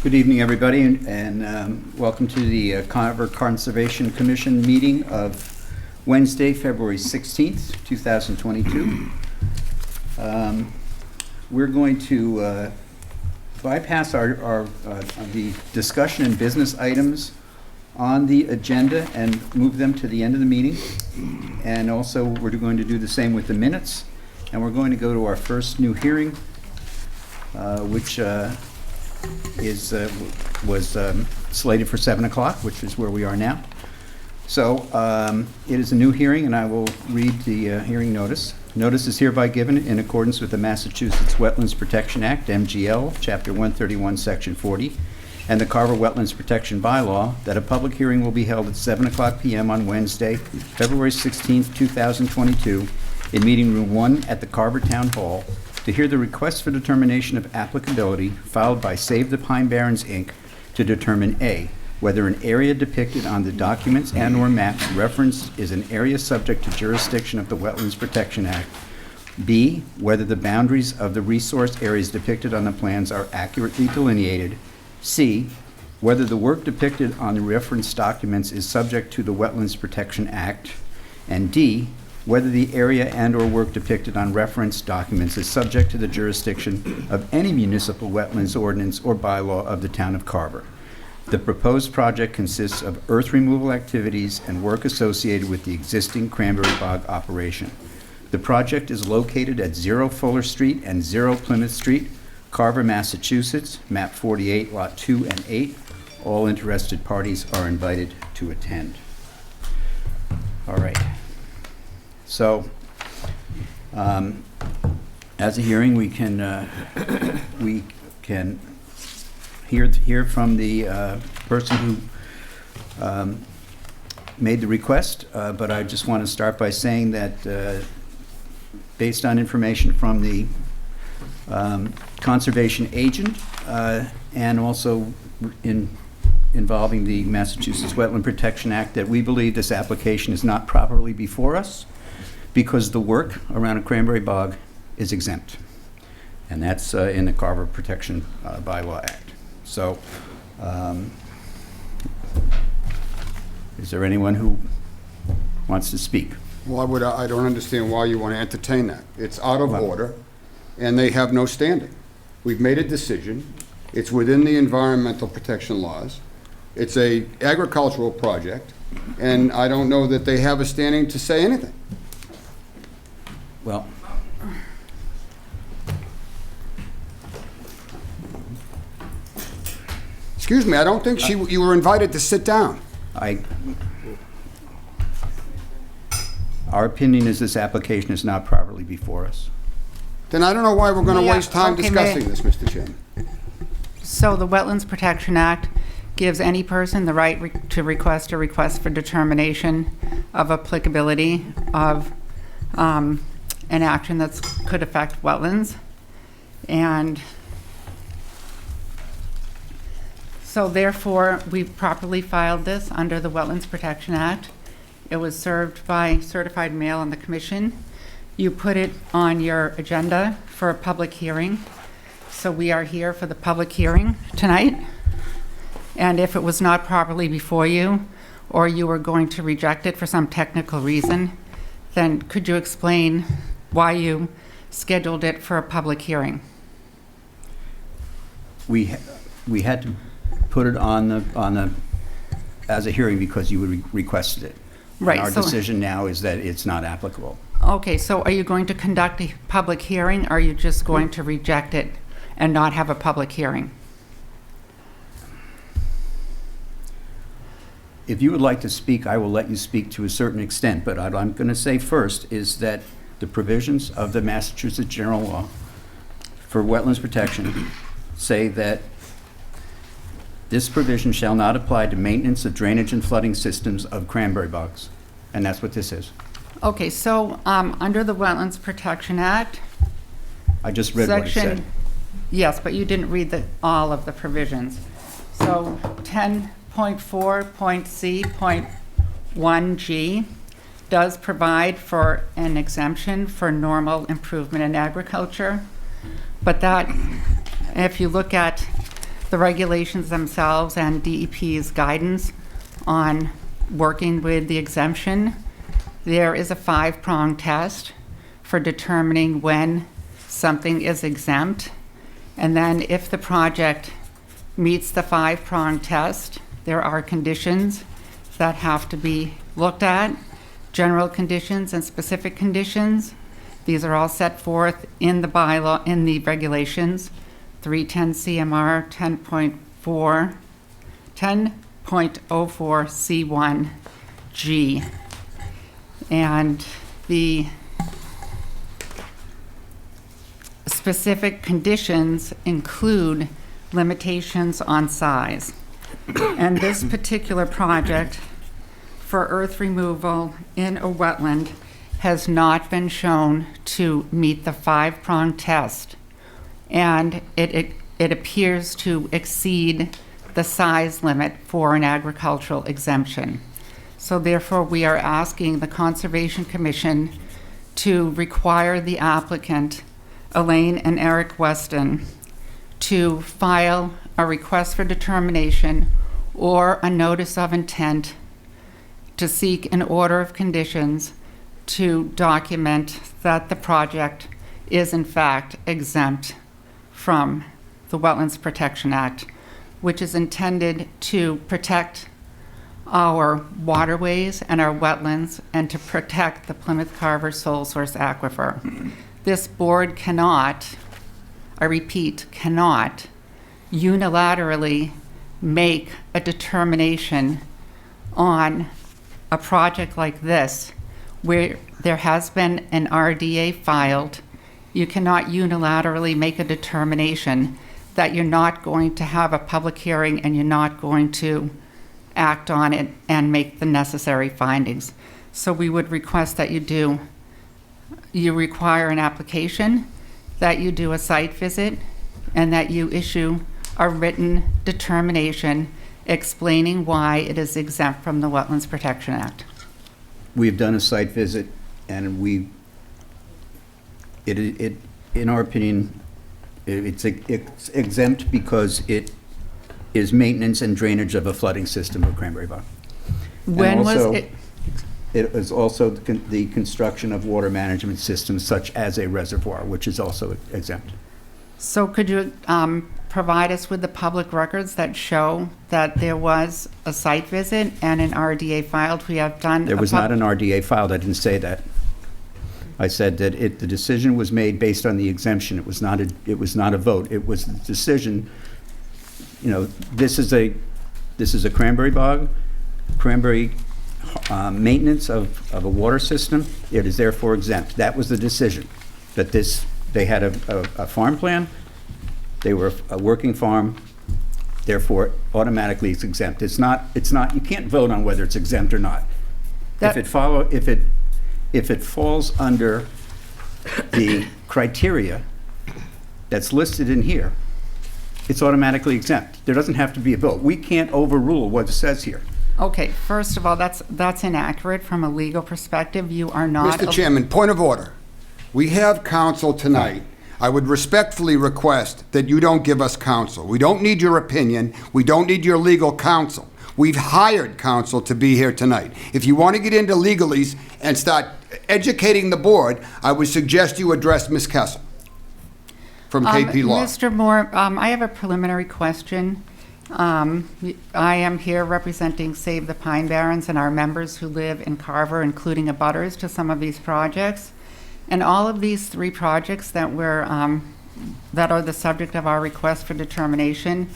Good evening, everybody, and welcome to the Carver Conservation Commission meeting of Wednesday, February 16th, 2022. We're going to bypass the discussion and business items on the agenda and move them to the end of the meeting. And also, we're going to do the same with the minutes. And we're going to go to our first new hearing, which was slated for 7 o'clock, which is where we are now. So it is a new hearing, and I will read the hearing notice. Notice is hereby given in accordance with the Massachusetts Wetlands Protection Act, MGL, Chapter 131, Section 40, and the Carver Wetlands Protection Bylaw, that a public hearing will be held at 7 o'clock p.m. on Wednesday, February 16th, 2022, in Meeting Room 1 at the Carver Town Hall, to hear the request for determination of applicability filed by Save the Pine Barrens, Inc. to determine A, whether an area depicted on the documents and/or maps referenced is an area subject to jurisdiction of the Wetlands Protection Act, B, whether the boundaries of the resource areas depicted on the plans are accurately delineated, C, whether the work depicted on the referenced documents is subject to the Wetlands Protection Act, and D, whether the area and/or work depicted on referenced documents is subject to the jurisdiction of any municipal wetlands ordinance or bylaw of the town of Carver. The proposed project consists of earth removal activities and work associated with the existing cranberry bog operation. The project is located at 0 Fuller Street and 0 Plymouth Street, Carver, Massachusetts, map 48, lot 2 and 8. All interested parties are invited to attend. All right. So, as a hearing, we can hear from the person who made the request. But I just want to start by saying that, based on information from the conservation agent and also involving the Massachusetts Wetland Protection Act, that we believe this application is not properly before us, because the work around a cranberry bog is exempt. And that's in the Carver Protection Bylaw Act. So, is there anyone who wants to speak? Well, I don't understand why you want to entertain that. It's out of order, and they have no standing. We've made a decision. It's within the environmental protection laws. It's a agricultural project, and I don't know that they have a standing to say anything. Well, excuse me, I don't think you were invited to sit down. Our opinion is this application is not properly before us. Then I don't know why we're going to waste time discussing this, Mr. Chairman. So the Wetlands Protection Act gives any person the right to request a request for determination of applicability of an action that could affect wetlands. And so therefore, we properly filed this under the Wetlands Protection Act. It was served by certified mail on the commission. You put it on your agenda for a public hearing. So we are here for the public hearing tonight. And if it was not properly before you, or you were going to reject it for some technical reason, then could you explain why you scheduled it for a public hearing? We had to put it on as a hearing because you requested it. Right. And our decision now is that it's not applicable. Okay, so are you going to conduct a public hearing, or are you just going to reject it and not have a public hearing? If you would like to speak, I will let you speak to a certain extent, but what I'm going to say first is that the provisions of the Massachusetts General Law for wetlands protection say that this provision shall not apply to maintenance of drainage and flooding systems of cranberry bogs, and that's what this is. Okay, so under the Wetlands Protection Act, I just read what it said. Yes, but you didn't read all of the provisions. So 10.4.C.1G does provide for an exemption for normal improvement in agriculture, but that, if you look at the regulations themselves and DEP's guidance on working with the exemption, there is a 5-prong test for determining when something is exempt. And then if the project meets the 5-prong test, there are conditions that have to be looked at, general conditions and specific conditions. These are all set forth in the bylaw, in the regulations, 310 CMR 10.04 C1G. And the specific conditions include limitations on size. And this particular project for earth removal in a wetland has not been shown to meet the 5-prong test. And it appears to exceed the size limit for an agricultural exemption. So therefore, we are asking the Conservation Commission to require the applicant, Elaine and Eric Weston, to file a request for determination or a notice of intent to seek an order of conditions to document that the project is in fact exempt from the Wetlands Protection Act, which is intended to protect our waterways and our wetlands and to protect the Plymouth Carver sole source aquifer. This board cannot, I repeat, cannot unilaterally make a determination on a project like this where there has been an RDA filed. You cannot unilaterally make a determination that you're not going to have a public hearing and you're not going to act on it and make the necessary findings. So we would request that you require an application, that you do a site visit, and that you issue a written determination explaining why it is exempt from the Wetlands Protection Act. We've done a site visit, and in our opinion, it's exempt because it is maintenance and drainage of a flooding system of Cranberry Bog. When And was also, it? It is also the construction of water management systems such as a reservoir, which is also exempt. So could you provide us with the public records that show that there was a site visit and an RDA filed? We have done. There was not an RDA filed. I didn't say that. I said that the decision was made based on the exemption. It was not a vote. It was the decision. You know, this is a Cranberry Bog, maintenance of a water system. It is therefore exempt. That was the decision. That they had a farm plan. They were a working farm. Therefore, automatically it's exempt. It's not. You can't vote on whether it's exempt or not. If it falls under the criteria that's listed in here, it's automatically exempt. There doesn't have to be a vote. We can't overrule what it says here. Okay, first of all, that's inaccurate from a legal perspective. You are not. Mr. Chairman, point of order. We have counsel tonight. I would respectfully request that you don't give us counsel. We don't need your opinion. We don't need your legal counsel. We've hired counsel to be here tonight. If you want to get into legalese and start educating the board, I would suggest you address Ms. Kessel from KP Law. Mr. Moore, I have a preliminary question. I am here representing Save the Pine Barrens and our members who live in Carver, including abutters to some of these projects. And all of these 3 projects that that are the subject of our request for determination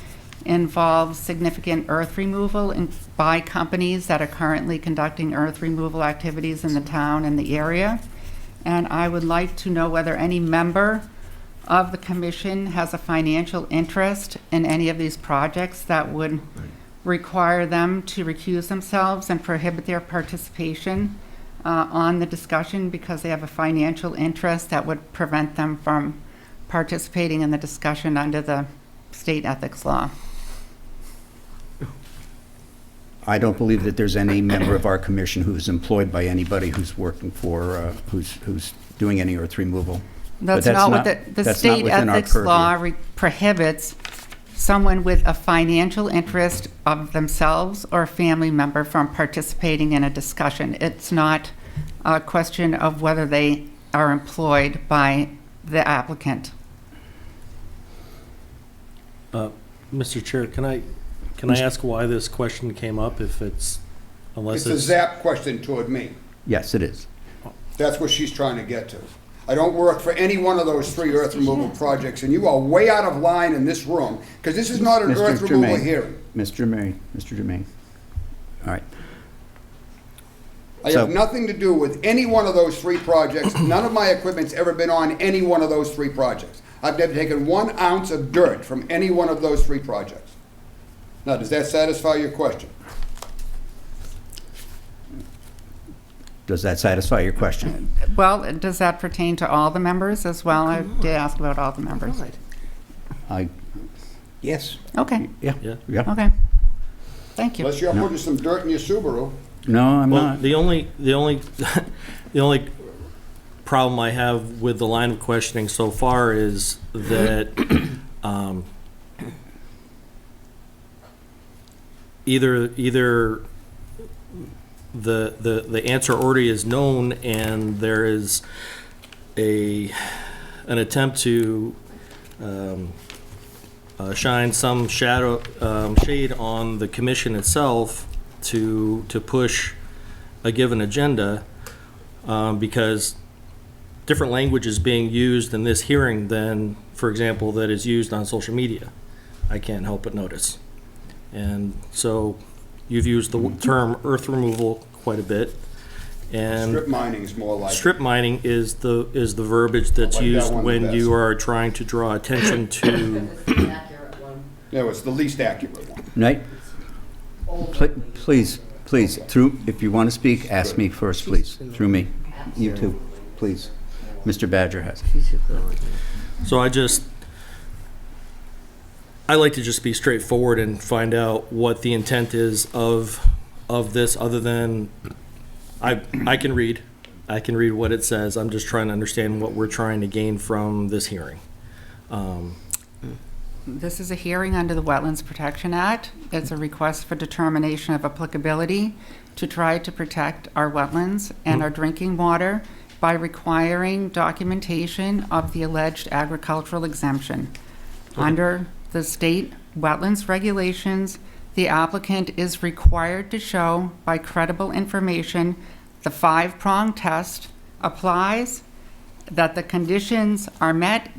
involve significant earth removal by companies that are currently conducting earth removal activities in the town and the area. And I would like to know whether any member of the commission has a financial interest in any of these projects that would require them to recuse themselves and prohibit their participation on the discussion because they have a financial interest that would prevent them from participating in the discussion under the state ethics law. I don't believe that there's any member of our commission who's employed by anybody who's working for, who's doing any earth removal. That's not what the state ethics law prohibits someone with a financial interest of themselves or a family member from participating in a discussion. It's not a question of whether they are employed by the applicant. Mr. Chair, can I ask why this question came up if it's, unless It's a it's... zap question toward me. Yes, it is. That's what she's trying to get to. I don't work for any one of those 3 earth removal projects, and you are way out of line in this room, because this is not an Mr. earth removal Jermaine. hearing. Mr. Jermaine. All right. I So- have nothing to do with any one of those 3 projects. None of my equipment's ever been on any one of those 3 projects. I've never taken 1 ounce of dirt from any one of those 3 projects. Now, does that satisfy your question? Does that satisfy your question? Well, does that pertain to all the members as well? I did ask about all the members. Yes. Okay, Yeah. Yeah. okay. Thank you. Unless you're putting some dirt in your Subaru. No, I'm Well, not. the only problem I have with the line of questioning so far is that either the answer already is known and there is an attempt to shine some shade on the commission itself to push a given agenda, because different language is being used in this hearing than, for example, that is used on social media. I can't help but notice. And so you've used the term earth removal quite a bit. And Strip mining is more like. strip mining is the verbiage that's I like that used one the when best. you are trying to draw attention to. No, it's the least accurate one. Right? Please, through, if you want to speak, ask me first, please, through me. You too, please. Mr. Badger has it. So I like to just be straightforward and find out what the intent is of this, other than, I can read what it says. I'm just trying to understand what we're trying to gain from this hearing. This is a hearing under the Wetlands Protection Act. It's a request for determination of applicability to try to protect our wetlands and our drinking water by requiring documentation of the alleged agricultural exemption. Under the state wetlands regulations, the applicant is required to show by credible information the 5-prong test applies, that the conditions are met.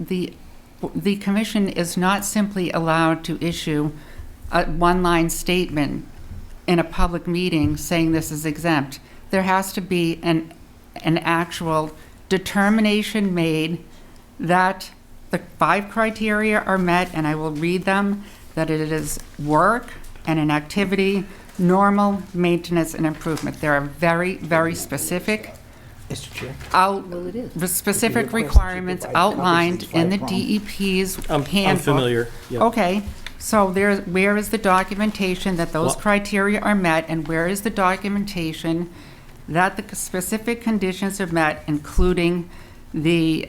The commission is not simply allowed to issue a one-line statement in a public meeting saying this is exempt. There has to be an actual determination made that the 5 criteria are met, and I will read them, that it is work and an activity, normal maintenance and improvement. There are very, very specific Mr. Chair. specific requirements outlined in the DEP's handbook. I'm familiar. Yep. Okay, so where is the documentation that those Well- criteria are met, and where is the documentation that the specific conditions are met, including the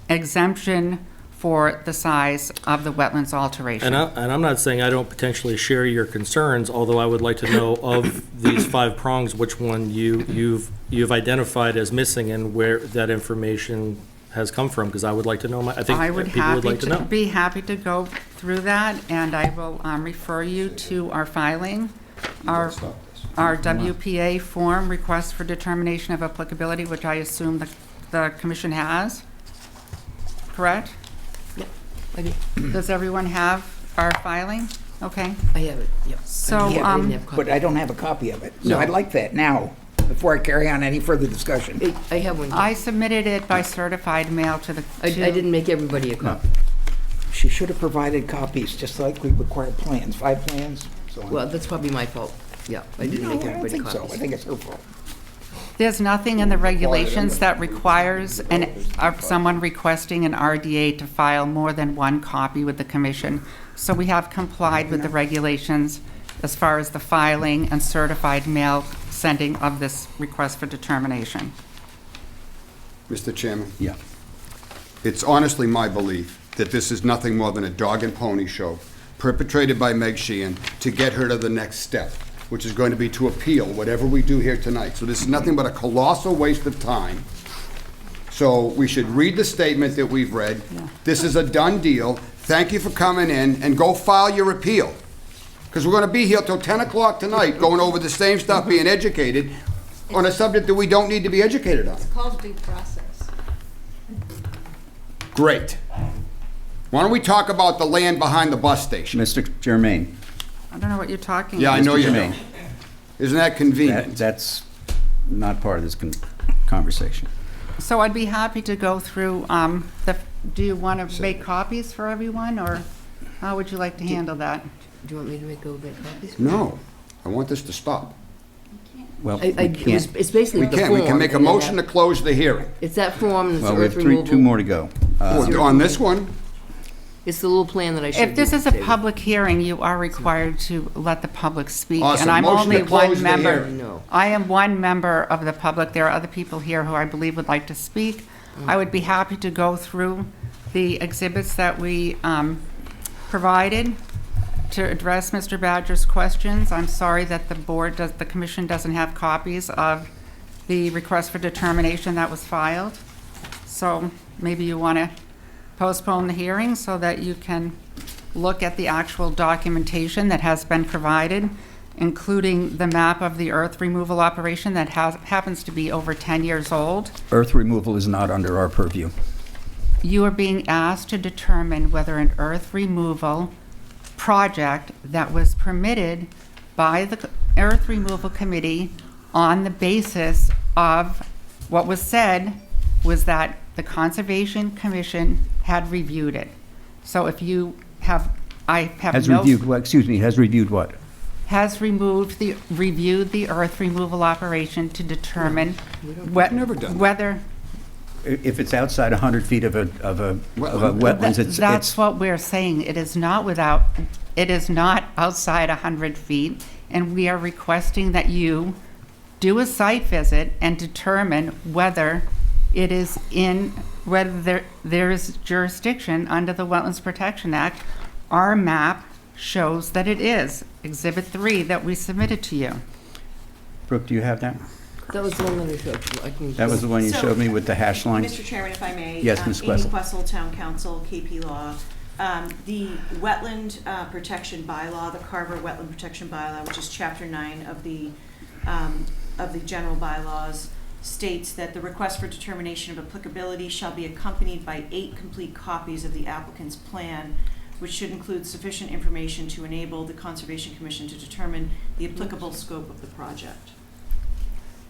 exemption for the size of the wetlands alteration? And I'm not saying I don't potentially share your concerns, although I would like to know of these 5 prongs, which one you've identified as missing and where that information has come from, because I would like to know. I think I would people would like to know. be happy to go through that, and I will refer you to our filing, our WPA form, request for determination of applicability, which I assume the commission has, correct? Does everyone have our filing? Okay. I have it, yep. So, Yeah, I didn't have a copy. But I don't have a copy of it. So No. I'd like that now, before I carry on any further discussion. I have one. I submitted it by certified mail to the. I didn't make everybody a copy. She should have provided copies, just like we require plans, 5 plans. So on. Well, that's probably my fault. Yeah, I didn't No, make I don't everybody think so. I copies. think it's her fault. There's nothing in the regulations that requires someone requesting an RDA to file more than 1 copy with the commission. So we have complied with the regulations as far as the filing and certified mail sending of this request for determination. Mr. Chairman, Yeah. it's honestly my belief that this is nothing more than a dog and pony show perpetrated by Meg Sheehan to get her to the next step, which is going to be to appeal whatever we do here tonight. So this is nothing but a colossal waste of time. So we should read the statement that we've read. This is a done deal. Thank you for coming in, and go file your appeal. Because we're going to be here till 10 o'clock tonight going over the same stuff, being educated on a subject that we don't need to be educated on. It's called due process. Great. Why don't we talk about the land behind the bus station? Mr. Germain, I don't know what you're talking Yeah, I about. know you Germain. know. Isn't that convenient? that's not part of this conversation. So I'd be happy to go through, do you want to make copies for everyone, or how would you like to handle that? Do you want me to go make copies? No, I want this to stop. Well, I- we can't. It's basically We the can't, form. we can make a and then motion to that- close the hearing. It's that form, and it's Well, the we earth have removal. two more to go. On this one, It's the little plan that I showed you. If this is a David. public hearing, you are required to let the public speak. Awesome. And I'm Motion to only close one the member. hearing. No. I am one member of the public. There are other people here who I believe would like to speak. I would be happy to go through the exhibits that we provided to address Mr. Badger's questions. I'm sorry that the commission doesn't have copies of the request for determination that was filed. So maybe you want to postpone the hearing so that you can look at the actual documentation that has been provided, including the map of the earth removal operation that happens to be over 10 years old. Earth removal is not under our purview. You are being asked to determine whether an earth removal project that was permitted by the Earth Removal Committee on the basis of what was said was that the Conservation Commission had reviewed it. So if you have, I have Has no... reviewed, what, excuse me, has reviewed what? Has reviewed the earth removal operation to determine never done that. whether... If it's outside 100 feet of a wetlands, it's... That's what we're saying. It is not outside 100 feet, and we are requesting that you do a site visit and determine whether it is whether there is jurisdiction under the Wetlands Protection Act. Our map shows that it is, Exhibit 3 that we submitted to you. Brooke, do you have that? That was the one that I showed you. I can- That was the one you So, showed me with the hash lines? Mr. Chairman, if I may. Yes, Ms. Amy Questle. Questle, Town Council, KP Law. The Wetland Protection Bylaw, the Carver Wetland Protection Bylaw, which is Chapter 9 of the general bylaws, states that the request for determination of applicability shall be accompanied by 8 complete copies of the applicant's plan, which should include sufficient information to enable the Conservation Commission to determine the applicable scope of the project.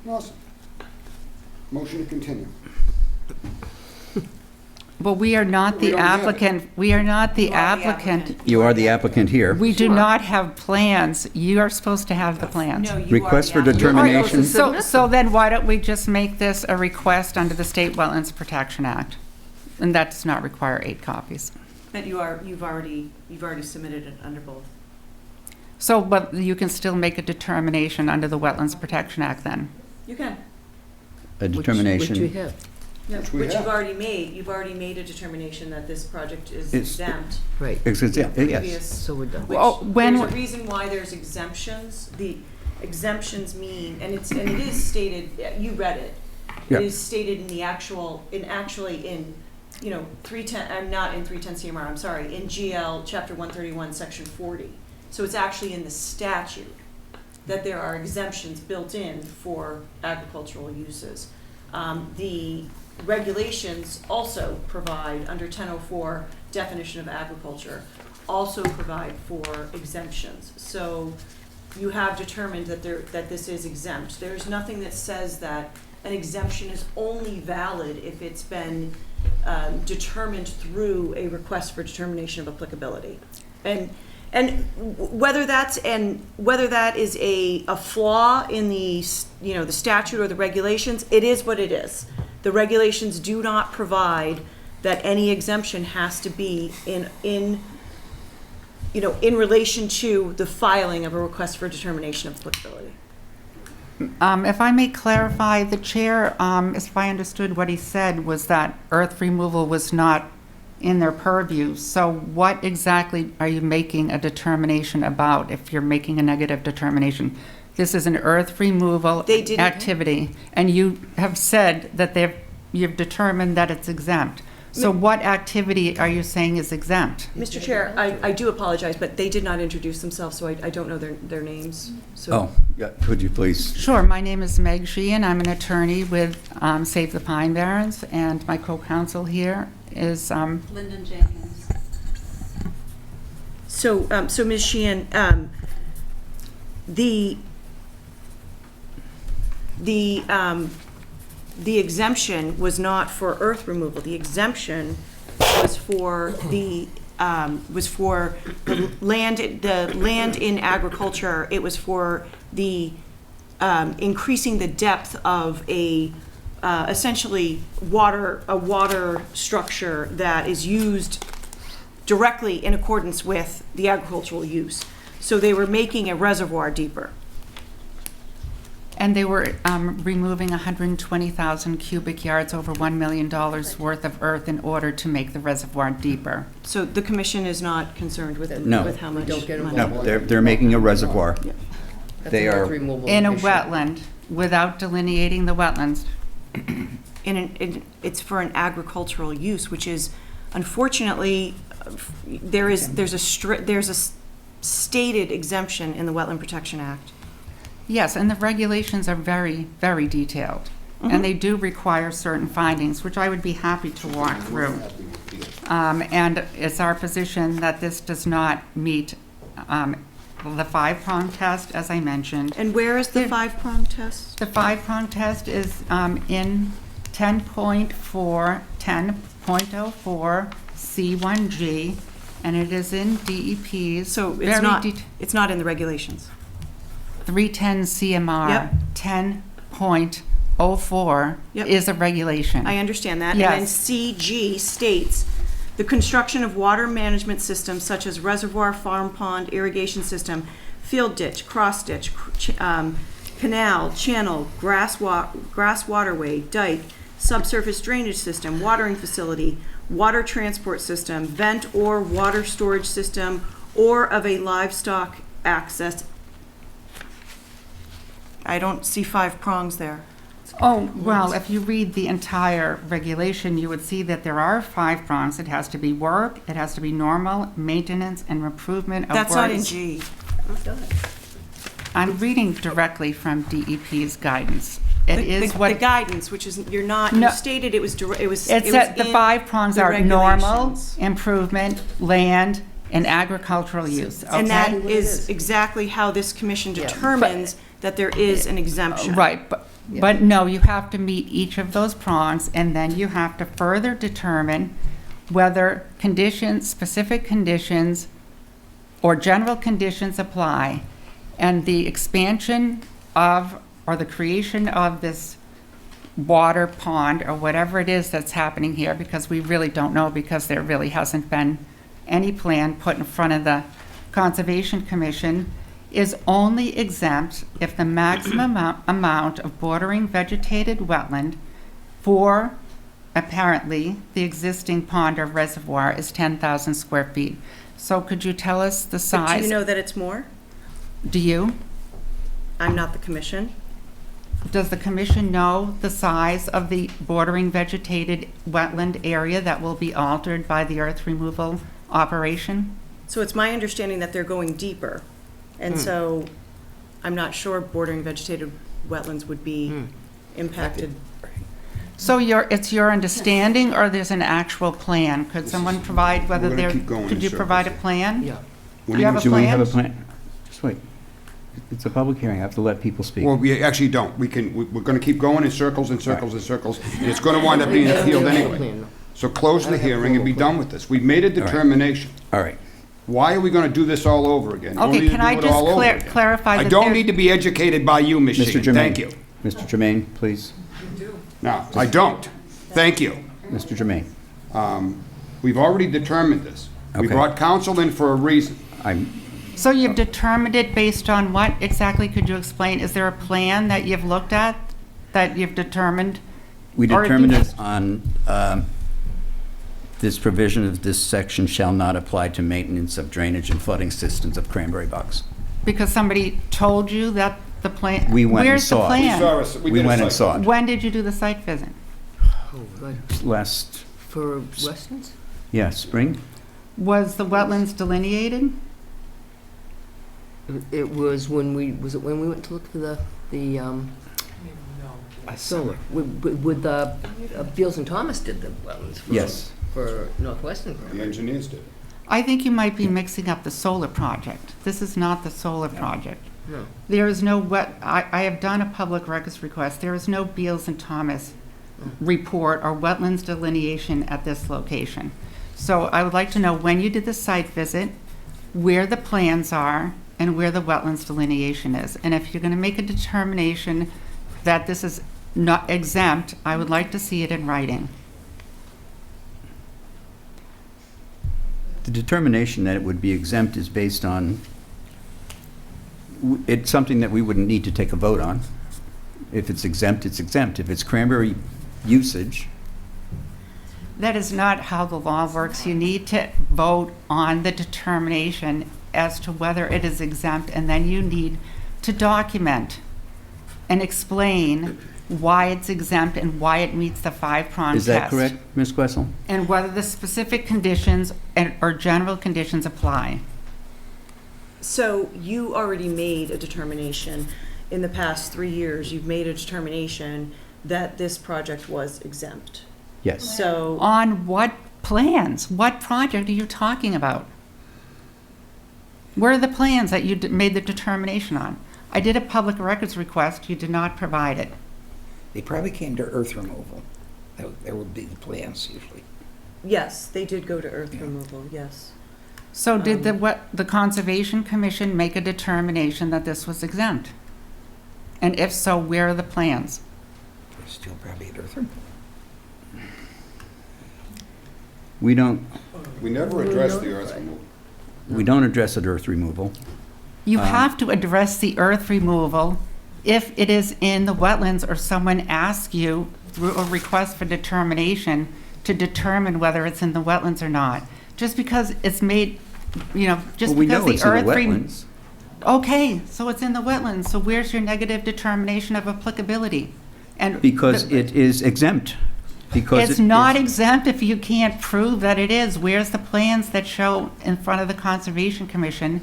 awesome. Motion to continue. Well, we are not We the don't have it. applicant. We are not the You are the applicant. applicant. You are the applicant here. We do Sure. not have plans. You are supposed to have the plans. No, you Request are for the applicant. determination. So then why don't we just make this a request under the State Wetlands Protection Act? And that does not require 8 copies. But you've already submitted it under both. So, but you can still make a determination under the Wetlands Protection Act then? You can. A Which determination. you have. No, Which we Which have. you've already made a determination that this project is It's- exempt. Right, Yes. Previous- so we're done. Which, Well, when- there's a reason why there's exemptions. The exemptions mean, and it is stated, you read it. Yeah. It is stated in the actual, in 310, I'm not in 310 CMR, I'm sorry, in GL Chapter 131, Section 40. So it's actually in the statute that there are exemptions built in for agricultural uses. The regulations also provide, under 1004 definition of agriculture, also provide for exemptions. So you have determined that this is exempt. There's nothing that says that an exemption is only valid if it's been determined through a request for determination of applicability. And whether that is a flaw in the statute or the regulations, it is what it is. The regulations do not provide that any exemption has to be in relation to the filing of a request for determination of applicability. If I may clarify, the chair, if I understood what he said, was that earth removal was not in their purview. So what exactly are you making a determination about if you're making a negative determination? This is an earth removal They didn't- activity, and you have said that you've determined that it's exempt. So what activity are you saying is exempt? Mr. Chair, I do apologize, but they did not introduce themselves, so I don't know their names. So Oh, yeah, could you please? Sure, my name is Meg Sheehan. I'm an attorney with Save the Pine Barrens, and my co-counsel here is Lyndon Jenkins. So, Ms. Sheehan, the exemption was not for earth removal. The exemption was for the land in agriculture. It was for the increasing the depth of essentially a water structure that is used directly in accordance with the agricultural use. So they were making a reservoir deeper. and they were removing 120,000 cubic yards, over $1 million worth of earth in order to make the reservoir deeper. So the commission is not concerned with No. with how much Don't get money? involved. No, they're making a reservoir. That's They an earth are- removal In a issue. wetland, without delineating the wetlands. It's for an agricultural use, which is, unfortunately, there's a stated exemption in the Wetland Protection Act. Yes, and the regulations are very, very detailed. And they do require certain findings, which I would be happy to walk through. And it's our position that this does not meet the five-prong test, as I mentioned. And where is the There- five-prong test? The five-prong test is in 10.04 C1G, and it is in DEP's. So it's very not, det- it's not in the regulations. 310 CMR Yep. 10.04 Yep. is a regulation. I understand that. Yes. And then CG states, the construction of water management systems such as reservoir, farm pond, irrigation system, field ditch, cross ditch, canal, channel, grass waterway, dike, subsurface drainage system, watering facility, water transport system, vent or water storage system, or of a livestock access. I don't see five prongs there. Oh, well, if you read the entire regulation, you would see that there are five prongs. It has to be work, it has to be normal, maintenance, and improvement of works. That's not in G. I'm reading directly from DEP's guidance. It is The what, guidance, which is, you No. stated it was, it's that the five prongs are normal, regulations. improvement, land, and agricultural use, And that okay? is exactly how this commission Yeah. determines that there is an exemption. Right, but no, you have to meet each of those prongs, and then you have to further determine whether conditions, specific conditions, or general conditions apply. And the expansion of, or the creation of this water pond, or whatever it is that's happening here, because we really don't know, because there really hasn't been any plan put in front of the Conservation Commission, is only exempt if the maximum amount of bordering vegetated wetland for, apparently, the existing pond or reservoir is 10,000 square feet. So could you tell us the But do size? you know that it's more? Do you? I'm not the commission. Does the commission know the size of the bordering vegetated wetland area that will be altered by the earth removal operation? So it's my understanding that they're going deeper. And so I'm not sure bordering vegetated wetlands would be impacted. So it's your understanding, or there's an actual plan? Could someone provide whether we're gonna there, keep going could in you provide a circles. plan? Yeah. Do you have a Do we have a plan? plan? Just wait. It's a public hearing. I have to let people speak. Well, we actually don't. We're gonna keep going in circles and circles and circles. And it's gonna wind up being appealed anyway. So close the hearing and be done with this. We've made a determination. All right. Why are we gonna do this all over again? Only Okay, to can do I it just all over again. clarify I that don't there- need to be educated by you, Ms. Mr. Sheehan. Jermaine. Thank you. Mr. Jermaine, please. No, I don't. Thank you. Mr. Jermaine. We've already determined this. We Okay. brought counsel in for a reason. So you've determined it based on what exactly? Could you explain? Is there a plan that you've looked at, that you've determined? We Or determined you it just- on This provision of this section shall not apply to maintenance of drainage and flooding systems of Cranberry Bogs. Because somebody told you that the plan? We went and Where's the saw it. We plan? saw us- We did a went and site saw it When did you do the site visit? Oh, good. last, For Westlands? yeah, spring? Was the wetlands delineated? It was when was it when we went to look for the solar? With the, Beals and Thomas did the wetlands for. Yes. For Northwestern. The engineers did. I think you might be mixing up the solar project. This is not the solar project. No. There is no I have done a public records request. There is no Beals and Thomas report or wetlands delineation at this location. So I would like to know when you did the site visit, where the plans are, and where the wetlands delineation is. And if you're going to make a determination that this is not exempt, I would like to see it in writing. The determination that it would be exempt is based on, it's something that we wouldn't need to take a vote on. If it's exempt, it's exempt. If it's cranberry usage, That is not how the law works. You need to vote on the determination as to whether it is exempt, and then you need to document and explain why it's exempt and why it meets the five-prong test. is that correct, Ms. Quessel? And whether the specific conditions or general conditions apply. So you already made a determination in the past 3 years, you've made a determination that this project was exempt. Yes. So, On what plans? What project are you talking about? Where are the plans that you made the determination on? I did a public records request, you did not provide it. They probably came to earth removal. That would be the plans usually. yes, they did go to earth removal, yes. So did the Conservation Commission make a determination that this was exempt? And if so, where are the plans? They're still probably at earth removal. We don't We never addressed the earth removal. address it earth removal. You have to address the earth removal if it is in the wetlands or someone asks you through a request for determination to determine whether it's in the wetlands or not. Just because it's made, just Well, we because know the it's in the earth wetlands. Okay, so it's in the wetlands, so where's your negative determination of applicability? And Because it is exempt. Because it's it not is- exempt if you can't prove that it is. Where's the plans that show in front of the Conservation Commission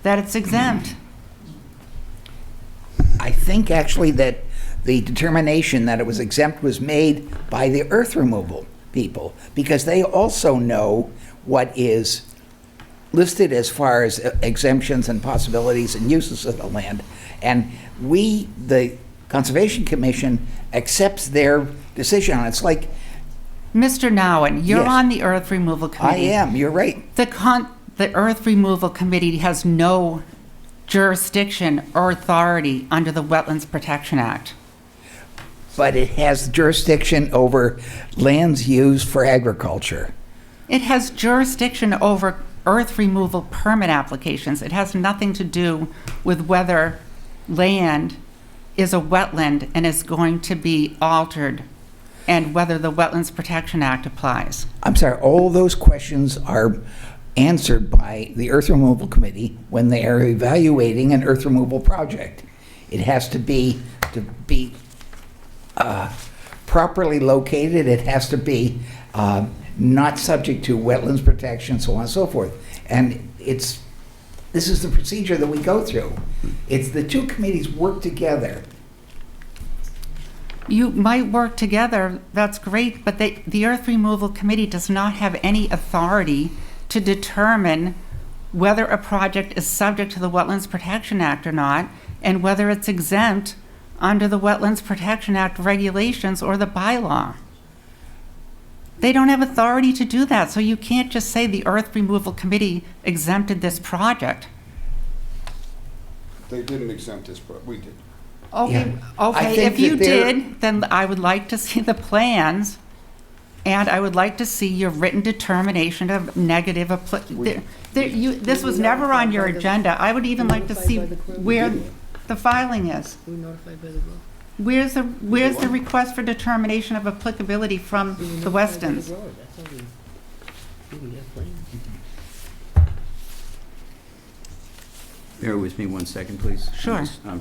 that it's exempt? I think actually that the determination that it was exempt was made by the earth removal people, because they also know what is listed as far as exemptions and possibilities and uses of the land. And we, the Conservation Commission, accepts their decision on it. It's like, Mr. Nowen, you're Yes. on the Earth Removal I Committee. am, you're right. The Earth Removal Committee has no jurisdiction or authority under the Wetlands Protection Act. But it has jurisdiction over lands used for agriculture. It has jurisdiction over earth removal permit applications. It has nothing to do with whether land is a wetland and is going to be altered and whether the Wetlands Protection Act applies. I'm sorry, all those questions are answered by the Earth Removal Committee when they are evaluating an earth removal project. It has to be properly located, it has to be not subject to wetlands protection, so on and so forth. And this is the procedure that we go through. It's the two committees work together. You might work together, that's great, but the Earth Removal Committee does not have any authority to determine whether a project is subject to the Wetlands Protection Act or not, and whether it's exempt under the Wetlands Protection Act regulations or the bylaw. They don't have authority to do that, so you can't just say the Earth Removal Committee exempted this project. They didn't exempt this, we did. Okay, Yeah. I okay, think if you that they're- did, then I would like to see the plans, and I would like to see your written determination of negative, this was never on your agenda. I would even like to see where the filing is. Were we notified by the grove? Where's the request for determination of applicability from the Westons? Bear with me one second, please. Sure. I'm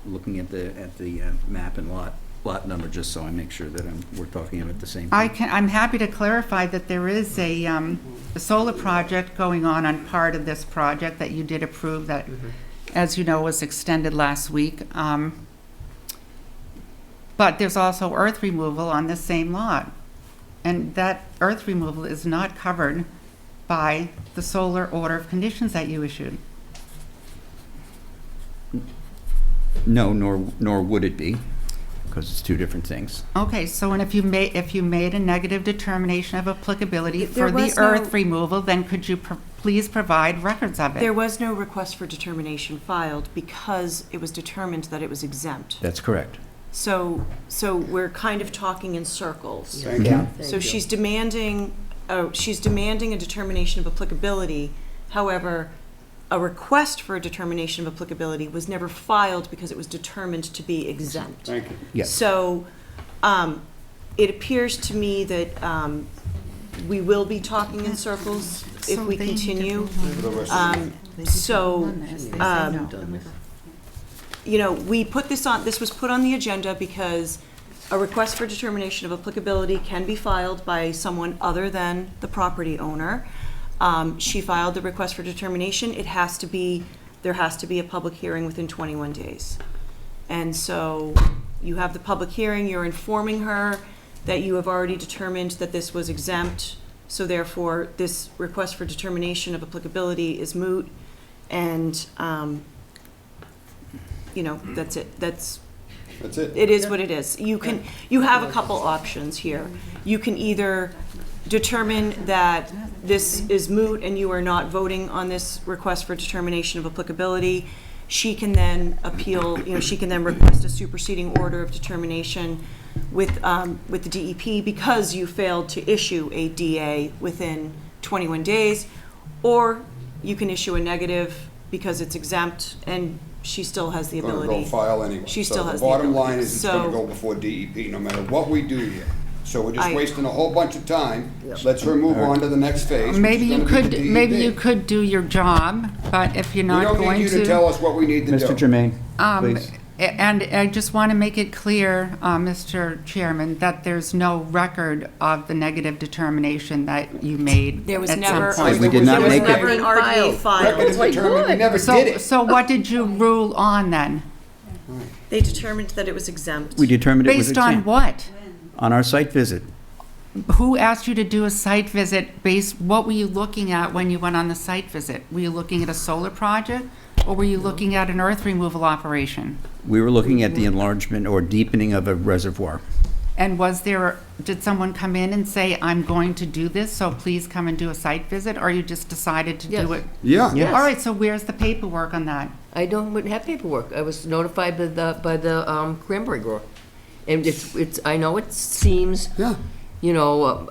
looking at the map and lot number, just so I make sure that we're talking about the same thing. I'm happy to clarify that there is a solar project going on part of this project that you did approve that, as you know, was extended last week. But there's also earth removal on the same lot. And that earth removal is not covered by the solar order of conditions that you issued. No, nor would it be, because it's two different things. Okay, so and if you made a negative determination of applicability There for the was no- earth removal, then could you please provide records of it? There was no request for determination filed because it was determined that it was exempt. That's correct. So we're kind of talking in circles. Thank Yeah. you. So she's demanding a determination of applicability. However, a request for a determination of applicability was never filed because it was determined to be exempt. Thank you. Yes. So it appears to me that we will be talking in circles if So we they need to continue. For the rest of So, you know, we put this on, this was put on the agenda because a request for determination of applicability can be filed by someone other than the property owner. She filed the request for determination. There has to be a public hearing within 21 days. And so you have the public hearing, you're informing her that you have already determined that this was exempt, so therefore this request for determination of applicability is moot, and, you know, that's it. That's it. It is what it is. You have a couple options here. You can either determine that this is moot and you are not voting on this request for determination of applicability. She can then appeal, you know, she can then request a superseding order of determination with the DEP because you failed to issue a DA within 21 days, or you can issue a negative because it's exempt and she still has the Gonna ability. go file anyway. She still has the So the bottom ability. line is it's gonna So- go before DEP, no matter what we do here. So we're just I- wasting a whole bunch of time. Let's her move on to the next phase, which Maybe is you gonna be the could, DEP. maybe you could do your job, but if you're We not don't going need you to tell to. us what we need to do. Mr. Jermaine, please. And I just want to make it clear, Mr. Chairman, that there's no record of the negative determination that you made There was at never, some point. We did not there was make it. never an RDA Record filed. is determined, we never did So, it. so what did you rule on then? They determined that it was exempt. We determined it was Based on exempt. what? On our site visit. Who asked you to do a site visit what were you looking at when you went on the site visit? Were you looking at a solar project, or were you looking at an earth removal operation? We were looking at the enlargement or deepening of a reservoir. And did someone come in and say, I'm going to do this, so please come and do a site visit, or you just decided to do Yes. it? Yeah. Yes. All right, so where's the paperwork on that? I wouldn't have paperwork. I was notified by the cranberry grower. And I know it seems, Yeah. you know,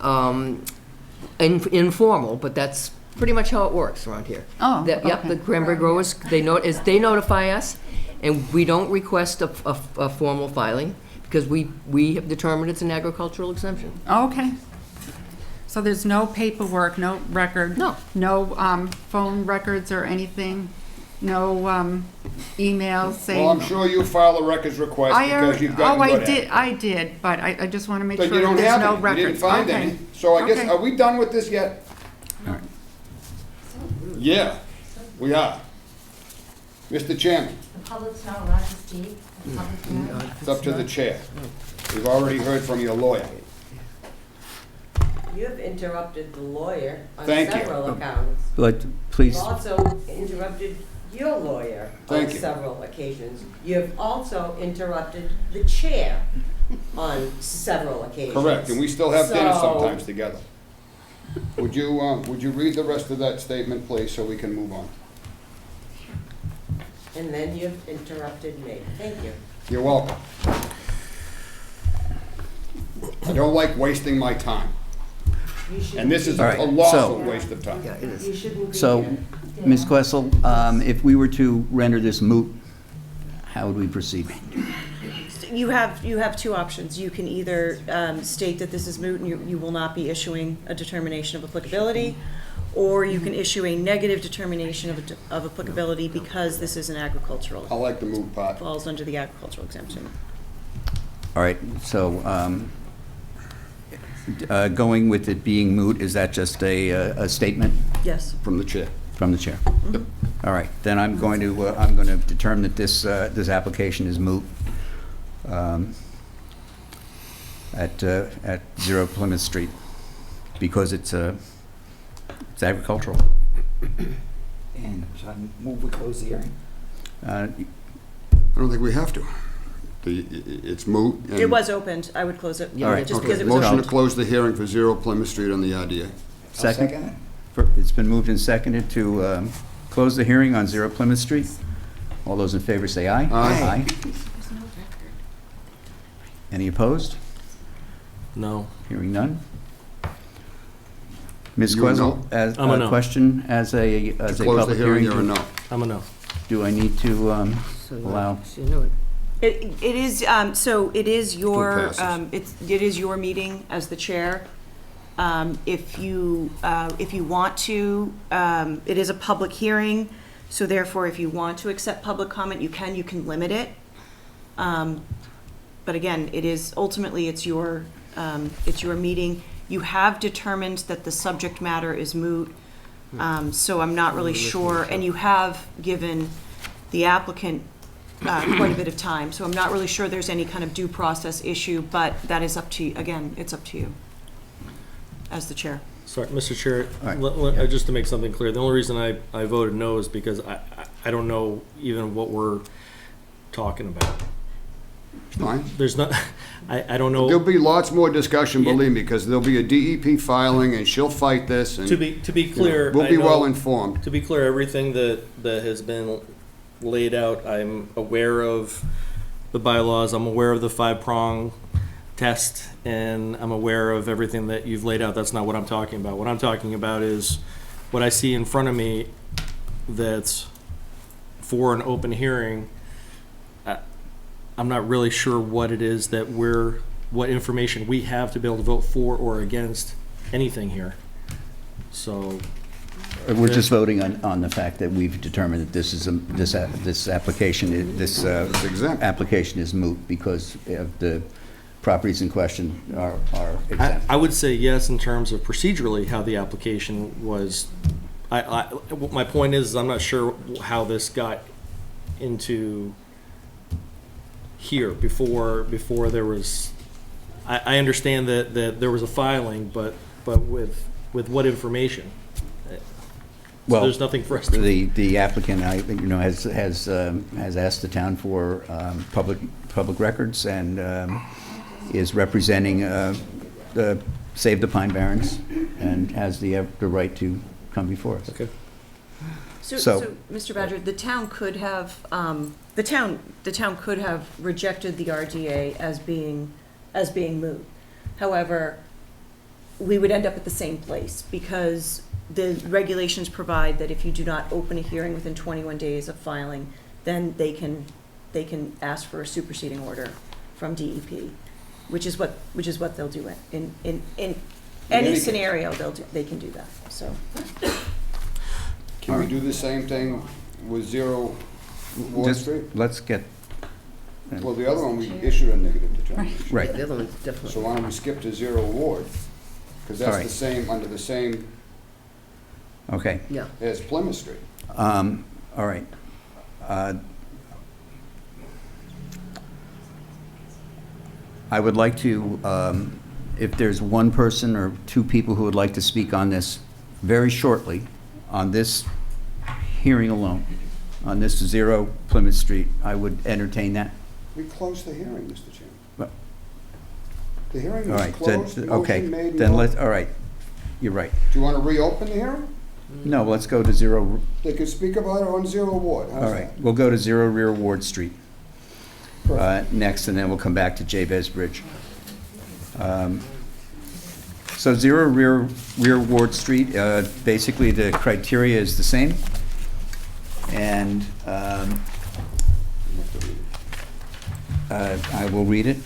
informal, but that's pretty much how it works around here. Oh, Yep, okay. the cranberry growers, they notify us, and we don't request a formal filing, because we have determined it's an agricultural exemption. Okay. So there's no paperwork, no record? No. No phone records or anything? No emails saying? Well, I'm sure you file a records request because you've gotten good at it. I did, but I just want to make sure But you that don't there's have no any, you record. didn't find Okay. any. So I guess, Okay. are we done with this yet? All right. Yeah, we are. Mr. Chairman, The public's not allowed to speak. The public hearing. it's up to the chair. We've already heard from your lawyer. You have interrupted the lawyer on Thank you. several accounts. But please, You've also interrupted your lawyer Thank on you. several occasions. You have also interrupted the chair on several occasions. Correct, and we still have dinner So- sometimes together. Would you read the rest of that statement, please, so we can move on? And then you've interrupted me. Thank you. You're welcome. I don't like wasting my time, You shouldn't and this is be All a right, colossal so- waste of time. Yeah, it is. You shouldn't be so, here. Ms. Questle, if we were to render this moot, how would we proceed? You have two options. You can either state that this is moot and you will not be issuing a determination of applicability, or you can issue a negative determination of applicability because this is an agricultural. I like the move part. Falls under the agricultural exemption. All right, so going with it being moot, is that just a statement Yes. From the chair. from the chair? Yep. All right, then I'm going to determine that this application is moot at 0 Plymouth Street because it's agricultural. And so I move we close the hearing. I don't think we have to. It's moot. and- It was opened. I would close it. Yeah, All right. Just Okay, because it was motion to opened. close the hearing for 0 Plymouth Street on the RDA. I'll Second? it. It's been moved and seconded to close the hearing on 0 Plymouth Street. All those in favor say aye. Aye. Any opposed? No. Hearing none. Ms. You a Questle, no? as I'm a a no. question, as a Close the public hearing, hearing, you're a no. I'm a no. do I need to allow? So, no, It is, so it is your, passes. it is your meeting as the chair. If you want to, it is a public hearing, so therefore, if you want to accept public comment, you can limit it. But again, it is, ultimately, it's your meeting. You have determined that the subject matter is moot, so I'm not really sure, and you have given the applicant quite a bit of time, so I'm not really sure there's any kind of due process issue, but that is up to you, again, it's up to you as the chair. Sorry, Mr. Chair, All right. just to make something clear, the only reason I voted no is because I don't know even what we're talking about. Fine. There's not, I don't know. There'll be lots more discussion, Yeah. believe me, because there'll be a DEP filing, and she'll fight this, and To be clear, we'll I be know- well informed. To be clear, everything that has been laid out, I'm aware of the bylaws, I'm aware of the five-prong test, and I'm aware of everything that you've laid out. That's not what I'm talking about. What I'm talking about is what I see in front of me that's for an open hearing. I'm not really sure what it is that what information we have to be able to vote for or against anything here. So, We're just voting on the fact that we've determined that this application exempt. application is moot because of the properties in question are exempt. I would say yes in terms of procedurally how the application was. My point is, I'm not sure how this got into here before there was. I understand that there was a filing, but with what information? So Well, there's nothing for us to. The applicant, has asked the town for public records and is representing Save the Pine Barrens and has the right to come before us. Okay. So, Mr. Badger, the town could have, the town could have rejected the RDA as being moot. However, we would end up at the same place because the regulations provide that if you do not open a hearing within 21 days of filing, then they can ask for a superseding order from DEP, which is what they'll do in any scenario. They can do that. So. Can we do the same thing with 0 Ward Just, Street? let's get, Well, the other one, we issued a negative determination. right. the other one's definitely. So why don't we skip to 0 Ward? Because All that's right. the same, under the same Okay. Yeah. as Plymouth Street. All right. I would like to, if there's one person or two people who would like to speak on this very shortly, on this hearing alone, on this 0 Plymouth Street, I would entertain that. We closed the hearing, Mr. Chairman. Well- The hearing All was then, closed, okay, motion made. then no. let's, all right, you're right. Do you want to reopen the hearing? No, let's go to 0, They could speak about it on 0 Ward. How's all right, that? we'll go to 0 Rear Ward Street next, and then we'll come back to Jabez Bridge. So 0 Rear Ward Street, basically the criteria is the same. And I will read it.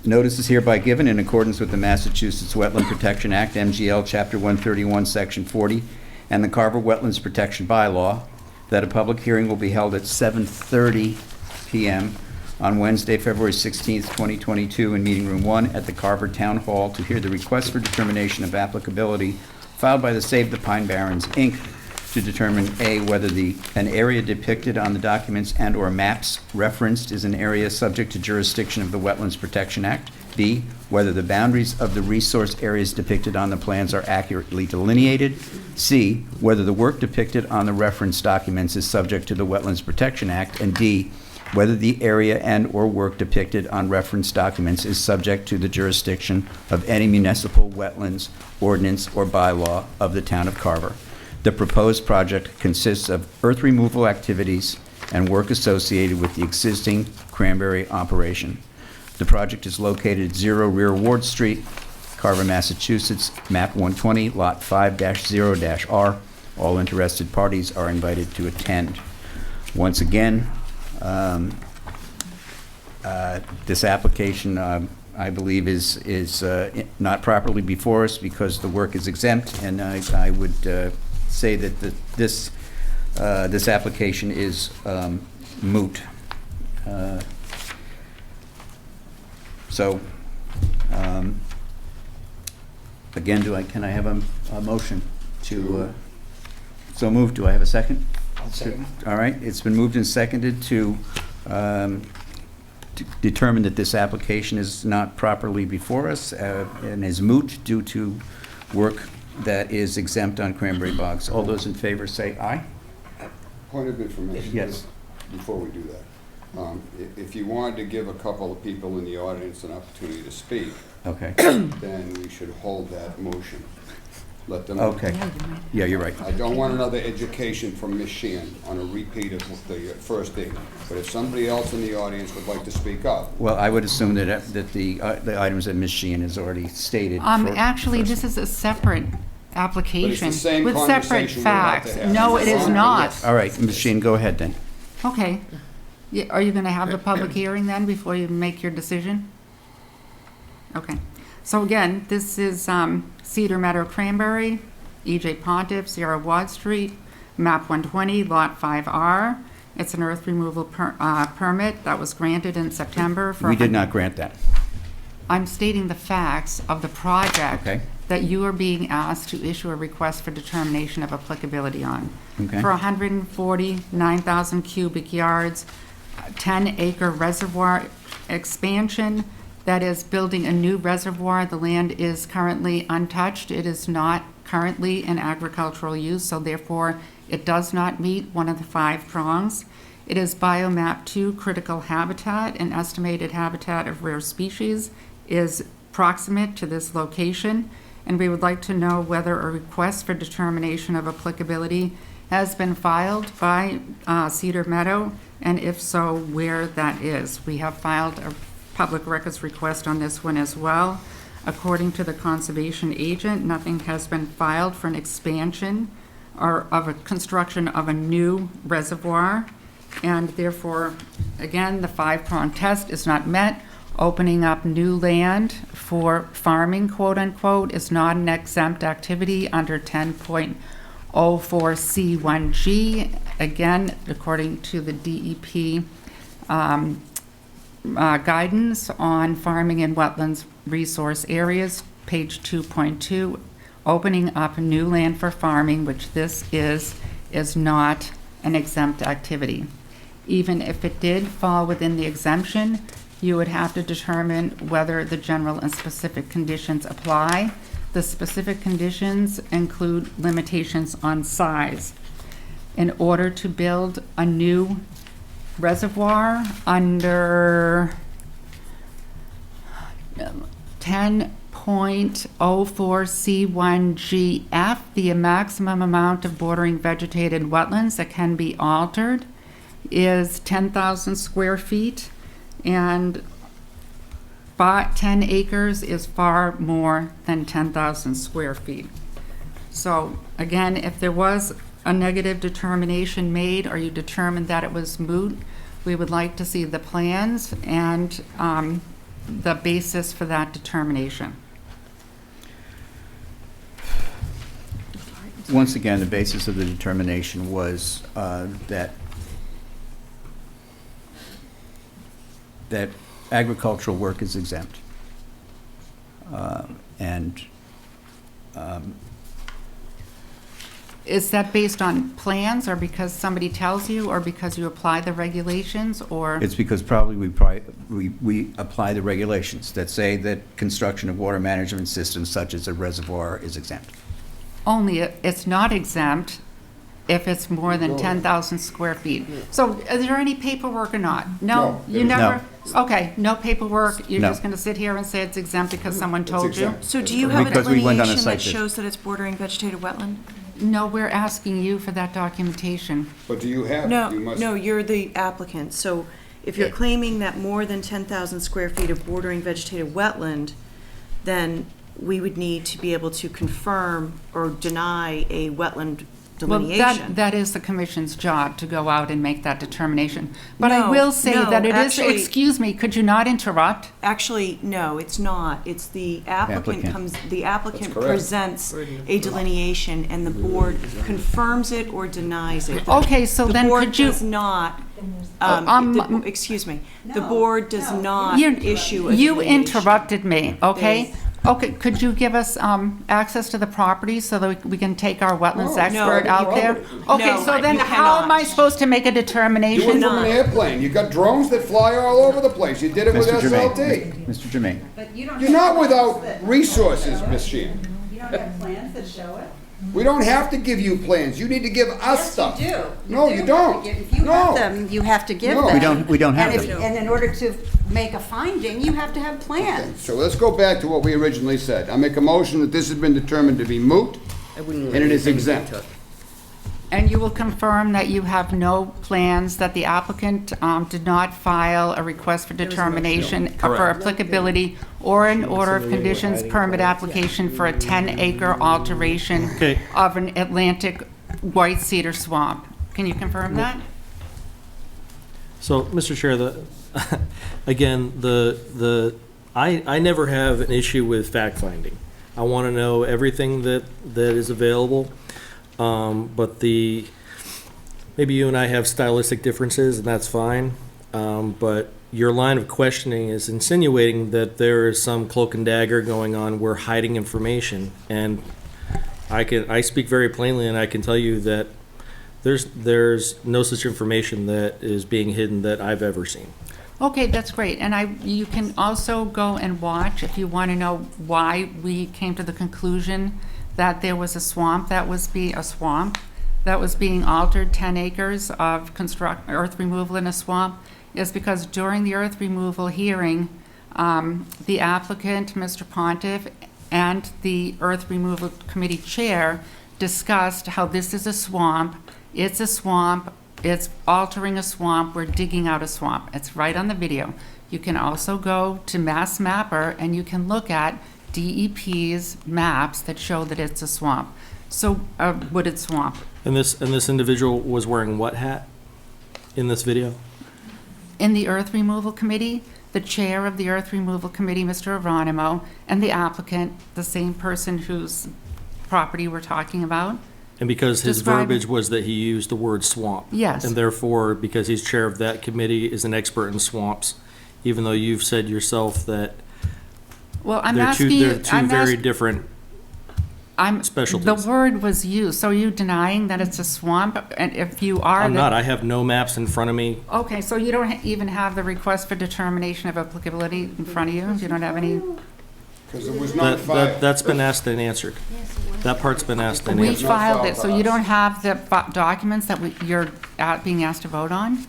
Notice is hereby given in accordance with the Massachusetts Wetland Protection Act, MGL Chapter 131, Section 40, and the Carver Wetlands Protection Bylaw, that a public hearing will be held at 7:30 p.m. on Wednesday, February 16th, 2022, in Meeting Room 1 at the Carver Town Hall to hear the request for determination of applicability filed by the Save the Pine Barrens, Inc., to determine, A, whether an area depicted on the documents and/or maps referenced is an area subject to jurisdiction of the Wetlands Protection Act, B, whether the boundaries of the resource areas depicted on the plans are accurately delineated, C, whether the work depicted on the reference documents is subject to the Wetlands Protection Act, and D, whether the area and/or work depicted on reference documents is subject to the jurisdiction of any municipal wetlands ordinance or bylaw of the town of Carver. The proposed project consists of earth removal activities and work associated with the existing cranberry operation. The project is located at 0 Rear Ward Street, Carver, Massachusetts, map 120, lot 5-0-R. All interested parties are invited to attend. Once again, this application, I believe, is not properly before us because the work is exempt, and I would say that this application is moot. Again, can I have a motion to, so moved? Do I have a second? I'll second. All right, it's been moved and seconded to determine that this application is not properly before us and is moot due to work that is exempt on cranberry bogs. All those in favor say aye. Point of information. Yes. Before we do that. If you wanted to give a couple of people in the audience an opportunity to speak, Okay. then we should hold that motion. Let them. Okay. Yeah, you're right. I don't want another education from Ms. Sheehan on a repeat of the first thing. But if somebody else in the audience would like to speak up. Well, I would assume that the items that Ms. Sheehan has already stated. Actually, this is a separate application same with separate conversation we're about to facts. have. No, it is not. All right, Ms. Sheehan, go ahead then. Okay. Are you going to have the public hearing then before you make your decision? Okay. So again, this is Cedar Meadow Cranberry, E.J. Pontiff, 0 Ward Street, map 120, lot 5R. It's an earth removal permit that was granted in September for... We did not grant that. I'm stating the facts of the project Okay. that you are being asked to issue a request for determination of applicability on. Okay. For 149,000 cubic yards, 10-acre reservoir expansion, that is building a new reservoir. The land is currently untouched. It is not currently in agricultural use, so therefore it does not meet one of the 5 prongs. It is biomap 2 critical habitat. An estimated habitat of rare species is proximate to this location, and we would like to know whether a request for determination of applicability has been filed by Cedar Meadow, and if so, where that is. We have filed a public records request on this one as well. According to the conservation agent, nothing has been filed for an expansion or of a construction of a new reservoir, and therefore, again, the 5-prong test is not met. Opening up new land for farming, quote unquote, is not an exempt activity under 10.04C1G. Again, according to the DEP guidance on farming in wetlands resource areas, page 2.2, opening up new land for farming, which this is not an exempt activity. Even if it did fall within the exemption, you would have to determine whether the general and specific conditions apply. The specific conditions include limitations on size. In order to build a new reservoir under 10.04C1GF, the maximum amount of bordering vegetated wetlands that can be altered is 10,000 square feet, and 10 acres is far more than 10,000 square feet. So again, if there was a negative determination made, or you determined that it was moot, We would like to see the plans and the basis for that determination. Once again, the basis of the determination was that agricultural work is exempt. And Is that based on plans, or because somebody tells you, or because you apply the regulations, or? it's because probably we apply the regulations that say that construction of water management systems such as a reservoir is exempt. Only it's not exempt if it's more than 10,000 square feet. So is there any paperwork or not? No, you never? Okay, no paperwork, you're No. just gonna sit here and say it's exempt because someone told you? exempt. So do you have a Because we went on a delineation site that visit. shows that it's bordering vegetated wetland? No, we're asking you for that documentation. But do you have? No, you must- no, you're the applicant. So if you're claiming that more than 10,000 square feet of bordering vegetated wetland, then we would need to be able to confirm or deny a wetland Well, delineation. that is the commission's job, to go out and make that determination. But I No, will say no, that it is, actually- excuse me, could you not interrupt? Actually, no, it's not. It's the applicant Applicant. the applicant That's correct. presents a delineation and the board confirms it or denies it. Okay, so then The board could you? does excuse me, the board does not You- issue a You delineation. interrupted me, okay? Okay, could you give us access to the property so that we can take our wetlands No, expert no, out there? Okay, No, so then you how am I cannot. supposed to make a Do it determination? from an airplane. You got drones that fly all over the place. You did it with Mr. Germain, SLT. Mr. Germain, You're not without resources, Ms. Sheehan. You don't have plans that show it? We don't have to give you plans. You need to give us stuff. Yes, you do. No, you don't. If you No. have them, you have to give No. them. We don't have And if- them. And in order to make a finding, you have to have plans. So let's go back to what we originally said. I make a motion that this has been determined to be moot, I wouldn't let and it is anything be exempt. touched. And you will confirm that you have no plans, that the applicant did not file a request for determination for applicability or an order of conditions permit application for a 10-acre alteration Okay. of an Atlantic white cedar swamp. Can you confirm that? So, Mr. Chair, again, I never have an issue with fact-finding. I want to know everything that is available. But maybe you and I have stylistic differences, and that's fine. But your line of questioning is insinuating that there is some cloak and dagger going on. We're hiding information, and I speak very plainly, and I can tell you that there's no such information that is being hidden that I've ever seen. Okay, that's great. And you can also go and watch if you want to know why we came to the conclusion that there was a swamp that was being altered, 10 acres of earth removal in a swamp, is because during the earth removal hearing, the applicant, Mr. Pontiff, and the earth removal committee chair discussed how this is a swamp, it's altering a swamp, we're digging out a swamp. It's right on the video. You can also go to Mass Mapper and you can look at DEP's maps that show that it's a swamp, so a wooded swamp. And this individual was wearing what hat in this video? In the earth removal committee, the chair of the earth removal committee, Mr. Aronimo, and the applicant, the same person whose property we're talking about. And because his Describe- verbiage was that he used the word swamp. Yes. And therefore, because he's chair of that committee, is an expert in swamps, even though you've said yourself that Well, I'm they're asking you. two very different specialties. The word was used, so are you denying that it's a swamp? And if you are, I'm then- not. I have no maps in front of me. Okay, so you don't even have the request for determination of applicability in front of you? You don't have any? Because it was not filed. That's been asked and answered. That part's been asked and We answered. filed it, filed so by you us. don't have the documents that you're being asked to vote on?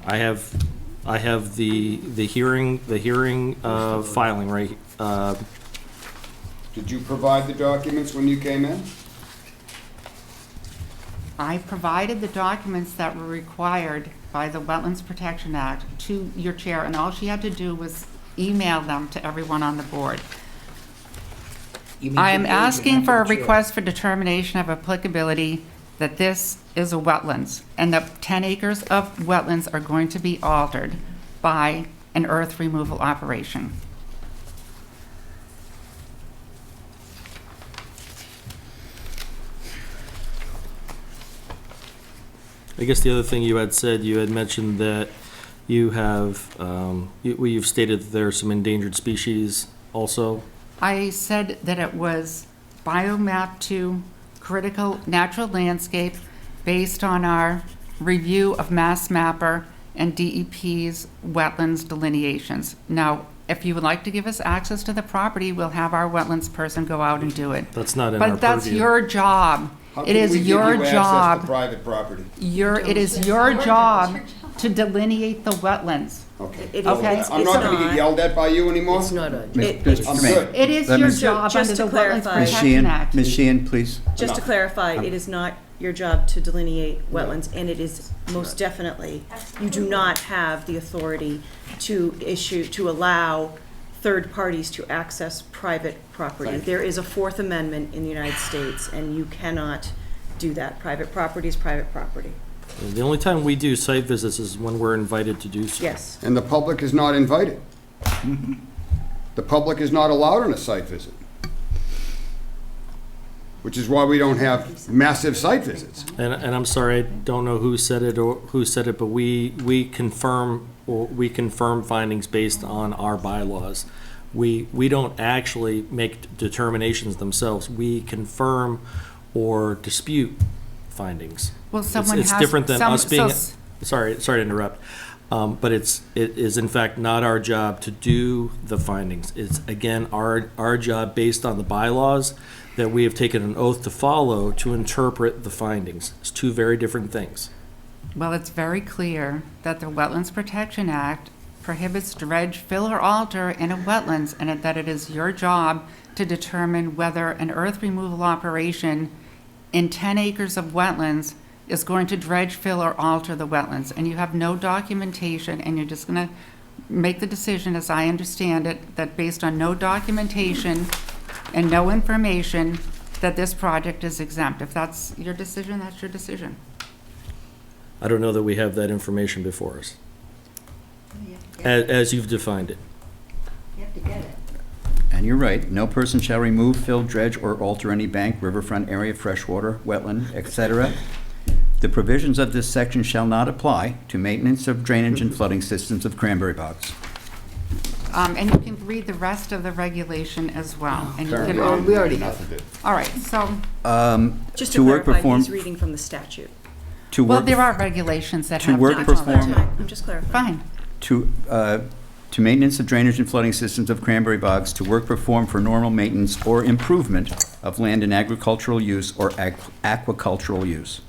I have the hearing filing right. Did you provide the documents when you came in? I provided the documents that were required by the Wetlands Protection Act to your chair, and all she had to do was email them to everyone on the board. You mean I to am the agent, asking not for a to the chair. request for determination of applicability that this is a wetlands, and that 10 acres of wetlands are going to be altered by an earth removal operation. I guess the other thing you had said, you had mentioned that you have, you've stated that there are some endangered species also. I said that it was biomap 2 critical natural landscape based on our review of Mass Mapper and DEP's wetlands delineations. Now, if you would like to give us access to the property, we'll have our wetlands person go out and do it. That's not in our But that's purview. your job. How It can is we give your you access job. to private property? It is your job to delineate the wetlands. Okay. It is- Okay. I'm not gonna get yelled at by you anymore? It's not a, Mr. I'm Tremaine, good. It is Let your me- job Just under to the Wetlands clarify- Ms. Protection Sheehan, Act. Ms. Sheehan, please. Just to clarify, it is not your job to delineate wetlands, and it is most definitely, you do not have the authority to allow third parties to access private property. Thank you. There is a Fourth Amendment in the United States, and you cannot do that. Private property is private property. The only time we do site visits is when we're invited to do so. Yes. And the public is not invited. The public is not allowed on a site visit. Which is why we don't have massive site visits. And I'm sorry, I don't know who said it, but we confirm findings based on our bylaws. We don't actually make determinations themselves. We confirm or dispute findings. Well, someone It's has. different than some- us being, so- sorry to interrupt. But it is in fact not our job to do the findings. It's again, our job based on the bylaws that we have taken an oath to follow to interpret the findings. It's two very different things. Well, it's very clear that the Wetlands Protection Act prohibits dredge, fill, or alter in a wetlands, and that it is your job to determine whether an earth removal operation in 10 acres of wetlands is going to dredge, fill, or alter the wetlands. And you have no documentation, and you're just going to make the decision, as I understand it, that based on no documentation and no information, that this project is exempt. If that's your decision, that's your decision. I don't know that we have that information before us, as you've defined it. You have to get it. And you're right, no person shall remove, fill, dredge, or alter any bank, riverfront area, freshwater, wetland, etc. The provisions of this section shall not apply to maintenance of drainage and flooding systems of cranberry bogs. And you can read the rest of the regulation as well. And you can, Apparently, we already enough have. of it. all right, so, Just To to work, clarify, perform- he's reading from the statute. To well, work, there are regulations that To have. work, to do all that. perform- I'm just clarifying. Fine. to maintenance of drainage and flooding systems of cranberry bogs, to work performed for normal maintenance or improvement of land in agricultural use or aquacultural use.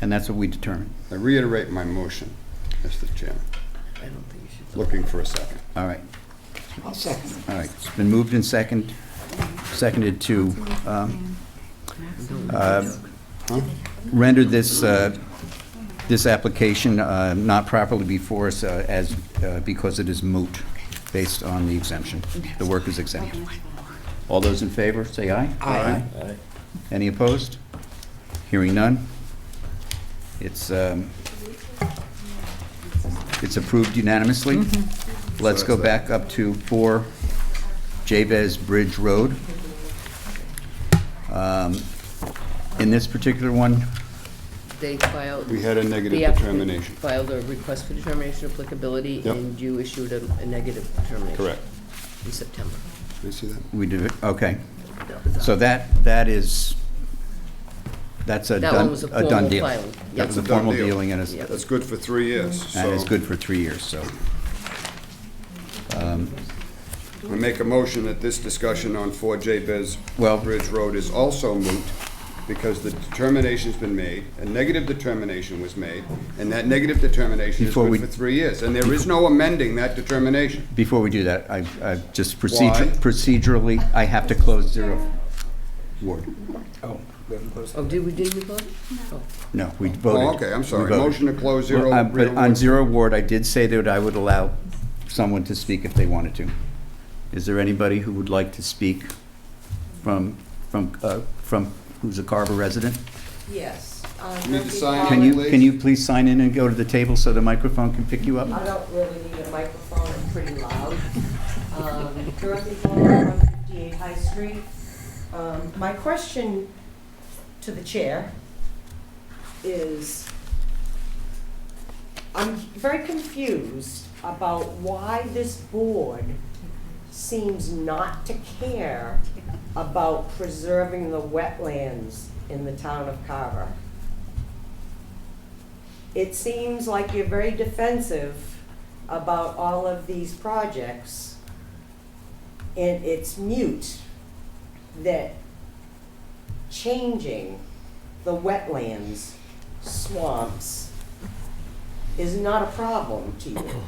And that's what we determined. I reiterate my motion, Mr. Chairman. I don't think you should. Looking for a second. All right, I'll second it. all right. It's been moved and seconded to render this, this application not properly before us because it is moot based on the exemption. The work is exempt. All those in favor, say aye. Aye. Any opposed? Hearing none. It's approved unanimously. Let's go back up to 4 Jabez Bridge Road. In this particular one, They filed. We had a negative the applicant determination. Filed a request for determination of applicability, Yep. and you issued a negative determination. Correct. In September. Did you see that? we do it, okay. That was So our- that's a That one done, was a a done formal deal. filing. That Yep. was a It's a done formal deal. dealing and it's, Yep. That's good for 3 years, and it's so good for 3 years, so. I make a motion that this discussion on 4 Jabez Well- Bridge Road is also moot because the determination's been made, a negative determination was made, and that negative determination is Before we- good for 3 years. And there is no amending that determination. Before we do that, I just Why? procedurally, I have to close 0 Ward. Oh, we haven't closed Oh, didn't we close it? Oh. No, we voted. Oh, okay, I'm sorry. We voted. Motion to close 0. But on 0 Ward, I did say that I would allow someone to speak if they wanted to. Is there anybody who would like to speak from from who's a Carver resident. Yes. You need to sign Can in, you, please. can you please sign in and go to the table so the microphone can pick you up? I don't really need a microphone, it's pretty loud. Dorothy Fuller, 158 High Street. My question to the chair is, I'm very confused about why this board seems not to care about preserving the wetlands in the town of Carver. It seems like you're very defensive about all of these projects, and it's mute that changing the wetlands, swamps, is not a problem to you.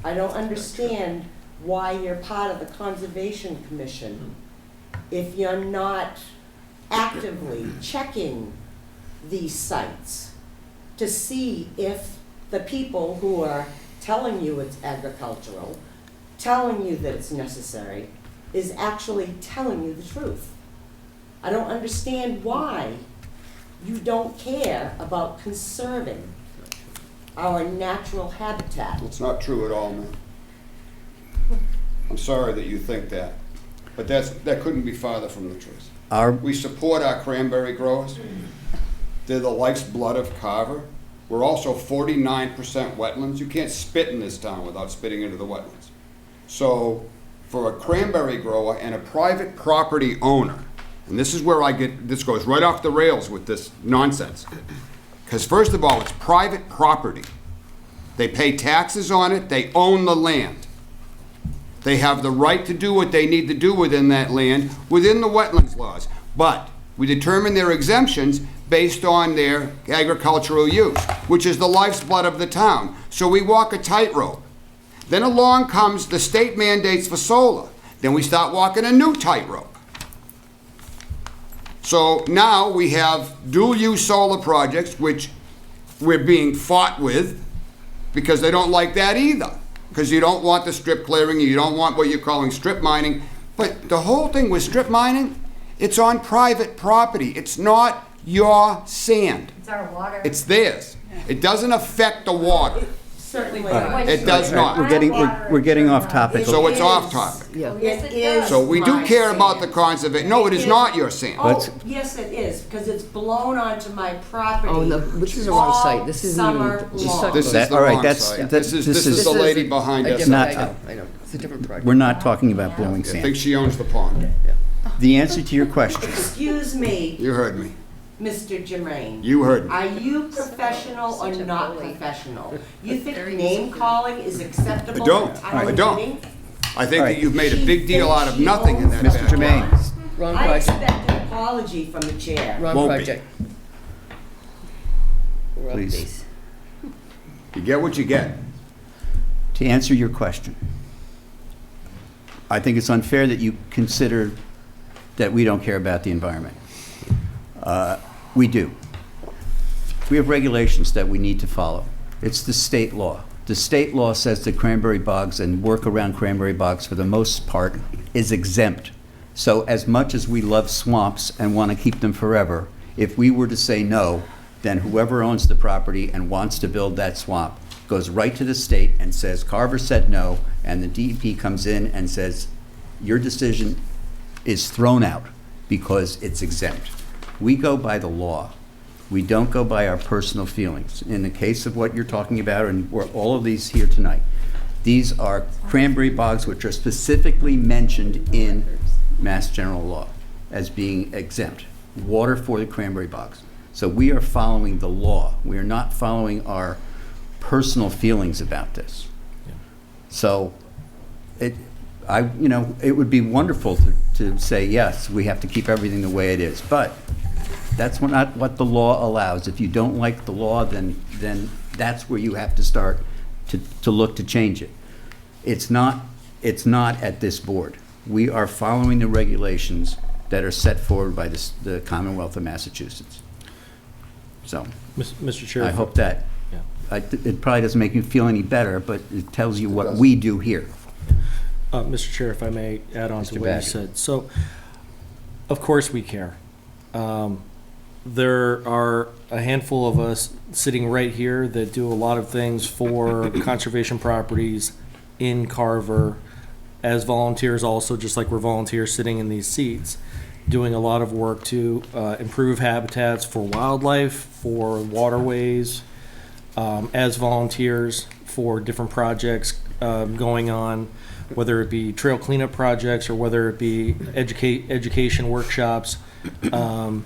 I don't understand why you're part of the Conservation Commission if you're not actively checking these sites to see if the people who are telling you it's agricultural, telling you that it's necessary, is actually telling you the truth. I don't understand why you don't care about conserving our natural habitat. It's not true at all, man. I'm sorry that you think that, but that couldn't be farther from the truth. We support our cranberry growers. They're the life's blood of Carver. We're also 49% wetlands. You can't spit in this town without spitting into the wetlands. So for a cranberry grower and a private property owner, and this is where this goes right off the rails with this nonsense. Because first of all, it's private property. They pay taxes on it, they own the land. They have the right to do what they need to do within that land, within the wetlands laws. But we determine their exemptions based on their agricultural use, which is the life's blood of the town. So we walk a tightrope. Then along comes the state mandates for solar. Then we start walking a new tightrope. So now we have dual-use solar projects, which we're being fought with because they don't like that either. Because you don't want the strip clearing, you don't want what you're calling strip mining. But the whole thing with strip mining, it's on private property. It's not your sand. It's our water. It's theirs. It doesn't affect the water. Certainly All right. not. It does not. We're getting off topic. So it's off topic. Yeah. It is. So we do my care about sand. the conservation. No, it is not your sand. Let's- Oh, yes, it is, because it's blown onto my property. Oh, no, this is the wrong site. This isn't even- all this is summer long. This is That- the all right, wrong that's- site. that- This is this is- the lady behind us. not- I know. It's a different project. We're not talking about blowing I think sand. she owns the pond. The answer to your question, Excuse me, You heard me. Mr. Jermaine. You heard me. Are you professional or not professional? You think name calling is acceptable? I don't. in a town I don't. meeting? I think All right. that you've made a big deal out of She nothing in that. owns Mr. backyard. Jermaine, Wrong I project. expect an apology from the chair. Wrong Won't be. project. We're off Please. base. You get what you get. to answer your question, I think it's unfair that you consider that we don't care about the environment. We do. We have regulations that we need to follow. It's the state law. The state law says that cranberry bogs and work around cranberry bogs, for the most part, is exempt. So as much as we love swamps and want to keep them forever, if we were to say no, then whoever owns the property and wants to build that swamp goes right to the state and says, Carver said no, and the DEP comes in and says, your decision is thrown out because it's exempt. We go by the law. We don't go by our personal feelings. In the case of what you're talking about, and we're all of these here tonight, these are cranberry bogs which are specifically mentioned in Mass General Law as being exempt. Water for the cranberry bogs. So we are following the law. We are not following our personal feelings about this. So it would be wonderful to say, yes, we have to keep everything the way it is, but that's not what the law allows. If you don't like the law, then that's where you have to start to look to change it. It's not at this board. We are following the regulations that are set forward by the Commonwealth of Massachusetts. So Mr. Chair. I hope that, Yeah. it probably doesn't make you feel any better, but it tells you what we do here. Mr. Chair, if I may add on to Mr. what you Badger. said. So, Of course we care. There are a handful of us sitting right here that do a lot of things for conservation properties in Carver as volunteers also, just like we're volunteers sitting in these seats, doing a lot of work to improve habitats for wildlife, for waterways, as volunteers for different projects going on, whether it be trail cleanup projects or whether it be education workshops, to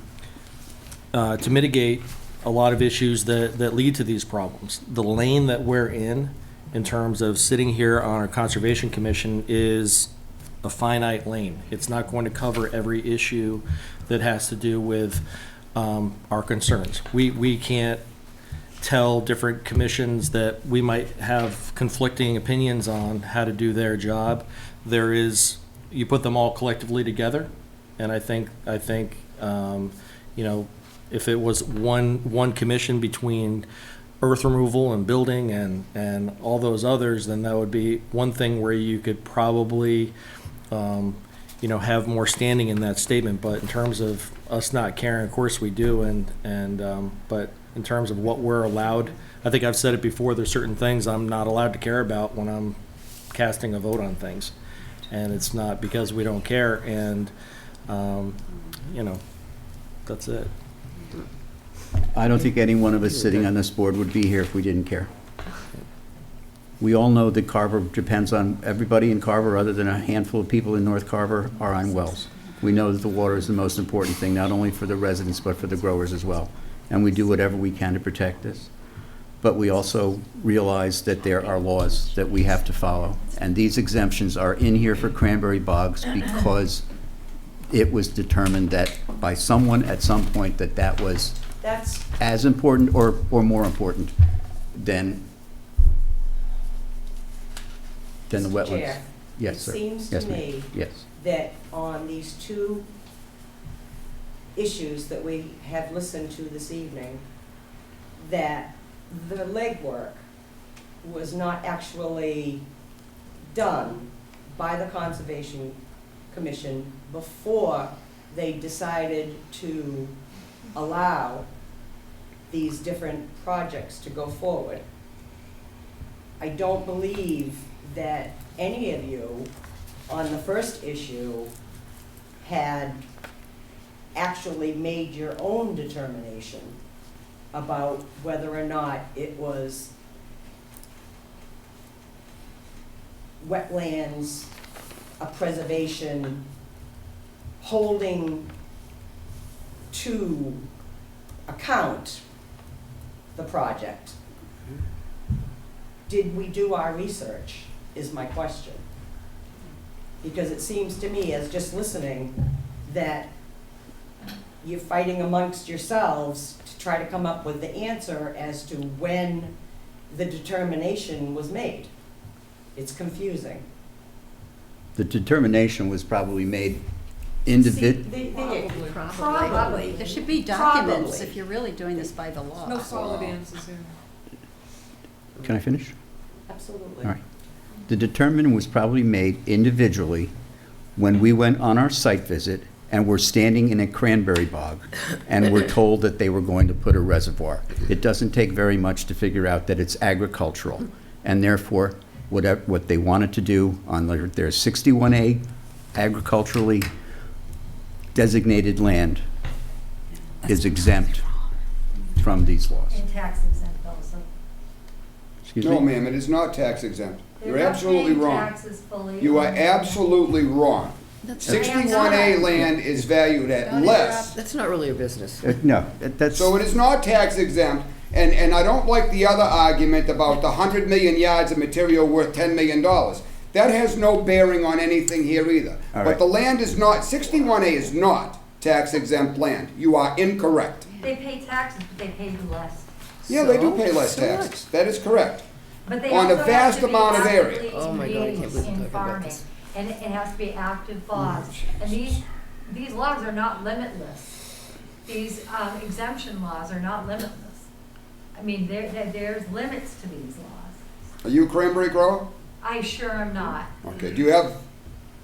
mitigate a lot of issues that lead to these problems. The lane that we're in terms of sitting here on our Conservation Commission is a finite lane. It's not going to cover every issue that has to do with our concerns. We can't tell different commissions that we might have conflicting opinions on how to do their job. You put them all collectively together, and I think if it was one commission between earth removal and building and all those others, then that would be one thing where you could probably have more standing in that statement. But in terms of us not caring, of course we do, but in terms of what we're allowed, I think I've said it before, there's certain things I'm not allowed to care about when I'm casting a vote on things, and it's not because we don't care, and that's it. I don't think any one of us sitting on this board would be here if we didn't care. We all know that Carver depends on, everybody in Carver other than a handful of people in North Carver are on wells. We know that the water is the most important thing, not only for the residents, but for the growers as well. And we do whatever we can to protect this. But we also realize that there are laws that we have to follow. And these exemptions are in here for cranberry bogs because it was determined that by someone at some point that was That's, as important or more important than the Mr. wetlands. Chair, Yes, sir. It seems Yes, to ma'am. me Yes. that on these two issues that we have listened to this evening, that the legwork was not actually done by the Conservation Commission before they decided to allow these different projects to go forward. I don't believe that any of you on the first issue had actually made your own determination about whether or not it was wetlands, a preservation, holding to account the project. Did we do our research, is my question. Because it seems to me, as just listening, that you're fighting amongst yourselves to try to come up with the answer as to when the determination was made. It's confusing. The determination was probably made Probably. There should be documents Probably. if you're really doing this by the law. no solid answers here. Can I finish? Absolutely. All right. The determination was probably made individually when we went on our site visit and were standing in a cranberry bog and were told that they were going to put a reservoir. It doesn't take very much to figure out that it's agricultural, and therefore, what they wanted to do on their 61A agriculturally designated land is exempt from these laws. And tax exempt also. Excuse No, me? ma'am, it is not tax exempt. They're You're not absolutely paying wrong. taxes fully. You are absolutely wrong. 61A land is valued at less. That's not really a business. No, that's, So it is not tax exempt, and I don't like the other argument about the 100 million yards of material worth $10 million. That has no bearing on anything here either. All But right. the land is not, 61A is not tax exempt land. You are incorrect. They pay taxes, but they pay less. Yeah, they do So? pay less So taxes. That is correct. But they On a also have vast to be amount of area. actively Oh my God, I can't engaged believe we're in talking about farming. this. And it has to be active laws. And these laws are not limitless. These exemption laws are not limitless. I mean, there's limits to these laws. Are you a cranberry grower? I sure am not. Okay, do you have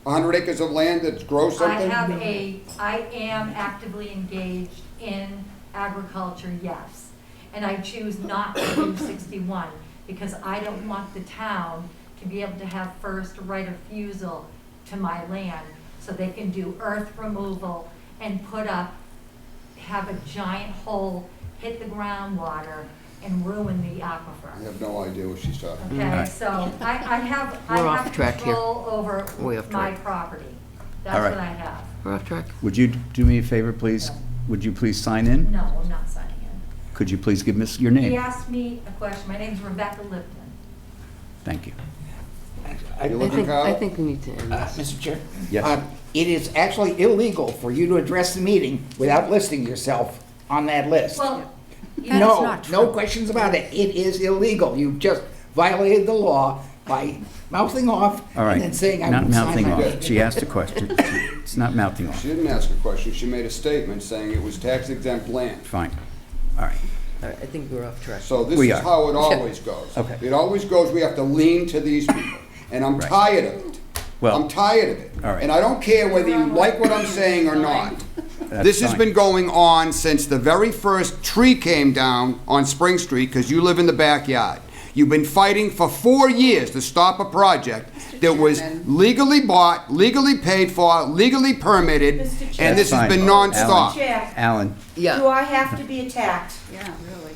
100 acres of land that grows something? I am actively engaged in agriculture, yes. And I choose not to do 61 because I don't want the town to be able to have first right of refusal to my land so they can do earth removal and have a giant hole, hit the groundwater, and ruin the I aquifer. have no idea what she's talking about. Okay, so I have We're off track here. control over Way off my track. property. All That's right. what I have. We're off track. Would you do me a favor, please? Would you please sign in? No, I'm not signing in. Could you please give us your He name? asked me a question. My name's Rebecca Lipton. Thank you. You looking, Carver? I think we need to end this. Mr. Chair? Yes. It is actually illegal for you to address the meeting without listing yourself on that list. Well, That is No, not no true. questions about it. It is illegal. You just violated the law by mouthing off All right. and then saying I Not won't sign mouthing my off. name. She asked a question. It's not mouthing off. She didn't ask a question, she made a statement saying it was tax exempt land. Fine. All right. All right, I think we're off track. So this We is are. how it always goes. Okay. It always goes, we have to lean to these people, and I'm Right. tired of it. Well, I'm tired of it. all right. And I don't care whether you like what I'm saying or not. that's This has fine. been going on since the very first tree came down on Spring Street, because you live in the backyard. You've been fighting for 4 years to stop a project that was legally bought, legally paid for, legally permitted, Mr. Chair. and this has That's been fine. nonstop. Chair, Alan, do Yeah, I have to be attacked?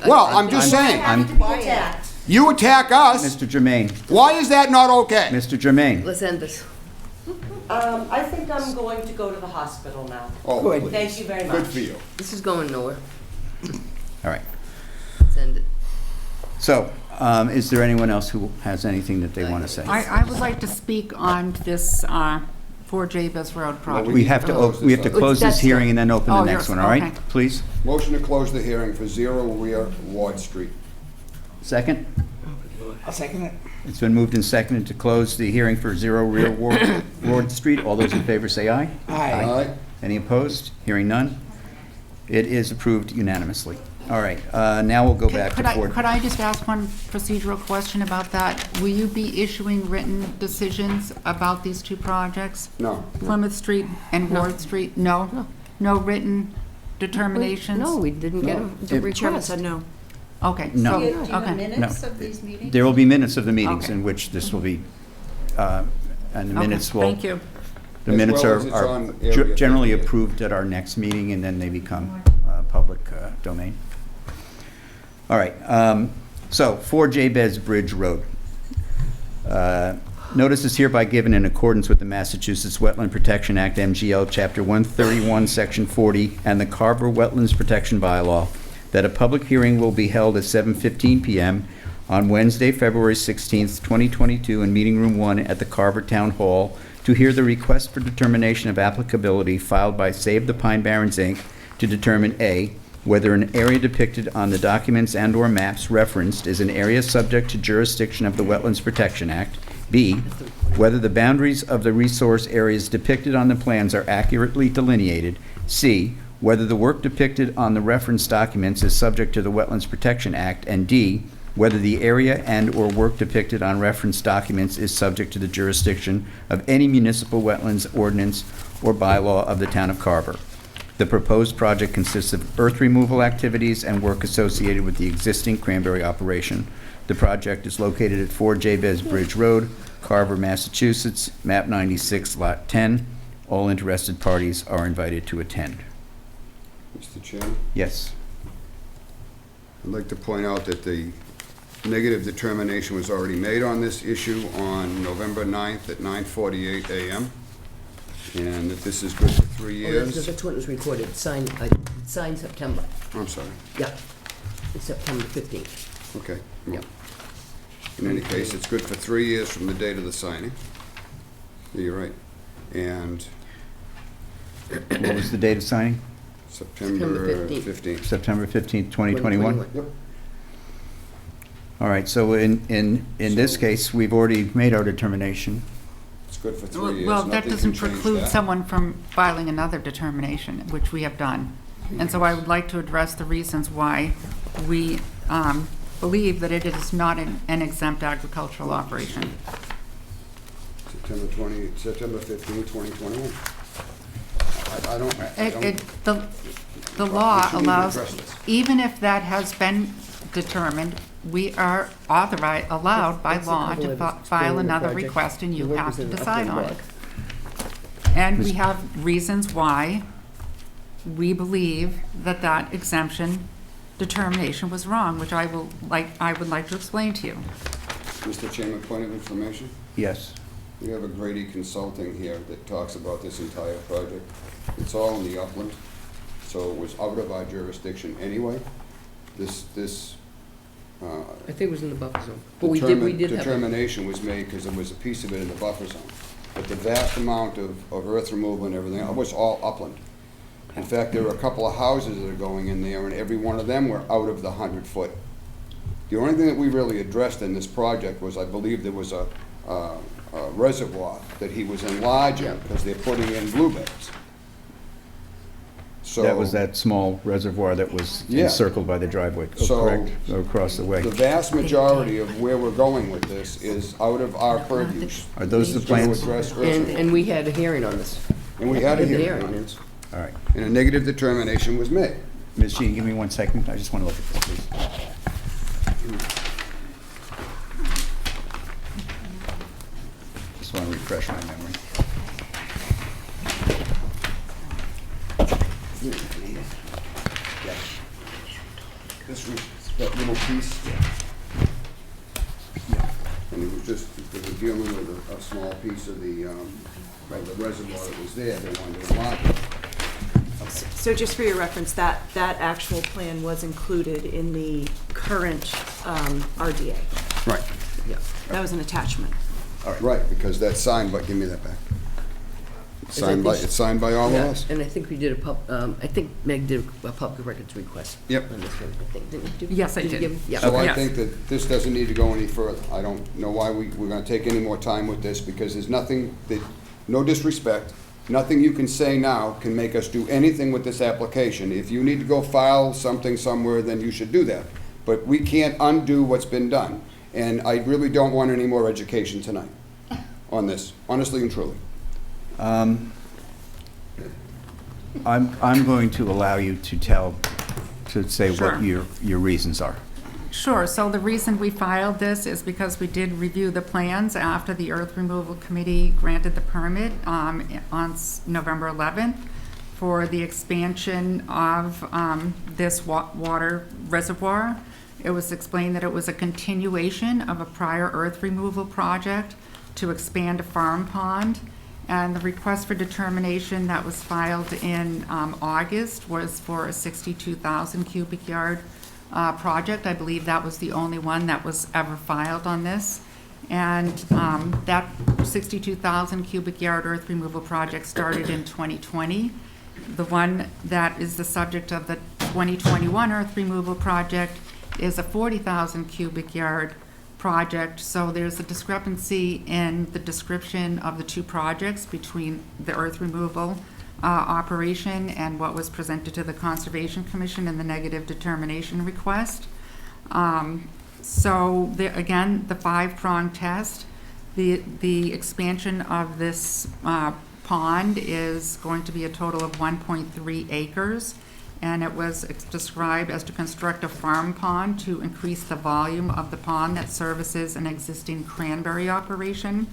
Well, I'm just Do I saying, have to be attacked? you attack us, Mr. Jermaine, why is that not okay? Mr. Jermaine. let's end this. I think I'm going to go to the hospital now. Oh, Good. please. Thank you very much. Good for you. This is going nowhere. All right. Let's end it. So, is there anyone else who has anything that they want to say? I would like to speak on this 4 Jabez Road project. We have to, we have to close this That's hearing and then open the Oh, next yours, one, all right? okay. Please? Motion to close the hearing for 0 Rear Ward Street. Second? I'll second it. It's been moved and seconded to close the hearing for 0 Rear Ward Street. All those in favor say aye. Aye. Aye. Any opposed? Hearing none. It is approved unanimously. All right, now we'll go back to Ford. Could I just ask one procedural question about that? Will you be issuing written decisions about these 2 projects? No. Plymouth Street and Ward Street? No? No written determinations? No, we didn't get the If- request. no. Okay. No. so- Do you have okay. minutes of these meetings? There will be minutes of the meetings Okay. in which this will be, and the Okay, minutes will. Thank you. The As minutes well are as it's are on area generally 58. approved at our next meeting, and then they become public domain. All right, so 4 Jabez Bridge Road. Notice is hereby given in accordance with the Massachusetts Wetland Protection Act, MGL, Chapter 131, Section 40, and the Carver Wetlands Protection Bylaw, that a public hearing will be held at 7:15 PM on Wednesday, February 16th, 2022, in Meeting Room 1 at the Carver Town Hall to hear the request for determination of applicability filed by Save the Pine Barrens, Inc. to determine A, whether an area depicted on the documents and/or maps referenced is an area subject to jurisdiction of the Wetlands Protection Act, B, whether the boundaries of the resource areas depicted on the plans are accurately delineated, C, whether the work depicted on the reference documents is subject to the Wetlands Protection Act, and D, whether the area and/or work depicted on reference documents is subject to the jurisdiction of any municipal wetlands ordinance or bylaw of the town of Carver. The proposed project consists of earth removal activities and work associated with the existing cranberry operation. The project is located at 4 Jabez Bridge Road, Carver, Massachusetts, map 96, lot 10. All interested parties are invited to attend. Mr. Chairman, Yes. I'd like to point out that the negative determination was already made on this issue on November 9th at 9:48 a.m., and that this is good for 3 years. That's what was recorded, signed September. I'm sorry. Yeah, it's September 15th. Okay. Yep. In any case, it's good for 3 years from the date of the signing. You're right. And What was the date of signing? September 15th. 15th. September 15th, 2021? Yep. All right, so in this case, we've already made our determination. It's good for 3 years. Well, that Nothing doesn't can change preclude that. someone from filing another determination, which we have done. And so I would like to address the reasons why we believe that it is not an exempt agricultural operation. September 15, 2021. I don't. The law We shouldn't allows, address this. even if that has been determined, we are allowed by law to file another request, and you have to decide on it. And we have reasons why we believe that that exemption determination was wrong, which I would like to explain to you. Mr. Chairman, point of information. Yes. We have a Grady Consulting here that talks about this entire project. It's all in the upland, so it was out of our jurisdiction anyway. This I think it was in the buffer zone. But we did have. determination was made because there was a piece of it in the buffer zone. But the vast amount of earth removal and everything, it was all upland. In fact, there were a couple of houses that are going in there, and every one of them were out of the 100-foot. The only thing that we really addressed in this project was, I believe there was a reservoir that he was enlarging because they're putting in bluebells. So That was that small reservoir that was Yeah. encircled by the driveway, So- correct, across the way. the vast majority of where we're going with this is out of our purview. Are those the It's going to plans? address earth And removal. we had a hearing on this. And we had a The hearing on it, All right. and a negative determination was made. Ms. Sheehan, give me 1 second. I just want to look at this, please. Just want to refresh my memory. That little piece. And it was just, they were dealing with a small piece of the reservoir that was there, they wanted to enlarge it. So just for your reference, that actual plan was included in the current RDA. Right. That was an attachment. Right, because that's signed by, give me that back. It's signed by all of Yeah, us. and I think we did I think Meg did a public records request. Yep. On this one, I think, didn't you do? Yes, I you did. give- Yeah. So I Yes. think that this doesn't need to go any further. I don't know why we're gonna take any more time with this, because there's nothing that, no disrespect, nothing you can say now can make us do anything with this application. If you need to go file something somewhere, then you should do that. But we can't undo what's been done. And I really don't want any more education tonight on this, honestly and truly. I'm going to allow you to say Sure. what your reasons are. Sure, so the reason we filed this is because we did review the plans after the Earth Removal Committee granted the permit on November 11th for the expansion of this water reservoir. It was explained that it was a continuation of a prior earth removal project to expand a farm pond. And the request for determination that was filed in August was for a 62,000 cubic yard project. I believe that was the only one that was ever filed on this. And that 62,000 cubic yard earth removal project started in 2020. The one that is the subject of the 2021 earth removal project is a 40,000 cubic yard project. So there's a discrepancy in the description of the two projects between the earth removal operation and what was presented to the Conservation Commission in the negative determination request. So again, the five-prong test, the expansion of this pond is going to be a total of 1.3 acres. And it was described as to construct a farm pond to increase the volume of the pond that services an existing cranberry operation.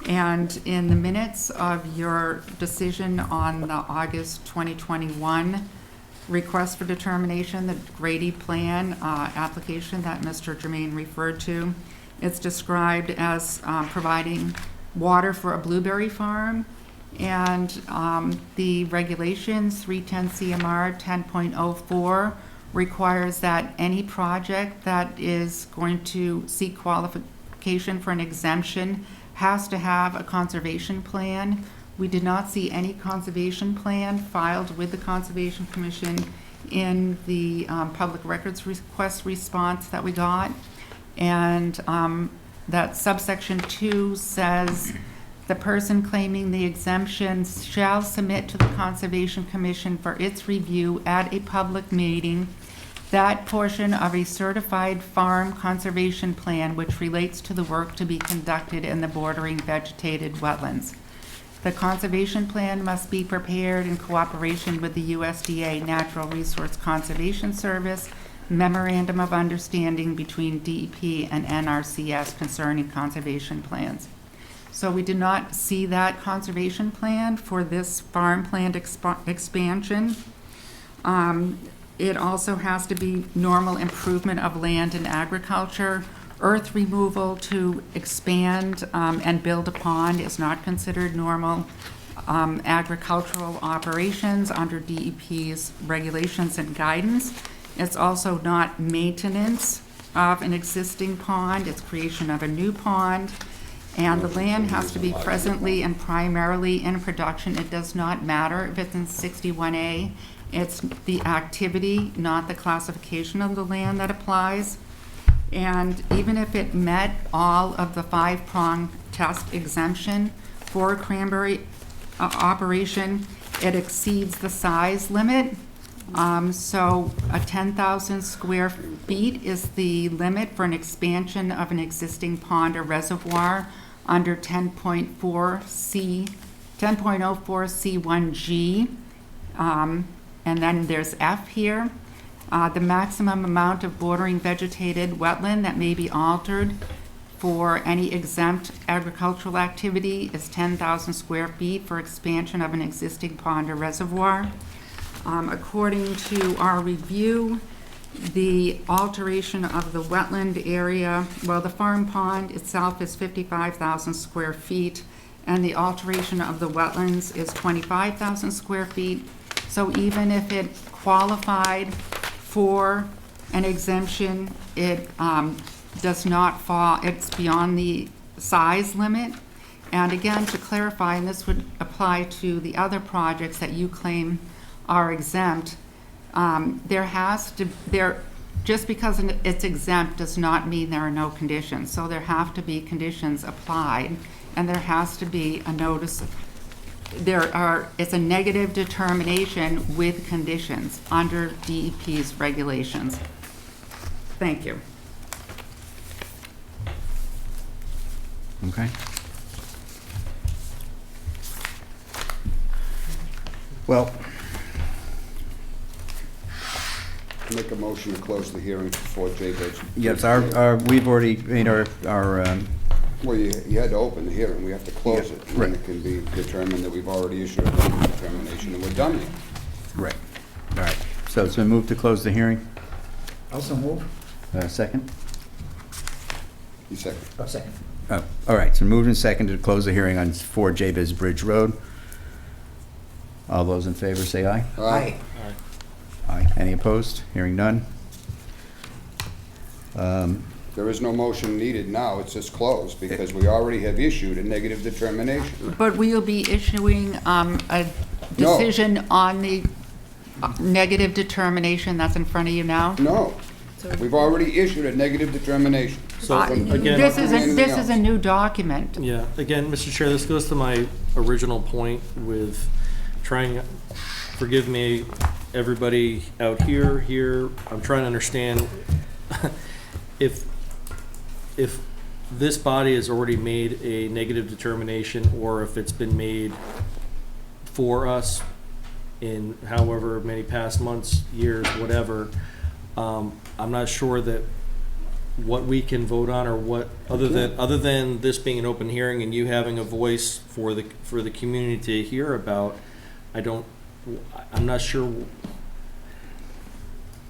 And in the minutes of your decision on the August 2021 request for determination, the Grady Plan application that Mr. Germain referred to, it's described as providing water for a blueberry farm. And the regulations, 310 CMR 10.04, requires that any project that is going to seek qualification for an exemption has to have a conservation plan. We did not see any conservation plan filed with the Conservation Commission in the public records request response that we got. And that subsection 2 says, the person claiming the exemption shall submit to the Conservation Commission for its review at a public meeting that portion of a certified farm conservation plan which relates to the work to be conducted in the bordering vegetated wetlands. The conservation plan must be prepared in cooperation with the USDA Natural Resource Conservation Service Memorandum of Understanding between DEP and NRCS concerning conservation plans. So we did not see that conservation plan for this farm plant expansion. It also has to be normal improvement of land and agriculture. Earth removal to expand and build a pond is not considered normal agricultural operations under DEP's regulations and guidance. It's also not maintenance of an existing pond, it's creation of a new pond. And the land has to be presently and primarily in production. It does not matter if it's in 61A. It's the activity, not the classification of the land that applies. And even if it met all of the 5-prong test exemption for a cranberry operation, it exceeds the size limit. So a 10,000 square feet is the limit for an expansion of an existing pond or reservoir under 10.04C, 10.04C1G. And then there's F here. The maximum amount of bordering vegetated wetland that may be altered for any exempt agricultural activity is 10,000 square feet for expansion of an existing pond or reservoir. According to our review, the alteration of the wetland area, well, the farm pond itself is 55,000 square feet, and the alteration of the wetlands is 25,000 square feet. So even if it qualified for an exemption, it does not fall, it's beyond the size limit. And again, to clarify, and this would apply to the other projects that you claim are exempt, just because it's exempt does not mean there are no conditions. So there have to be conditions applied, and there has to be a notice. It's a negative determination with conditions under DEP's regulations. Thank you. Okay. Well, Make a motion to close the hearing for Jabez. yes, we've already made our Well, you had to open the hearing, we have to close Yeah, it. And right. then it can be determined that we've already issued a determination and we're done here. right. All right. So it's been moved to close the hearing. Also move? Second? You second. Oh, second. Oh, all right. So moved and seconded to close the hearing on 4 Jabez Bridge Road. All those in favor say aye. Aye. Aye. Any opposed? Hearing none. There is no motion needed now, it's just closed, because we already have issued a negative determination. But we'll be issuing a decision on the negative determination that's in front of you now? No, we've already issued a negative determination. So, again, This is a new document. yeah, again, Mr. Chair, this goes to my original point with trying, forgive me, everybody out here, I'm trying to understand if this body has already made a negative determination, or if it's been made for us in however many past months, years, whatever, I'm not sure that what we can vote on, or what, other than this being an open hearing and you having a voice for the community to hear about, I'm not sure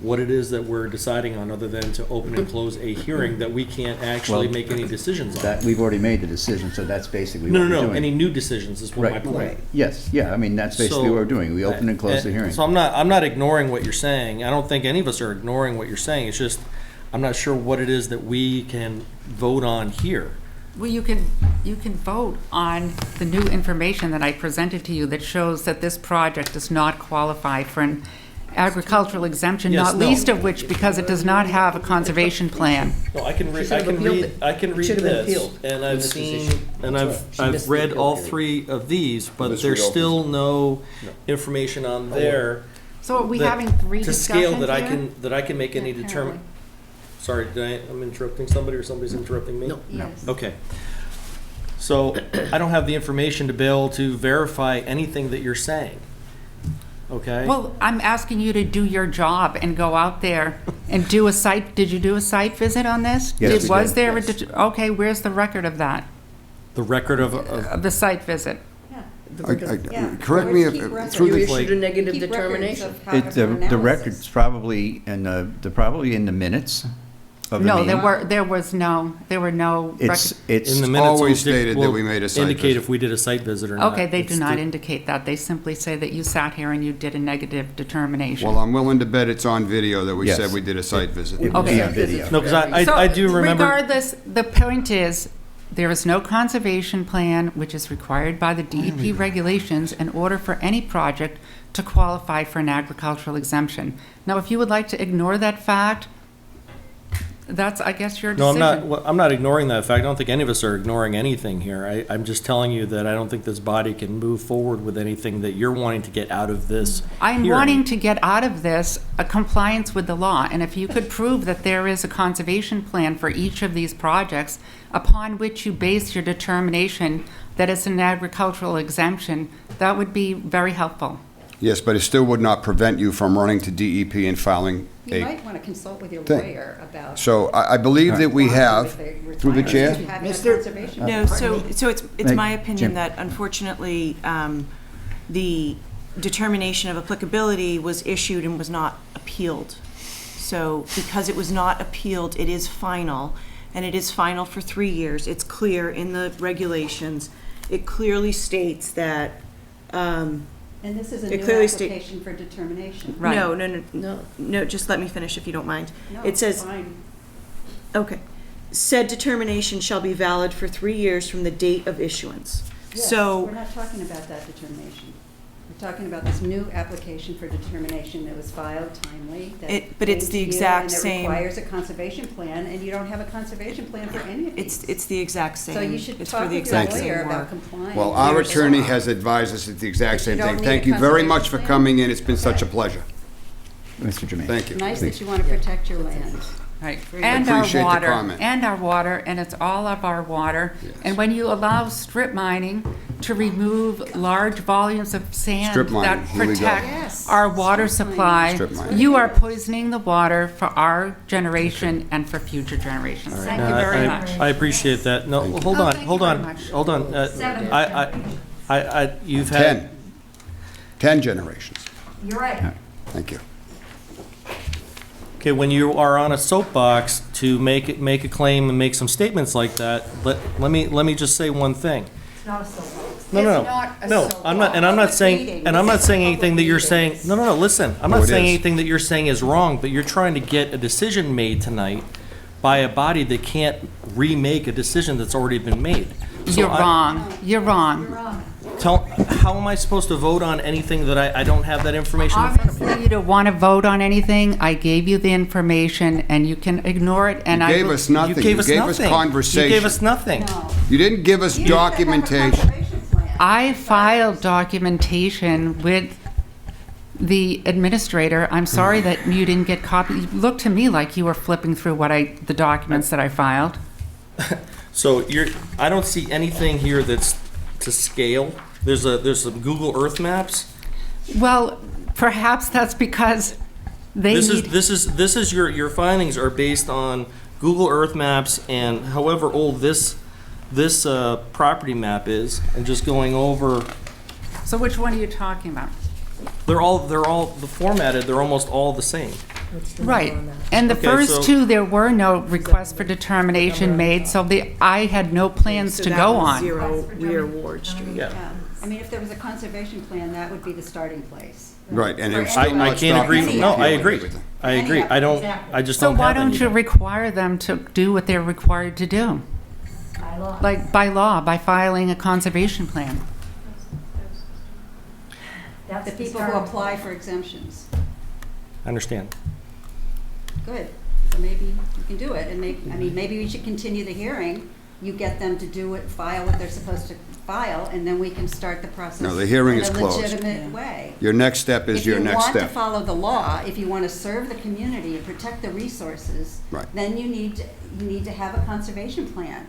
what it is that we're deciding on, other than to open and close a hearing that we can't actually Well, make any decisions on. That, we've already made the decision, so that's basically what No, we're no, doing. no, any new decisions is what my Right, point. right. Yes, yeah, I mean, that's basically what we're doing. We open and close the hearing. So I'm not ignoring what you're saying. I don't think any of us are ignoring what you're saying. It's just, I'm not sure what it is that we can vote on here. Well, you can vote on the new information that I presented to you that shows that this project does not qualify for an agricultural exemption, Yes, not no. least of which because it does not have a conservation plan. No, I can read should have appealed it. this, appealed and in I've this seen, position. and She missed I've the read appeal all period. 3 of these, but This there's reopens. still no information on there So are we that- having three to scale discussions that here? I can make any determination. Sorry, I'm interrupting somebody or somebody's interrupting me? No. Yes. Okay. So I don't have the information to be able to verify anything that you're saying. Okay? Well, I'm asking you to do your job and go out there and do a site, did you do a site visit on this? Yes, we Was did, there, yes. okay, where's the record of that, The record of of the site visit? Correct me if, through You the, issued a negative Keep records determination. of how The analysis. record's probably in the minutes of the No, meeting. there were no It's, record. it's, in the minutes. always will stated that will we made a site indicate visit. if we did a site visit or not. Okay, they do It's not the- indicate that. They simply say that you sat here and you did a negative determination. well, I'm willing to bet it's on video that we Yes. said we did a site visit. it would be Okay. on video. No, because So I do remember. regardless, the point is, there is no conservation plan which is required by the DEP regulations in order for any project to qualify for an agricultural exemption. Now, if you would like to ignore that fact, that's, I guess, your No, decision. I'm not ignoring that fact. I don't think any of us are ignoring anything here. I'm just telling you that I don't think this body can move forward with anything that you're wanting to get out of this I'm hearing. wanting to get out of this a compliance with the law, and if you could prove that there is a conservation plan for each of these projects upon which you base your determination that it's an agricultural exemption, that would be very helpful. Yes, but it still would not prevent you from running to DEP and filing You a, might want to consult with your thing. lawyer about. so I believe that we have, through the chair, No, so it's my Jim. opinion that unfortunately, the determination of applicability was issued and was not appealed. So because it was not appealed, it is final, and it is final for 3 years. It's clear in the regulations. It clearly states that, And this is a It new clearly sta- application for determination. Right. No, just let me finish if you don't mind. No, It says, fine. okay, said determination shall be valid for 3 years from the date of issuance. Yes, So. we're not talking about that determination. We're talking about this new application for determination that was filed timely. that But it's came the to you, exact And same- it requires a conservation plan, and you don't have a conservation plan for any of these. It's the exact same. So you should It's talk for the with your exact same lawyer about work. complying. well, our with the attorney law. has advised us it's the exact If you same don't thing. need Thank a you very conservation much for plan. coming in, it's been such a Okay. pleasure. Mr. Jermaine. Thank you. Nice Please. that you want to protect your land. Right, Very and good. our Appreciate the water, comment. and it's all of our water. Yes. And when you allow strip mining to remove large volumes of sand Strip mining, that here we go. protect Yes, our water strip mining. supply, Strip mining. you are poisoning the water for our generation and for future generations. Thank you very much. I appreciate that. No, hold Oh, on, thank hold you very on, much. hold on. Seven You've had. 10 generations. You're right. Thank you. Okay, when you are on a soapbox to make a claim and make some statements like that, let me just say one thing. It's not a soapbox. No, I'm not, and I'm not saying, anything that you're saying, no, listen, I'm Oh, not it saying is. anything that you're saying is wrong, but you're trying to get a decision made tonight by a body that can't remake a decision that's already been made. So You're wrong, you're wrong. How am I supposed to vote on anything that I don't have that information in front of me? Obviously, you don't want to vote on anything. I gave you the information, and you can ignore it, and You I... gave will- us nothing. You gave us nothing. conversation. You gave us nothing. No. You didn't give us You didn't have a documentation. conservation plan. I filed documentation with the administrator. I'm sorry that you didn't get copies. You looked to me like you were flipping through the documents that I filed. So I don't see anything here that's to scale. There's some Google Earth maps. Well, perhaps that's because they This need... is your findings are based on Google Earth maps and however old this property map is, and just going over. So which one are you talking about? They're all formatted. They're almost all the same. Right. And the Okay, first so- two, there were no requests for determination made, so I had no plans So to that go was on. 0 Rear Ward Street. Yeah. Yeah. I mean, if there was a conservation plan, that would be the starting place. Right, and For it's any- still I not can't agree. stopping No, you I from agree. everything. I agree. I just So don't why have don't you anything. require them to do what they're required to do? By law. Like by law, by filing a conservation plan? That's The people start who of- apply for exemptions. I understand. Good. So maybe you can do it, and maybe we should continue the hearing you get them to do it, file what they're supposed to file, and then we can start the process No, the hearing is in a closed. legitimate way. Your next step is your next If you want step. to follow the law, if you want to serve the community and protect the resources, Right. then you need to have a conservation plan.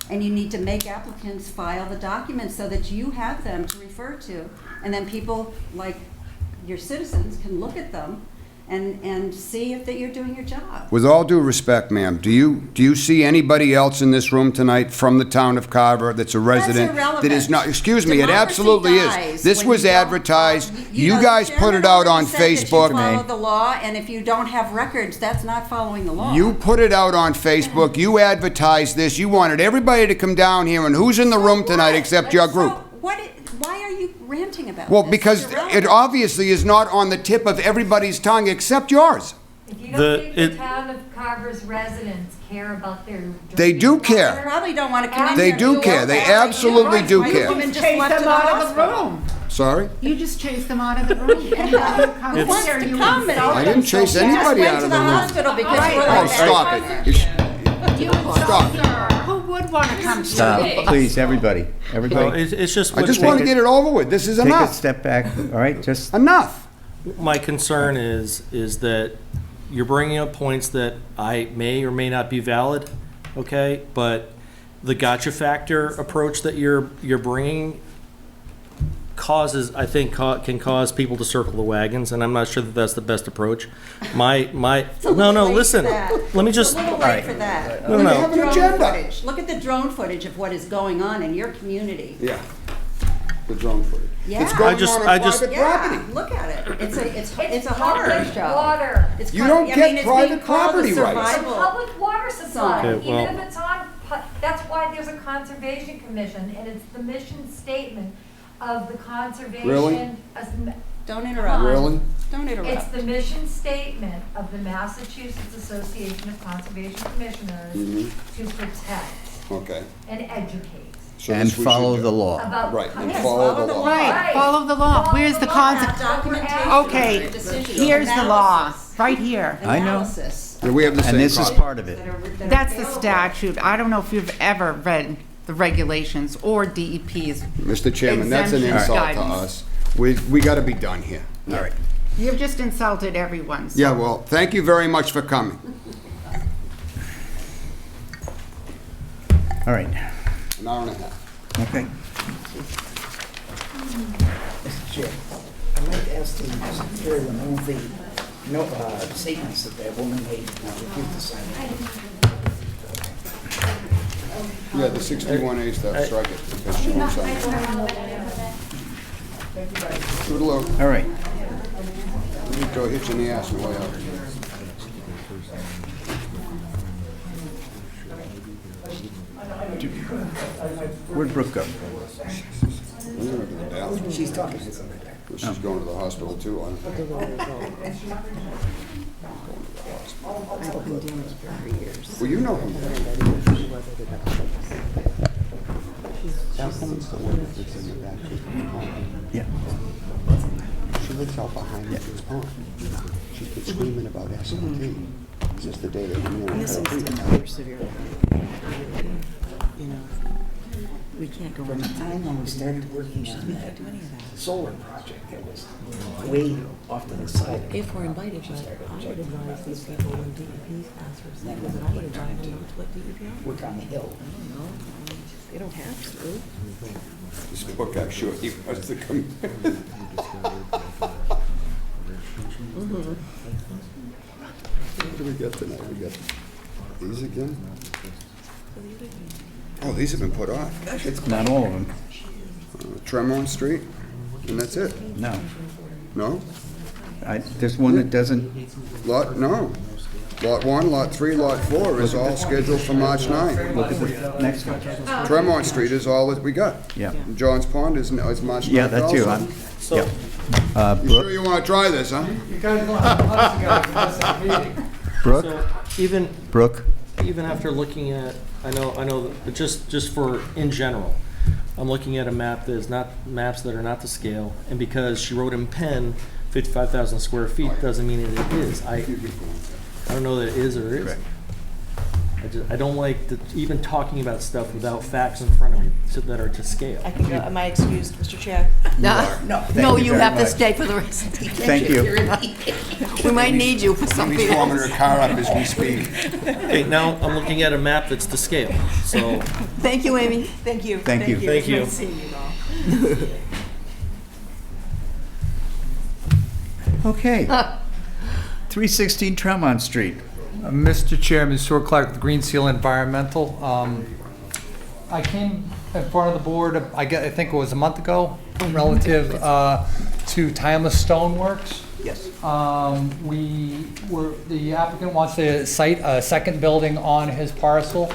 And you need to make applicants file the documents so that you have them to refer to. And then people, like your citizens, can look at them and see if that you're doing your job. With all due respect, ma'am, do you see anybody else in this room tonight from the town of Carver that's a resident? That is not, excuse me, it Democracy absolutely is. dies This when was you don't advertised. follow- You know, guys the put it chairman out on already said that you Facebook. follow the law, and if you don't have records, that's not following the law. You put it out on Facebook, you advertised this, you wanted everybody to come down here, and who's in the room tonight except your group? Why are you ranting about Well, this? because It's it irrelevant. obviously is not on the tip of everybody's tongue except yours. If you The- don't think the it- town of Carver's residents care about their. They do You care. probably don't want to come in They here do and care. do They that. absolutely do Why care. the woman just Chase left to them the out of the hospital? room. Sorry? You just chased them out of the room. Anybody who comes It's- here, you Come and- I didn't chase You just anybody went out to of the the room. hospital because Right. you were Oh, like, stop it. You Stop. sir, who would want to come to Stop, you? please, everybody. No, Everybody, it's just. I just what- want to get it over with. This is take a enough. step back, all right? Just, Enough. My concern is that you're bringing up points that I may or may not be valid, okay? But the gotcha factor approach that you're bringing causes, I think, can cause people to circle the wagons, and I'm not sure that that's the best approach. No, listen, let me just, a little late for that. No, Look no. at the Have an drone agenda. footage. Look at the drone footage of what is going on in your community. Yeah. The drone footage. Yeah. It's going I just- on I just- private Yeah, property. look at it. It's a public horror show. water. It's You called- don't I mean, get it's private being called property the rights. It's a survival. public water supply, Okay, well- even if it's on, that's why there's a conservation commission, and it's the mission statement of the conservation. Really? Don't interrupt. Really? Don't It's interrupt. the mission statement of the Massachusetts Association of Conservation Commissioners to protect Okay. and educate So and this we should follow do. the law. about. Right, and Yes, follow the law. Right, follow the law. Where's the concept? Documentation. Okay, Decision. here's the law, Analysis. right here. I know. Analysis. Yeah, we have the same And this is copy. part of it. that are That's the available. statute. I don't know if you've ever read the regulations or DEP's. Mr. Chairman, that's an Exemption insult to guidance. us. We got to be done here. All right. You've just insulted everyone. so- Yeah, well, thank you very much for coming. All right, An hour and a half. okay. Mr. Chair, I'd like to ask the secretary to remove the statements that that woman made and refuse to sign it. Yeah, the 61A stuff, strike it, because she won't sign it. Toodaloo. All right. You go hit you in the ass on the way out. Where'd Brooke go? I'm gonna go to the bathroom. She's talking to somebody. She's going to the hospital too, I I've been dealing with her for years. Well, you know him. That woman's the one that's in the back. Yeah. She lives out behind the pond. She's been screaming about SLT since the day that we knew her. severe. You know, we can't go From the time when we started working on that solar project that was way off to the side. If we're invited, but I would advise these people when DEP asks for something, that I would advise them not to let DEP on. Work on the hill. I don't know, they don't have to. This book, I'm sure he wants to come. What do we got tonight? We got these again? Oh, these have been put off. Not all of them. Tremont Street, and that's it? No. No? There's one that doesn't, No. Lot 1, Lot 3, Lot 4 is all scheduled for March 9. look at the next one. Tremont Street is all that we got. Yeah. John's Pond is March 9 Yeah, that too. also. so, You sure you want to try this, huh? Brooke, so even, Brooke, even after looking at, I know, but just for, in general, I'm looking at a map that is not, maps that are not to scale, and because she wrote in pen 55,000 square feet, doesn't mean that it is. I don't know that it is or isn't. Correct. I don't like even talking about stuff without facts in front of me that are to scale. I can go, am I excused, Mr. Chair? No, you very have to much. stay for the rest. Thank you. We might need you for something Amy's warming else. her car up as we speak. Okay, now I'm looking at a map that's to scale, so. Thank you, Amy. Thank you. Thank you. Thank you. Nice seeing you all. Okay. 316 Tremont Street. Mr. Chairman, Stuart Clark with Green Seal Environmental. I came in front of the board, I think it was a month ago, relative to Timeless Stoneworks. Yes. The applicant wants to site a second building on his parcel.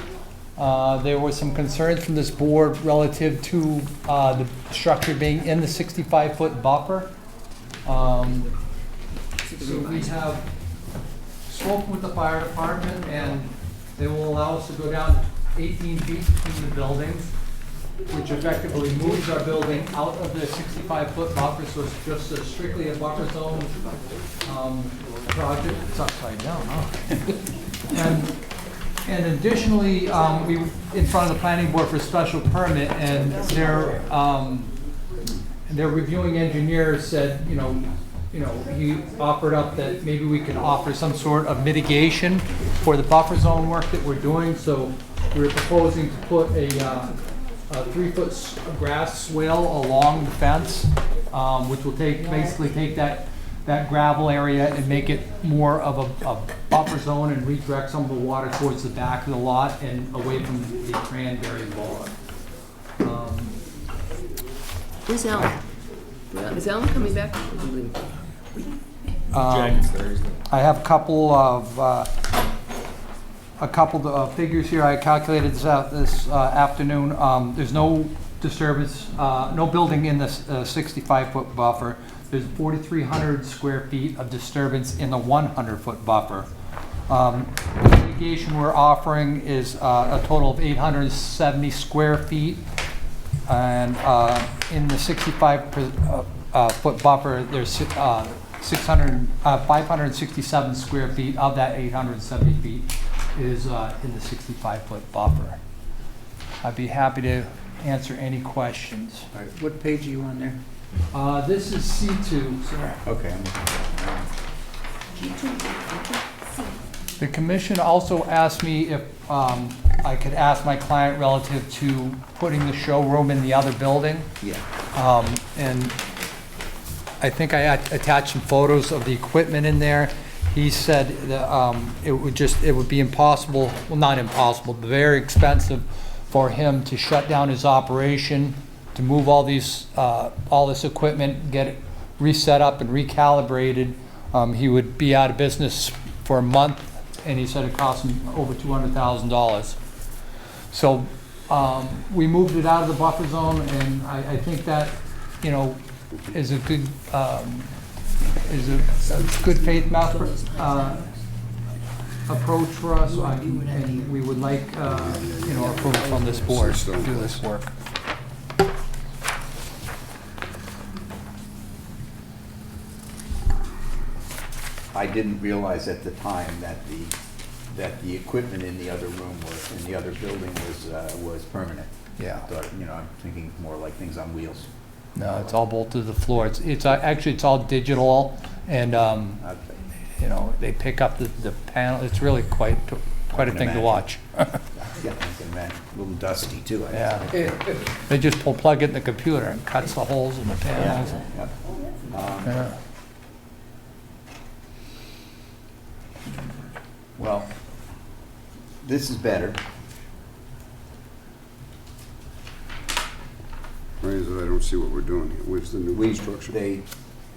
There was some concerns from this board relative to the structure being in the 65-foot buffer. So we have spoken with the fire department, and they will allow us to go down 18 feet between the buildings, which effectively moves our building out of the 65-foot buffer, so it's just strictly a buffer zone project. It's upside down, huh? And additionally, we in front of the planning board for a special permit, and their reviewing engineer said, he offered up that maybe we could offer some sort of mitigation for the buffer zone work that we're doing. So we're proposing to put a 3-foot grass swale along the fence, which will basically take that gravel area and make it more of a buffer zone and redirect some of the water towards the back of the lot and away from the cranberry bog. Where's Alan? Is Alan coming back? I have a couple of figures here I calculated this afternoon. There's no disturbance, no building in this 65-foot buffer. There's 4,300 square feet of disturbance in the 100-foot buffer. The mitigation we're offering is a total of 870 square feet. And in the 65-foot buffer, there's 567 square feet of that 870 feet is in the 65-foot buffer. I'd be happy to answer any questions. All right, what page are you on there? This is C2, sir. Okay. The commission also asked me if I could ask my client relative to putting the showroom in the other building. Yeah. And I think I attached some photos of the equipment in there. He said that it would be impossible, well, not impossible, but very expensive for him to shut down his operation, to move all this equipment, get it reset up and recalibrated. He would be out of business for a month, and he said it cost him over $200,000. So we moved it out of the buffer zone, and I think that, is a good good faith approach for us, and we would like approval from this board to do this work. I didn't realize at the time that the equipment in the other room in the other building was permanent. Yeah. I thought, I'm thinking more like things on wheels. No, it's all bolted to the floor. It's actually all digital, and they pick up the panel. It's really quite a thing to watch. Yeah, I can imagine. A little dusty too. Yeah. They just plug it in the computer and cuts the holes in the panels. Yeah. Yeah. Well, this is better. I don't see what we're doing here. Where's the new construction? They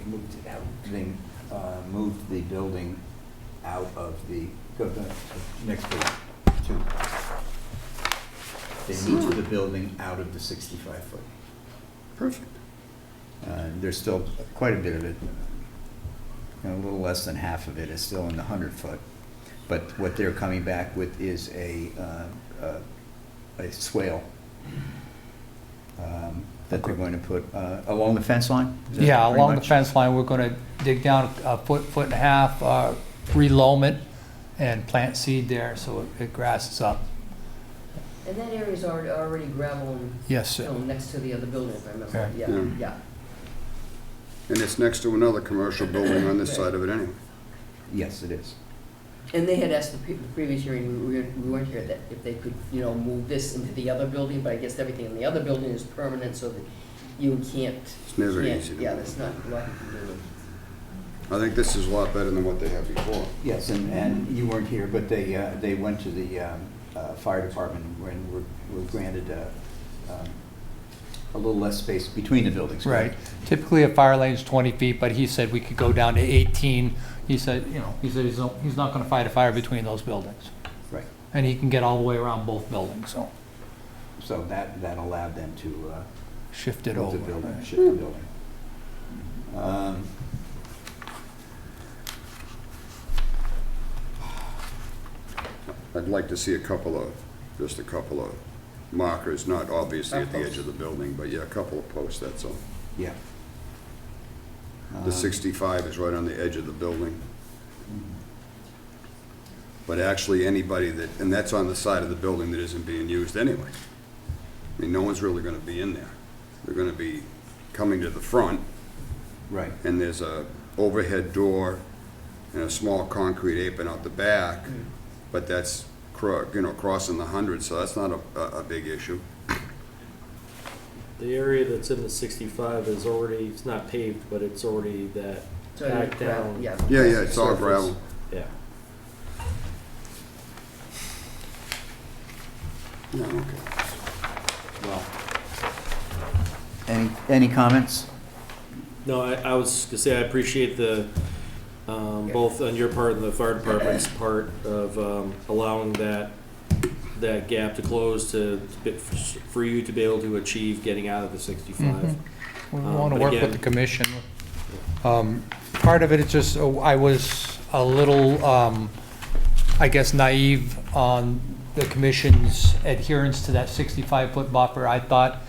moved it out. They moved the building out of the, go to the next page, 2. They moved the building out of the 65-foot. Perfect. There's still quite a bit of it. A little less than half of it is still in the 100-foot. But what they're coming back with is a swale that they're going to put along the fence line? Is that Yeah, pretty along the much? fence line, we're going to dig down a foot and a half, reloam it, and plant seed there, so it grasses up. And that area's already gravel and Yes, sir. stone next to the other building, if I remember. Okay. Yeah, Yeah. yeah. And it's next to another commercial building on this side of it anyway. Yes, it is. And they had asked the previous hearing, we weren't here, that if they could, move this into the other building, but I guess everything in the other building is permanent, so that you can't. It's never easy to Yeah, move. that's not a lot you can do. I think this is a lot better than what they had before. Yes, and you weren't here, but they went to the fire department and were granted a little less space between the buildings. Right. correct? Typically, a fire lane's 20 feet, but he said we could go down to 18. He said, he's not going to fight a fire between those buildings. Right. And he can get all the way around both buildings, so So that allowed them to shift it move over. the building, right. shift the building. I'd like to see just a couple of markers, not obviously at the edge of the building, but yeah, a couple of posts, that's all. Yeah. The 65 is right on the edge of the building. But actually, anybody and that's on the side of the building that isn't being used anyway. I mean, no one's really gonna be in there. They're gonna be coming to the front, Right. and there's a overhead door and a small concrete apron out the back, but that's, crossing the 100, so that's not a big issue. The area that's in the 65 is already, it's not paved, but it's already that So, packed down. yeah. Yeah, it's all surface. gravel. Yeah. Yeah, okay. Well, any comments? No, I was gonna say, I appreciate the, both on your part and the fire department's part of allowing that gap to close for you to be able to achieve getting out of the 65. We want to But work again- with the commission. Part of it is just, I was a little, I guess, naive on the commission's adherence to that 65-foot buffer. I thought,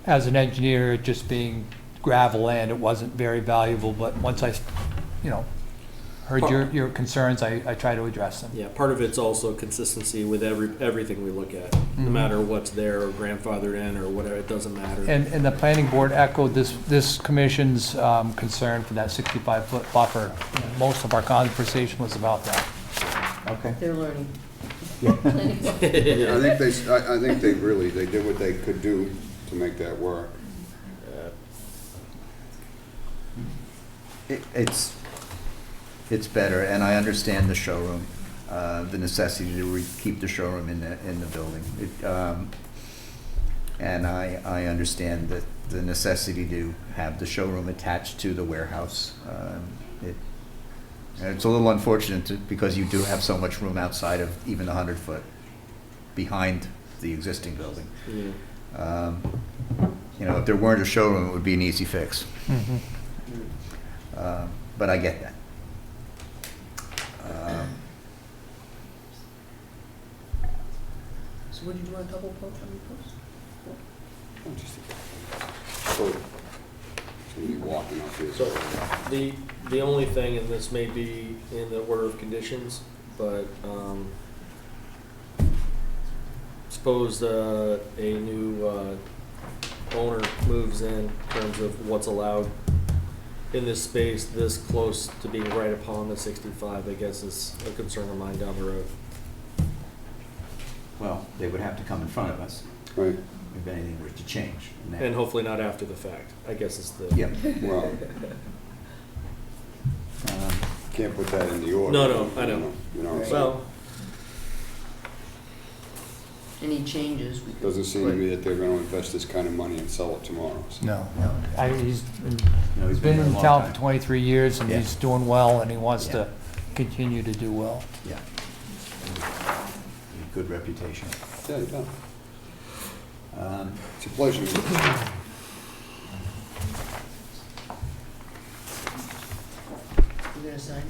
as an engineer, just being gravel land, it wasn't very valuable, but once I, heard your concerns, I try to address them. Yeah, part of it's also consistency with everything we look at, no matter what's there or grandfathered in or whatever, it doesn't matter. And the planning board echoed this commission's concern for that 65-foot buffer. Most of our conversation was about that. Okay. They're learning. Yeah, I think they did what they could do to make that work. It's better, and I understand the showroom, the necessity to keep the showroom in the building. And I understand that the necessity to have the showroom attached to the warehouse. And it's a little unfortunate because you do have so much room outside of even the 100-foot behind the existing building. Yeah. If there weren't a showroom, it would be an easy fix. Mm-hmm. But I get that. So would you do a double post on your post? So you're walking up here. So the only thing, and this may be in the order of conditions, but suppose a new owner moves in terms of what's allowed in this space, this close to being right upon the 65, I guess is a concern of mine down the road. Well, they would have to come in front of us Right, if anything were to change. And hopefully not after the fact, I guess is the. Yep. well, can't put that in the order. No, I know. So Well, Any changes? we it could doesn't seem to put- me that they're gonna invest this kind of money and sell it tomorrow. So. No. He's No, been there a in long town time. for 23 years, and Yeah. he's doing well, and he wants Yeah. to continue to do well. Yeah. Good reputation. Yeah, you don't. Um, It's a pleasure. You gonna sign?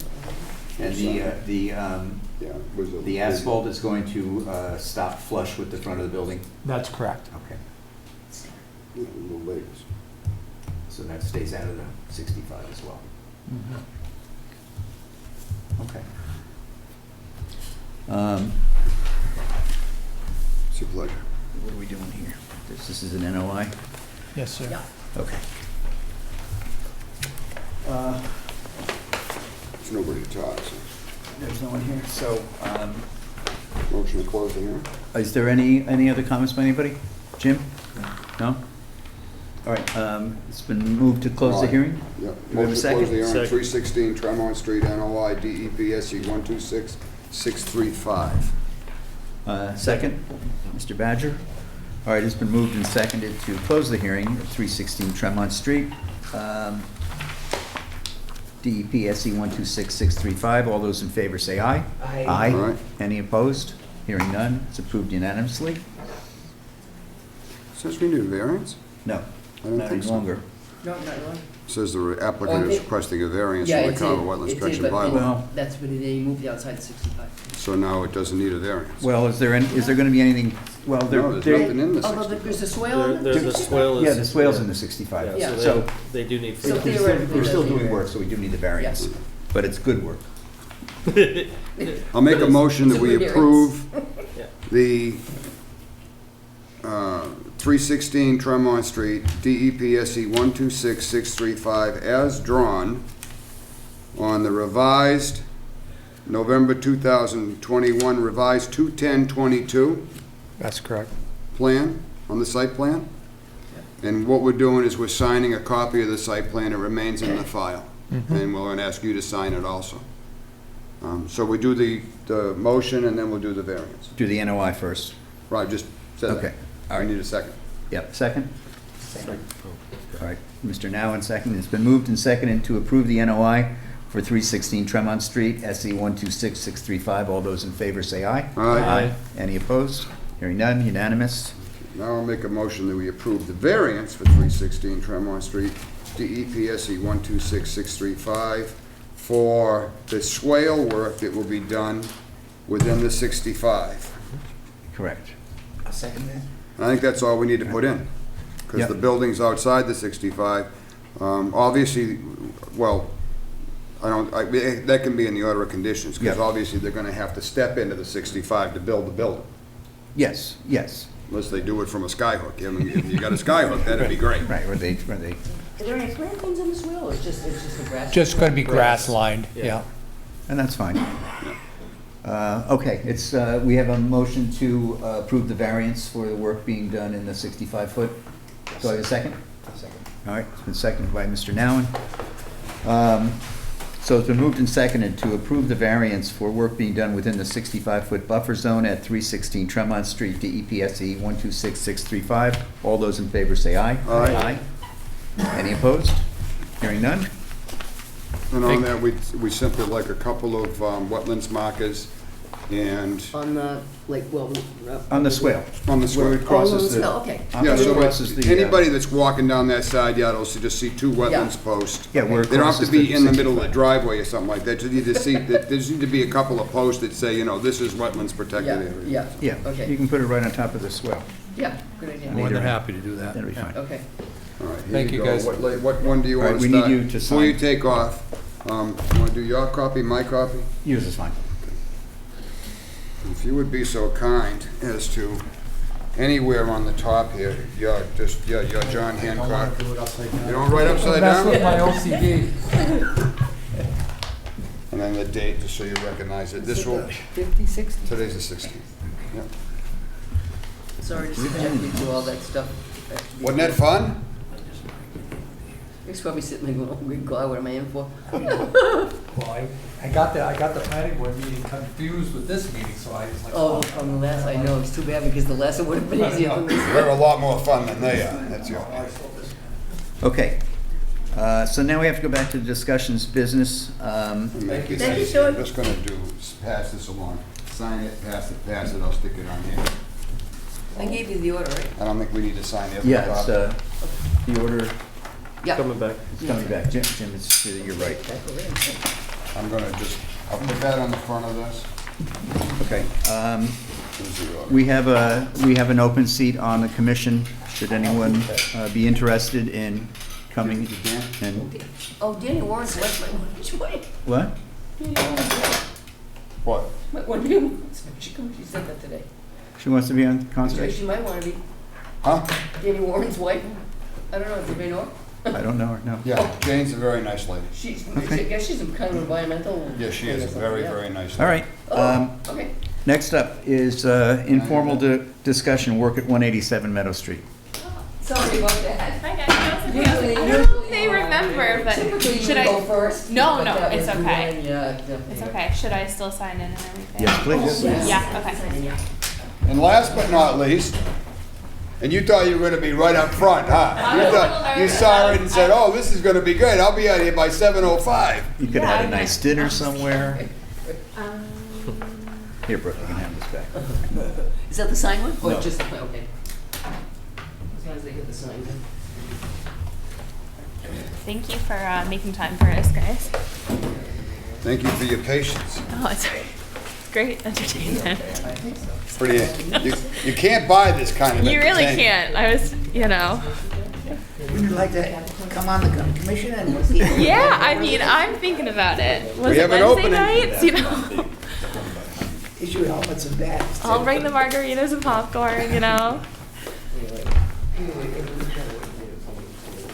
And Yeah, was a- the asphalt is going to stop flush with the front of the building? That's correct. Okay. Yeah, little legs. So that stays out of the 65 as well. Mhm. Okay. It's your pleasure. What are we doing here? This is an NOI? Yes, sir. Yeah. Okay. There's nobody to talk, so. There's no one here, so, Motion to close the hearing? is there any other comments by anybody? Jim? No? All right, it's been moved to close the hearing? Yeah. we have a Motion to close second? the hearing, Second. 316 Tremont Street, NOI, DEP SE 126635. Second, Mr. Badger. All right, it's been moved and seconded to close the hearing at 316 Tremont Street. DEP SE 126635. All those in favor say aye. Aye. Aye. Aye. Any opposed? Hearing none. It's approved unanimously. Says we need a variance? No, I don't not think any so. longer. No, not really. Says the applicant Oh, is it- requesting a variance Yeah, from the it Carver did. Wetlands It did, Protection but Bylaw. Well- That's when they moved outside the 65. So now it doesn't need a variance. Well, is there going to be anything, well, No, there, there's nothing in the Although 65. there's a swale on There's the a swale. yeah, the swale's in the 65. Yeah, Yeah. so they do need. So They're still- theoretically, They're still that's doing the work, so we do need the variance. Yes. But it's good work. I'll make a motion that It's a we good approve Yeah. the 316 Tremont Street, DEP SE 126635, as drawn on the revised November 2021 revised 21022 That's correct. plan, on the site plan. And what we're doing is we're signing a copy of the site plan. It remains in the file. And we'll ask you to sign it also. So we do the motion and then we'll do the variance. Do the NOI first. Right, just said that. Okay, all I right. need a second. Yep, second? All right, Mr. Nowen, second. It's been moved and seconded to approve the NOI for 316 Tremont Street, SE 126635. All those in favor say aye. Aye. Any opposed? Hearing none, unanimous. Now I'll make a motion that we approve the variance for 316 Tremont Street, DEP SE 126635, for the swale work that will be done within the 65. Correct. I'll second that. I think that's all we need to put in, because Yep. the building's outside the 65. Obviously, well, that can be in the order of conditions, because Yep. obviously they're gonna have to step into the 65 to build the building, Yes, yes. unless they do it from a skyhook. I mean, if you got a skyhook, that'd be great. Right, where they, Is there any plantings in the swale, or it's just a grass? Just going to be grass lined, yeah. and that's fine. Okay, it's, we have a motion to approve the variance for the work being done in the 65-foot. Do I have a second? Second. All right, it's been seconded by Mr. Nowen. So it's been moved and seconded to approve the variance for work being done within the 65-foot buffer zone at 316 Tremont Street, DEP SE 126635. All those in favor say aye. Aye. Any opposed? Hearing none? And on that, we simply like a couple of wetlands markers and On the, like, well. On the swale. on the Where swale. it crosses the. Oh, okay. on Yeah, where it so crosses the, anybody that's walking down that side yard will just see two wetlands posts. Yeah, where it They don't have to crosses be the in the middle of the 65. driveway or something like that. Just need to see, there just need to be a couple of posts that say, this is wetlands protected Yeah, area. yeah. Yeah, Okay. you can put it right on top of the swale. Yeah, good idea. More than happy to do that. That'll be fine. Okay. All right, here Thank you, go. guys. What one do you All right, want to we need start? you to Before you sign. take off, you want to do your copy, my copy? Yours is fine. If you would be so kind as to, anywhere on the top here, your John Hancock. Do it upside down. You don't write upside That's with down? my OCD. And then the date, just so you recognize it. This will, 50, 60? today's the 16th. Yep. Sorry to subject you to all that stuff. Wasn't that fun? He's probably sitting there going, oh, good God, what am I in for? Well, I got the planning board meeting confused with this meeting, so I was like. Oh, from the last, I know, it's too bad because the last one would have been easier than this. They're a lot more fun than they are, that's your. Okay. So now we have to go back to the discussions business. Make it Thank you, easy. Sean. I'm just gonna pass this along. Sign it, pass it, I'll stick it on here. I gave you the order, right? I don't think we need to sign every Yeah, it's, copy. the order Yeah. Coming back. is coming back. Jim, it's, you're right. I'm gonna just, I'll put that on the front of this. Okay. Here's the order. We have an open seat on the commission. Should anyone be interested in coming and, Oh, Danny Warren's left my, which way? what? Danny Warren's left. What? Might want to be on, she said that today. She wants to be on She conservation? might want to be Huh? Danny Warren's wife. I don't know, does anybody know her? I don't know her, no. Yeah, Jane's a very nice lady. I guess she's a kind of environmental. Yeah, she is a very, very nice lady. All right. Oh, okay. Next up is informal discussion, work at 187 Meadow Street. Sorry about that. Hi guys, how's it going? Usually- I don't know if they remember, but Typically should you I? go first. No, but no, that it's was okay. mine, yeah, definitely. It's okay. Should I still sign in and everything? Yes, please. Yes. Yeah, okay. And last but not least, and you thought you were gonna be right up front, huh? I You was a thought, little you nervous. saw it and said, oh, this is gonna be great, I'll be out here by 7:05. You could have had a nice dinner somewhere. Um, Here, Brooke, you can have this back. Is that the sign one? Or No. just the, okay. As long as they get the sign then. Thank you for making time for us, guys. Thank you for your patience. Oh, it's great entertainment. Pretty, you can't buy this kind of You really entertainment. can't. I was, you know. Would you like to come on the commission and? Yeah, I mean, I'm thinking about it. Was We it have an Wednesday opening. nights? You know, Issue helmets and bags. I'll bring the margaritas and popcorn. You know.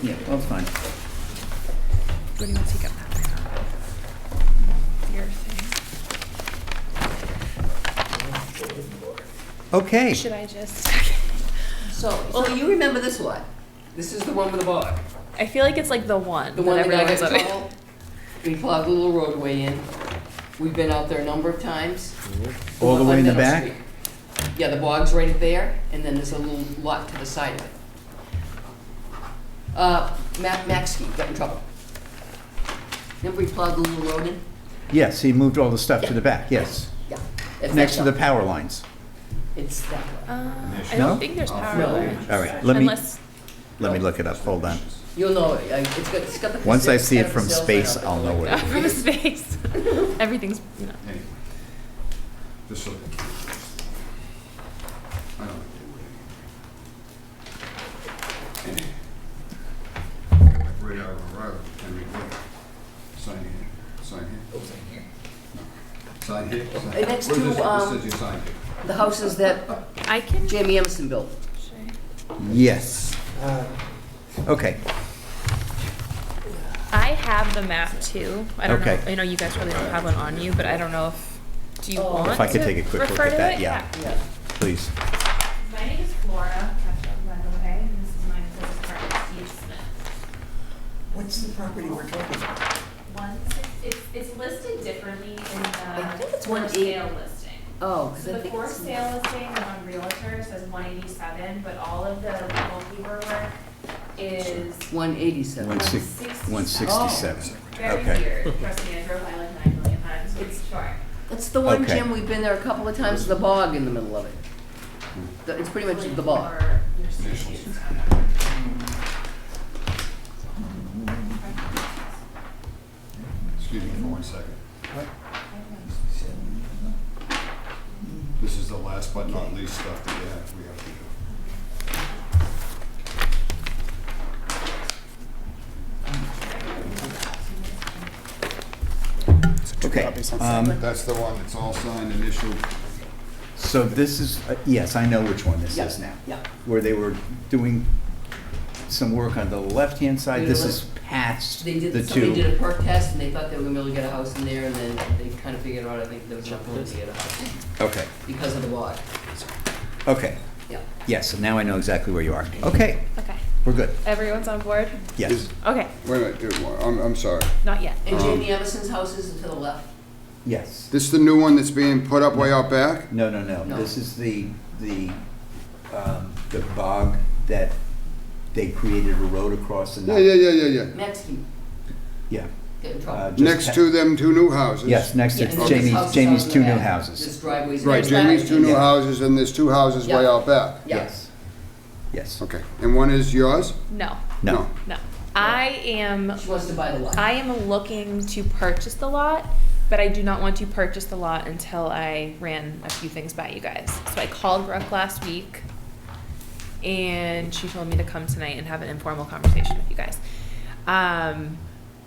Yeah, well, it's fine. What do you want to take up now? Your thing. Okay. Should I just? So you remember this one? This is the one with the bog. I feel like it's like the one. The one that got everyone's in like- trouble. We plowed the little roadway in. We've been out there a number of times. All the way in the On Meadow back? Street. Yeah, the bog's right there, and then there's a little lot to the side of it. Maxkey got in trouble. Remember we plowed the little road in? Yes, he moved all the stuff to the back, yes. Yeah. It's Next to that the power lines. one. It's that one. I No? don't think there's power No. lines. All right, Unless, let me look it up, hold on. You'll know, it's got the. Once I see it it's got from the sales space, sign up I'll know what it is. from space. Everything's, you know. Anyway, just so. I don't know. Right out of the road, can we go? Sign here, sign here. No. Sign here. sign here. next Where to, does it- This says you sign here. The houses that I can. Jamie Emerson built. Yes. Okay, I have the map too. I don't know. Okay. I know you guys probably don't have one on you, but I don't know if. Do you want If I could to take a quick look refer at to that, it? yeah. Yeah. please. My name is Flora, by the way, and this is my business partner, Steve Smith. What's the property we're talking about? It's listed differently in I think the it's for 180. sale listing. Oh, because So I the think for it's. sale listing on Realtor says 187, but all of the legal paperwork is 187. 167. very Okay. weird. Trust me, I drove by like 9 million times. It's short. It's the one, Okay. Jim, we've been there a couple of times, the bog in the middle of it. It's pretty much the bog. Or your statutes. Excuse me for 1 second. This is the last but not least stuff that we have to do. Okay, That's the one that's all signed initial. so this is, yes, I know which one this Yeah, is now. yeah. Where they were doing some work on the left-hand side, this is past They the did, somebody did two. a perk test and they thought they were gonna be able to get a house in there and then they kind of figured out, I think there was enough room to get a house Okay, because of the bog. okay, Yeah. yes, now I know exactly where you are. Okay, Okay. we're good, Everyone's on board? yes, Okay, Wait a minute, I'm sorry. not yet. And Jamie Emerson's house is to the left. yes. This the new one that's being put up way out back? No, No. this is the bog that they created a road across and. Yeah. Maxkey Yeah. got in trouble. Just Next to them two new houses? Yes, next to Yeah, and then this house is Jamie's out in two the new back. houses. This driveway's. Right, Jamie's two new Yeah. houses and there's two houses way Yeah. out back. Yeah. Yes. Yes. Okay, and one is yours? No, No. no. I am She wants to buy the lot. I am looking to purchase the lot, but I do not want to purchase the lot until I ran a few things by you guys. So I called Brooke last week, and she told me to come tonight and have an informal conversation with you guys.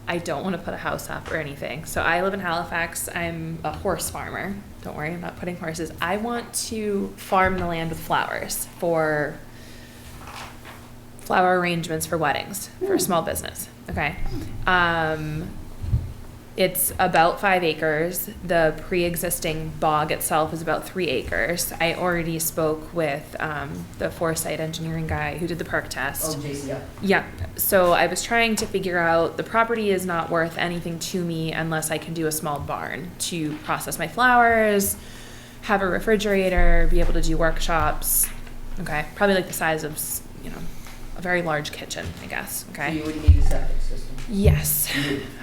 I don't want to put a house up or anything. So I live in Halifax. I'm a horse farmer. Don't worry, I'm not putting horses. I want to farm the land with flowers for flower arrangements for weddings for a small business. Okay. It's about 5 acres. The pre-existing bog itself is about 3 acres. I already spoke with the foresight engineering guy who did the perk test. Oh, JC, yeah. Yeah. So I was trying to figure out the property is not worth anything to me unless I can do a small barn to process my flowers, have a refrigerator, be able to do workshops. Okay. Probably like the size of, a very large kitchen, I guess. So Okay. you would need a septic system? Yes.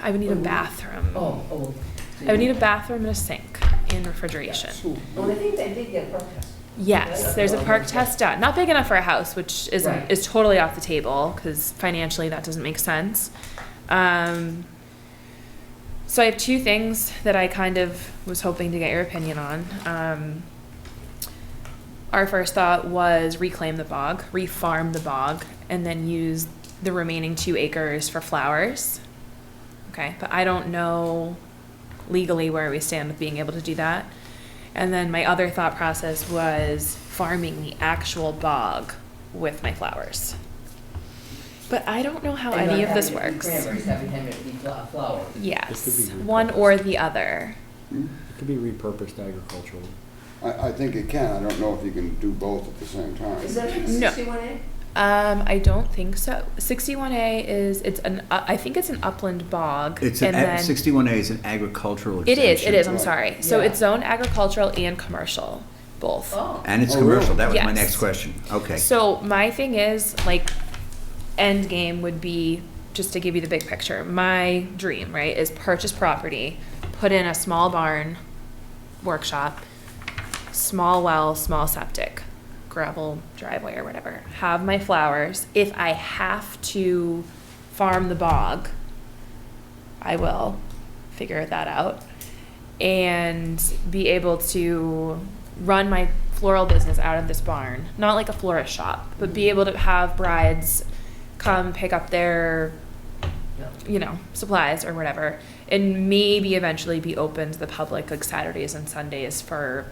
I would need a bathroom. Oh. I would need a bathroom and a sink and refrigeration. Well, I think they did get a perk test. Yes, there's a perk test done. Not big enough for a house, which is Right. is totally off the table because financially that doesn't make sense. So I have 2 things that I kind of was hoping to get your opinion on. Our first thought was reclaim the bog, refarm the bog, and then use the remaining 2 acres for flowers. Okay, but I don't know legally where we stand with being able to do that. And then my other thought process was farming the actual bog with my flowers. But I don't know how And any not of this having it be works. Cranberries, having it be flowers. Yes, This could be one or the other. It could be repurposed agriculturally. I think it can. I don't know if you can do both at the same time. Is that No. 61A? I don't think so. 61A I think it's an upland bog. It's and an, then 61A is an agricultural it exemption. is, I'm sorry. So Yeah. it's zoned agricultural and commercial, both. Oh. And it's Oh, commercial, really? that was my Yes. next question. Okay. So my thing is, like, end game would be, just to give you the big picture, my dream, right, is purchase property, put in a small barn, workshop, small well, small septic, gravel driveway or whatever, have my flowers. If I have to farm the bog, I will figure that out and be able to run my floral business out of this barn. Not like a florist shop, but be able to have brides come pick up their, supplies or whatever, and maybe eventually be open to the public like Saturdays and Sundays for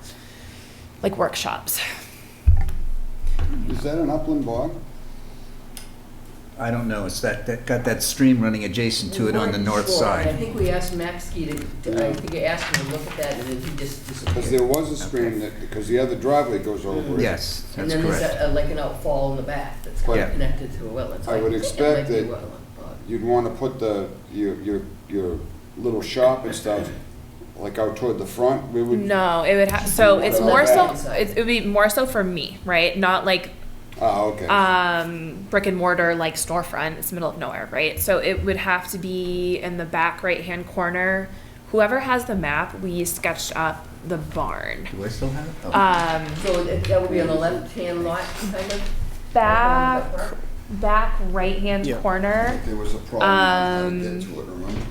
like workshops. Is that an upland bog? I don't know, it's that got that stream running adjacent to it on the north Sure, and I side. think we asked Maxkey I think I asked him to look at that, and then he just Because disappeared. there was a stream that, because the other driveway goes over it. Yes, And that's then there's correct. like an outfall in the back that's Yeah. connected to a wetland. So I would think expect might be a that wetland. you'd want to put your little shop and stuff, like out toward the front. We would, No, it would have, so it's Oh, more so, back. it would be more so for me, right? Not like okay. brick and mortar like storefront. It's middle of nowhere, right? So it would have to be in the back right hand corner. Whoever has the map, we sketched up the barn. Do I still have it? Oh. So that would be on the left-hand lot, kind of? Back right hand corner. If there was a problem, how to get to it, remember?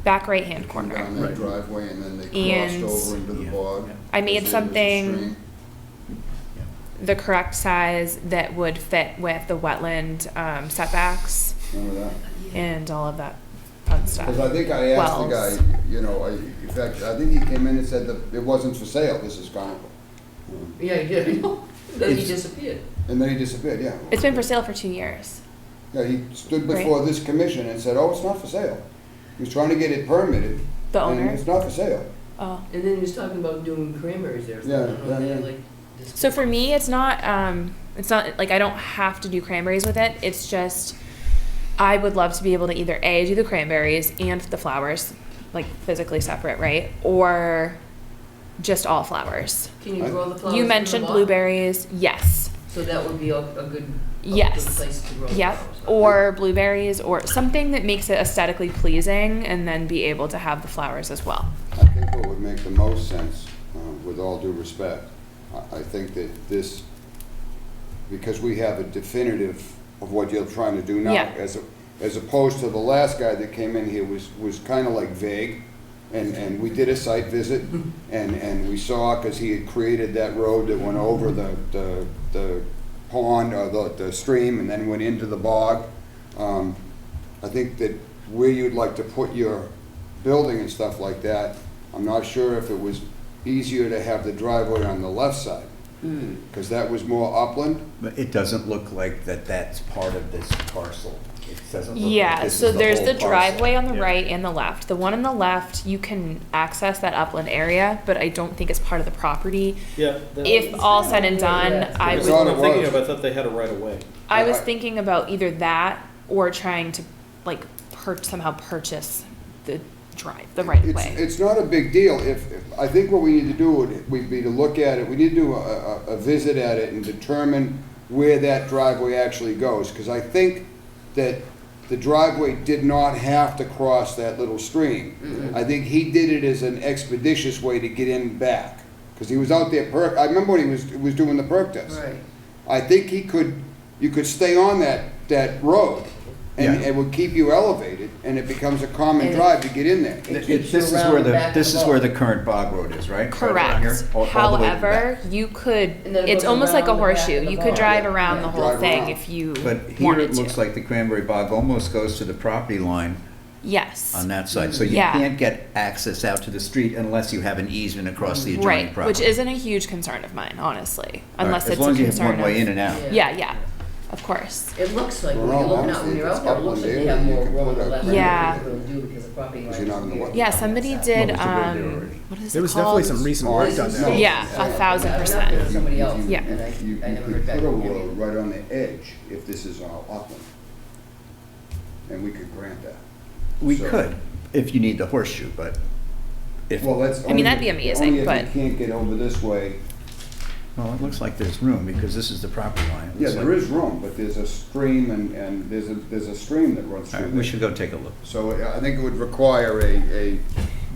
Back right hand Come corner. down that driveway and then they And- crossed over into the bog. I made Because there was a something stream. the correct size that would fit with the wetland setbacks Remember that? and all of that fun stuff. Because I think I asked the Wells. guy, in fact, I think he came in and said that it wasn't for sale, this is gone. Yeah, he did. Then he It's- disappeared. And then he disappeared, yeah. It's been for sale for 2 years. Yeah, he stood Right. before this commission and said, oh, it's not for sale. He was trying to get it permitted. The And owner. it's not for sale. Oh. And then he was talking about doing cranberries there. Yeah, I don't know if yeah, they, yeah. like, dis- So for me, it's not like I don't have to do cranberries with it. It's just I would love to be able to either A, do the cranberries and the flowers, like physically separate, right? Or just all flowers. Can you grow the flowers? You in the mentioned lot? blueberries. Yes. So that would be a good Yes. place to grow the Yep. flowers. Or blueberries or something that makes it aesthetically pleasing and then be able to have the flowers as well. I think what would make the most sense, with all due respect, I think that this, because we have a definitive of what you're trying to do now, Yeah. as opposed to the last guy that came in here was kind of like vague, and we did a site visit, and we saw, because he had created that road that went over the pond, or the stream, and then went into the bog. I think that where you'd like to put your building and stuff like that, I'm not sure if it was easier to have the driveway on the left side, because that was more upland. But it doesn't look like that's part of this parcel. It doesn't look like Yeah, this so is there's whole the parcel. driveway on the right and the left. The one on the left, you can access that upland area, but I don't think it's part of the property. Yeah. If all said and done, I It's would, on I'm thinking was. of, I thought they had a right of way. I was thinking about either that or trying to like somehow purchase the right of way. It's not a big deal. I think what we need to do would be to look at it, we need to do a visit at it and determine where that driveway actually goes, because I think that the driveway did not have to cross that little stream. I think he did it as an expeditious way to get in back, because he was out there I remember when he was doing the perk test. Right. I think you could stay on that road, and Yeah. it would keep you elevated, and it becomes a common And- drive to get in there. It This keeps you is around where the back of this the is where lot. the current bog road is, right? Right around here, Correct. all the way to the However, back. you could, And then it it's goes almost like a around the back horseshoe. of the You could barn. drive around Yeah. the whole Drive thing around. if you But here wanted it looks to. like the cranberry bog almost goes to the property line Yes. on that side. So you Yeah. can't get access out to the street unless you have an easement across the adjoining Right, property. which isn't a huge concern of mine, honestly, All right, unless it's as long a as you have concern one way in of. and out. Yeah, of course. It looks like, when Well, you're looking out, honestly, when you're if out it's there, it looks upland like you area, have you more can room put on the a- left. Yeah. than you do because the property line Because you're not in the is wetlands. weird. Yeah, somebody did, Well, it's a good idea already. what is There it was definitely some called? recent work done there. Yeah, 1,000%. Somebody else, Yeah. and I You never could heard back put a from him. road right on the edge if this is all upland, and we could grant that. We So- could, if you need the horseshoe, but if, Well, that's. I mean, that'd be only- amazing, only but- if you can't get over this way. well, it looks like there's room because this is the property line. It Yeah, looks there like- is room, but there's a stream and there's a stream that runs All through right, we there. should go take a look. So I think it would require a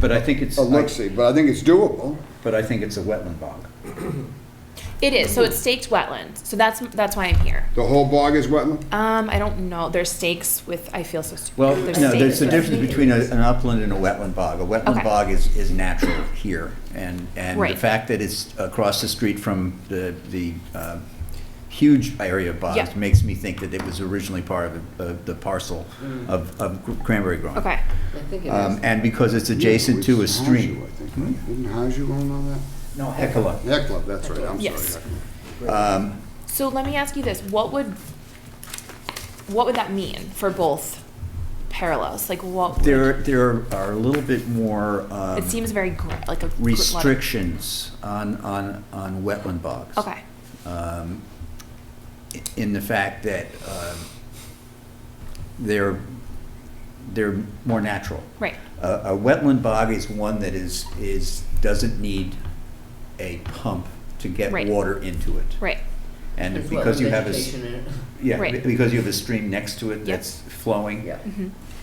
But I think it's, look-see, but I think it's doable. but I think it's a wetland bog. It is, so it's staked wetland, so that's why I'm here. The whole bog is wetland? I don't know, there's stakes with, I feel so stupid. Well, no, there's a stakes with- difference between an upland and a wetland bog. A wetland Okay. bog is natural here, and the Right. fact that it's across the street from the huge area of bogs Yeah. makes me think that it was originally part of the parcel of cranberry growing. Okay, I think it is. And because it's adjacent to a It was stream. Haju, I think, right? Didn't Haju own all that? No, Hecla. Heckler, that's right, I'm sorry. Yes. Heckler. so let me ask you this, what would that mean for both parallels? Like what, There are a little bit more it seems very like a. restrictions on wetland bogs. Okay, In the fact that they're more natural. right, A wetland bog is one that doesn't need a pump to get Right. water into it. right, And There's because you wetland have vegetation in it. Right. because you have a stream next to it Yep. that's flowing, Yeah.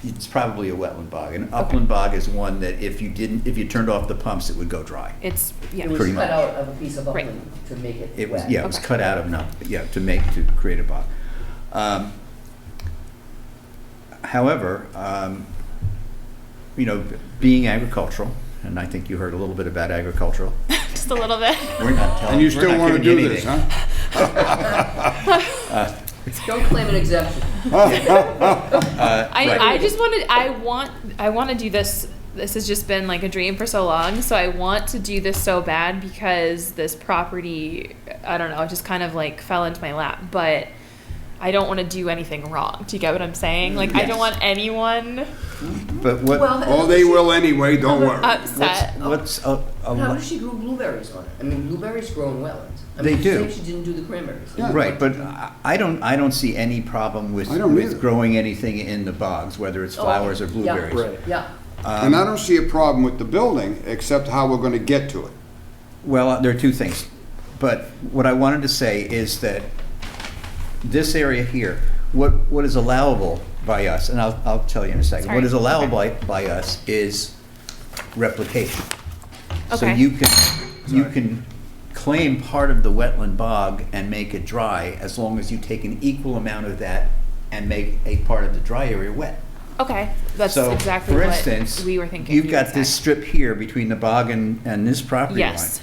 it's probably a wetland bog. An upland bog is one that if you turned off the pumps, it would go dry. it's, yeah. It was Pretty cut much. out of a piece of Right. upland to make it It was, wet. yeah, it was Okay. cut out of, to create a bog. However, being agricultural, and I think you heard a little bit about agricultural, Just a little bit. we're not telling, And you we're still not want to giving do you this, anything. huh? Don't claim an exemption. I just wanted, I want to do this. This has just been like a dream for so long. So I want to do this so bad because this property, I don't know, it just kind of like fell into my lap. But I don't want to do anything wrong. Do you get what I'm saying? Like, I Yes. don't want anyone But what, Oh, they will anyway, don't worry. upset. what's How does she grow blueberries on it? I mean, blueberries grow in wetlands. I They mean, do. She didn't do the cranberries. Yeah. right, but I don't see any problem with I don't either. growing anything in the bogs, whether it's flowers or blueberries. Right. Yeah. And I don't see a problem with the building, except how we're gonna get to it. Well, there are two things. But what I wanted to say is that this area here, what is allowable by us, and I'll tell you in a second, what Sorry. is allowable by us is replication. So Okay. you can claim part of the wetland bog and make it dry as long as you take an equal amount of that and make a part of the dry area wet. Okay, that's So, exactly for what instance, we were thinking. you've you got would this say. strip here between the bog and this property line. Yes.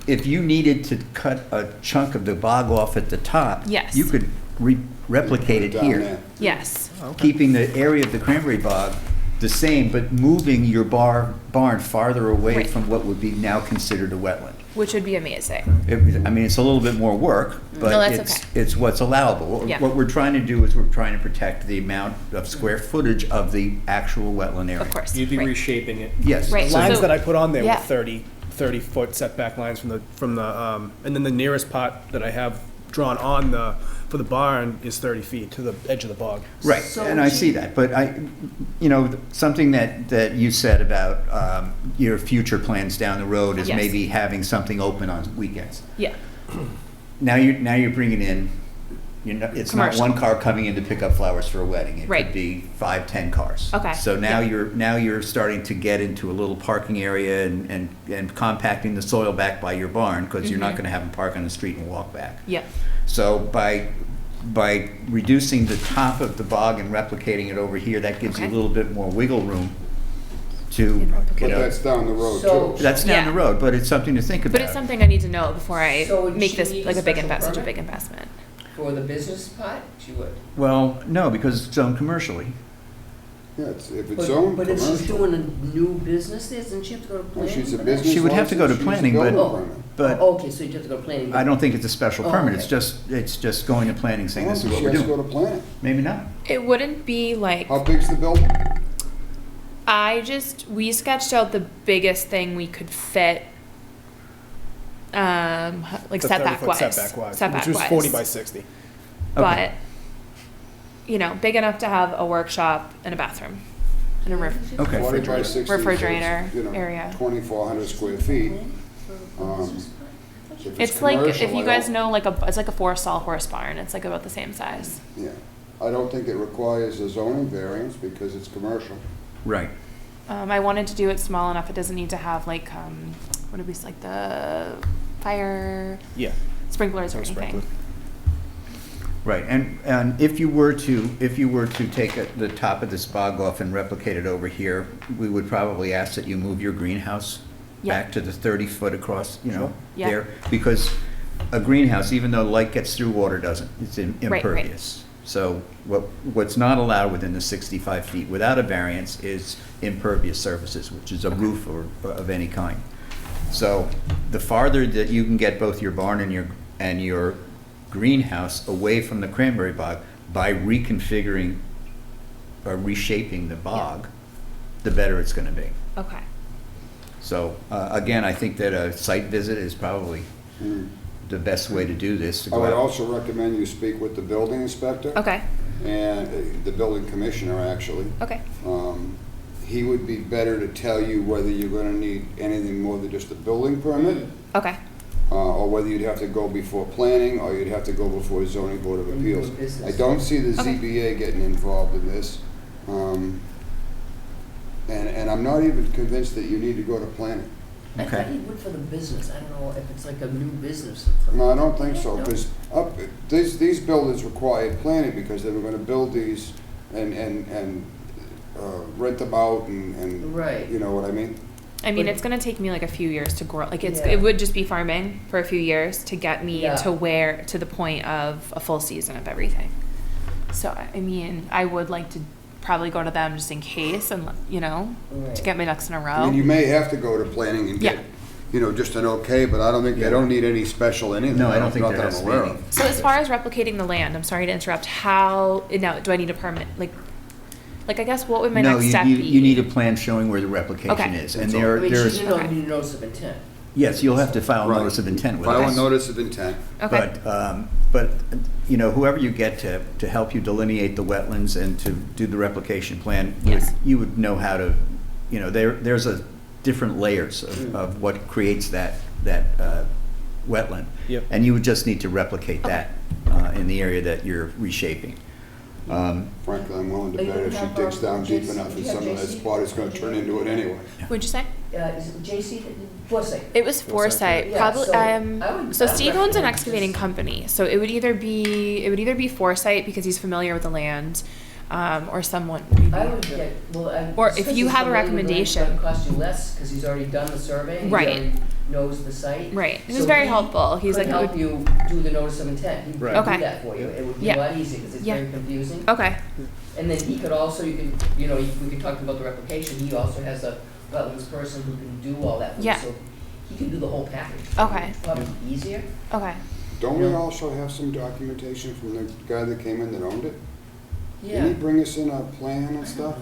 If you needed to cut a chunk of the bog off at the top, Yes. you could replicate it Down here, there. Yes. keeping the area of the cranberry bog the same, but moving your barn farther away Right. from what would be now considered a wetland. Which would be amazing. I mean, it's a little bit more work, No, but that's it's what's allowable. Yeah. What we're trying to do is we're trying to protect the amount of square footage of the actual wetland area. Of course. You'd be right. reshaping it. Yes. Right. The So- lines that I put on there Yeah. were 30-foot setback lines from the, and then the nearest pot that I have drawn on for the barn is 30 feet to the edge of the bog. Right, So and I she- see that, but something that you said about your future plans down the road is Yes. maybe having something open on weekends. Yeah. Now you're bringing in, it's not Commercial. one car coming in to pick up flowers for a wedding. It Right. could be 5, 10 cars. Okay. So now Yeah. you're starting to get into a little parking area and compacting the soil back by your barn, because you're not Mhm. gonna have them park on the street and walk back. Yeah. So by reducing the top of the bog and replicating it over here, that gives you a Okay. little bit more wiggle room to, But that's down the road So- too. that's down the Yeah. road, but it's something to think about. But it's something I need to know before I So would make she this need like a a big special investment, such a permit? big investment. For the business part, she would. Well, no, because it's zoned commercially. Yeah, if it's zoned But if she's commercial. doing a new business there, doesn't she have to go to Well, planning? she's a for that? business She would have to go to license, she's planning, building but- permit. But Oh, okay, so you have to go to planning. I don't think it's a special Oh, permit, it's okay. just going to planning, saying this is what She we're has to go doing. to planning. Maybe not. It wouldn't be like, How big's the building? we sketched out the biggest thing we could fit, like The setback 30-foot wise. setback wise, Setback which was wise. 40 by 60. But, big enough to have a workshop and a bathroom and a roof. Okay. 40 by 60. so it's, Refrigerator area. 2,400 square feet. If It's like, if commercial, you I guys don't- know, it's like a 4-stall horse barn. It's like about the same size. Yeah, I don't think it requires a zoning variance because it's commercial. Right. I wanted to do it small enough. It doesn't need to have like, what did we, like the fire Yeah. sprinklers or No anything. sprinkler. Right, and if you were to take the top of this bog off and replicate it over here, we would probably ask that you move your greenhouse Yeah. back to the 30-foot across, Yeah. there. Because a greenhouse, even though light gets through, water doesn't. It's right. impervious. So what's not allowed within the 65 feet without a variance is impervious surfaces, which is a roof or of any kind. So the farther that you can get both your barn and your greenhouse away from the cranberry bog by reconfiguring or reshaping the bog, the better it's going to be. Okay. So again, I think that a site visit is probably the best way to do this. To I go would out. also recommend you speak with the building inspector. Okay. And the building commissioner, actually. Okay. He would be better to tell you whether you're gonna need anything more than just a building permit, Okay. or whether you'd have to go before planning, or you'd have to go before zoning board of appeals. I don't see the Okay. ZBA getting involved in this. And I'm not even convinced that you need to go to planning. I Okay. thought you would for the business, I don't know if it's like a new business. No, I don't think so, No? because these buildings required planning because they were gonna build these and rent them out and, Right. you know what I mean? I mean, But- it's gonna take me like a few years to grow. Like Yeah. it would just be farming for a few years to get me Yeah. to the point of a full season of everything. So I mean, I would like to probably go to them just in case, and Right. to get my ducks in a row. I mean, you may have to go to planning and get, just an okay, but I don't think, they don't need any special anything. No, I don't think Not there that has I'm to be aware any. of. So as far as replicating the land, I'm sorry to interrupt. How now do I need a permit? Like I guess what would my No, next step be? you need a plan showing where the replication Okay. is. And That's all. I mean, there's, she's gonna need a notice of intent. yes, you'll have to file a Right. notice of intent with File a us. notice of intent. Okay. But whoever you get to help you delineate the wetlands and to do the replication plan, Yes. you would know how to, there's a different layers of what creates that wetland. Yep. And you would just need to replicate that in the area that you're reshaping. Frankly, I'm willing to But bet you if she have digs our down deep JC enough, that you have some of that JC? spot is gonna turn into it anyway. What'd you say? Is it JC, Foresight? It was Foresight. Yeah, Probably. so I would- So I would Steve owns an recommend excavating just- company, so it would either be Foresight because he's familiar with the land, or someone. I would get, well, Or just if 'cause you he's have a familiar with the land, recommendation. It's gonna cost you less, because he's already done the survey. He's Right. already knows the site. Right. He So was very helpful. He's could like, help you do the notice of intent. He could Right. do Okay. that for you. It would be Yeah. a lot easier because it's Yeah. very confusing. okay, And then he could also, you could, you know, we could talk about the replication. He also has a wetlands person who can do all that. for you. Yeah. So he can do the whole package. Okay. Probably easier. okay. Don't we also have some documentation from the guy that came in that owned it? Yeah. Didn't he bring us in a plan and stuff?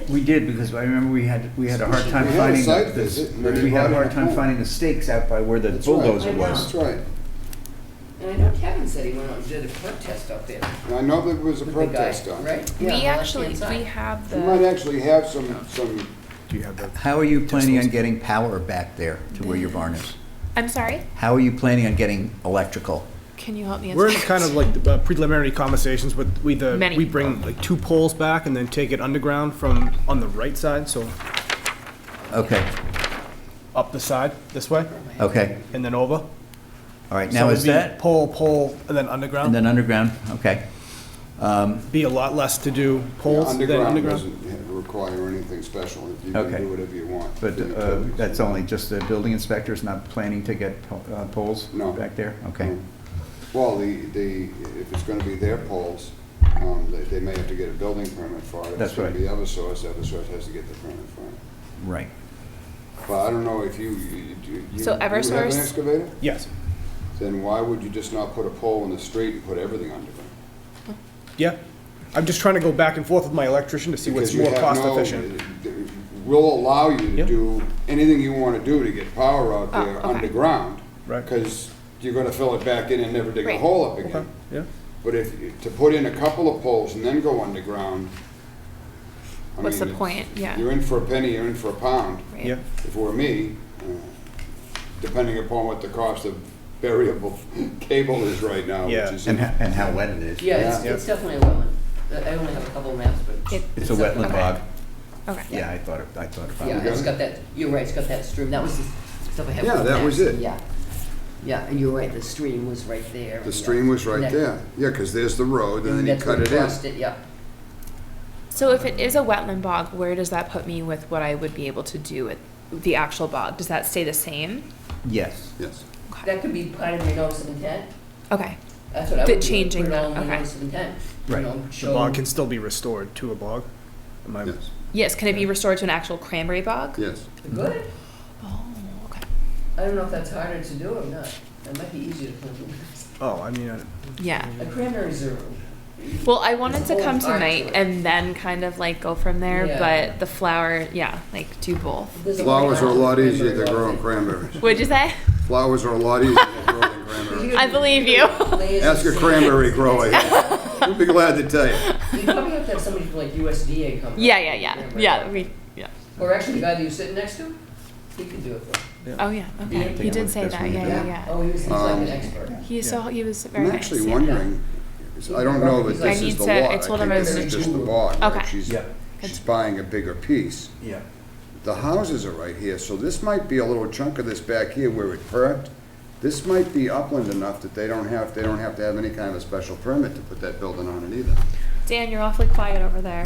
We did, because I remember we had a hard time We had a finding site the, visit, and then we had a we hard brought time it home. finding the stakes out by where the That's right. bulldozer I know. was. That's right. And I know Kevin said he went out and did a perk test up there. And I know there was a with the guy, protest done. Right? We Yeah, on the actually, left-hand side. we have You might the, actually have some, Do you have the? How are you planning on getting power back there to where your barn is? I'm sorry, How are you planning on getting electrical? can you help me? We're in answer? kind of like preliminary conversations with, Many we people. bring like 2 poles back and then take it underground from on the right side, so Okay, up the side this way okay, and then over. all right, So now it'd is be that, pole, and then and underground? then underground, okay. Be a lot less to do poles than Underground underground. doesn't require anything special. You can Okay. do whatever you want. But that's only just the building inspector's not planning to get poles No. back there? Okay, Well, if it's gonna be their poles, they may have to get a building permit for it. If That's it's gonna right. be Eversource, Eversource has to get the permit for it. right. But I don't know if you So you have an Eversource- excavator? Yes. Then why would you just not put a pole in the street and put everything underground? Yeah. I'm just trying to go back and forth with my electrician to see what's Because you more have cost no- efficient. We'll allow you to Yep. do anything you wanna do to get power out Oh, there okay. underground. Right. Because you're gonna fill it back in and never dig a Right. hole up Okay, again. yeah. But to put in a couple of poles and then go underground, I What's the mean, point? Yeah. You're in for a penny, you're in for a pound. Right. Yeah. If it were me, depending upon what the cost of variable cable is right now, which Yeah. is. And how wet it is. Yeah, Yeah. it's definitely a wetland. I only have a couple of maps, but. It's a wetland Okay. bog. Okay. Yeah, I thought about Yeah, it. it's got that, you're right, it's got that stream, that was the stuff I have. Yeah, on that maps. was it. Yeah, yeah, and you're right, the stream was right there. The stream was right there. Yeah, because there's the road and then you cut it Crossed in. it, yeah. So if it is a wetland bog, where does that put me with what I would be able to do with the actual bog? Does that stay the same? Yes. Yes. That could be part of your notice of intent, Okay. that's what I The would do, changing put it that, all in the okay. notice of intent. You Right. know, The show- bog can still be restored to a bog. Am I? Yes, Yes, can it be restored to an actual cranberry bog? yes. Good, Oh, okay. I don't know if that's harder to do or not, it might be easier to put them. Oh, I mean, Yeah. A cranberries are. Well, I wanted to There's a come whole art tonight to it. and then kind of like go from there, Yeah. but the flower, yeah, like do both. There's a Flowers are a lot cranberry easier to bog grow than that- cranberries. What'd you say? Flowers are a lot easier to grow than cranberries. I believe you. Layers Ask a of cranberry sand. grower. We'd be glad to tell you. You probably have to have somebody from like USDA come. Yeah, yeah. Or actually, the guy that you're sitting next to, he could do it for you. Oh, yeah, okay. He did say that, yeah. Oh, he's like an expert. He was very I'm nice. actually yeah. wondering, I don't know that I this need is the to- lot. I told him think I was this is gonna just the do- bog. right? Okay. She's buying a bigger piece. Yeah. The houses are right here, so this might be a little chunk of this back here where it perked. This might be upland enough that they don't have to have any kind of a special permit to put that building on it either. Dan, you're awfully quiet over there.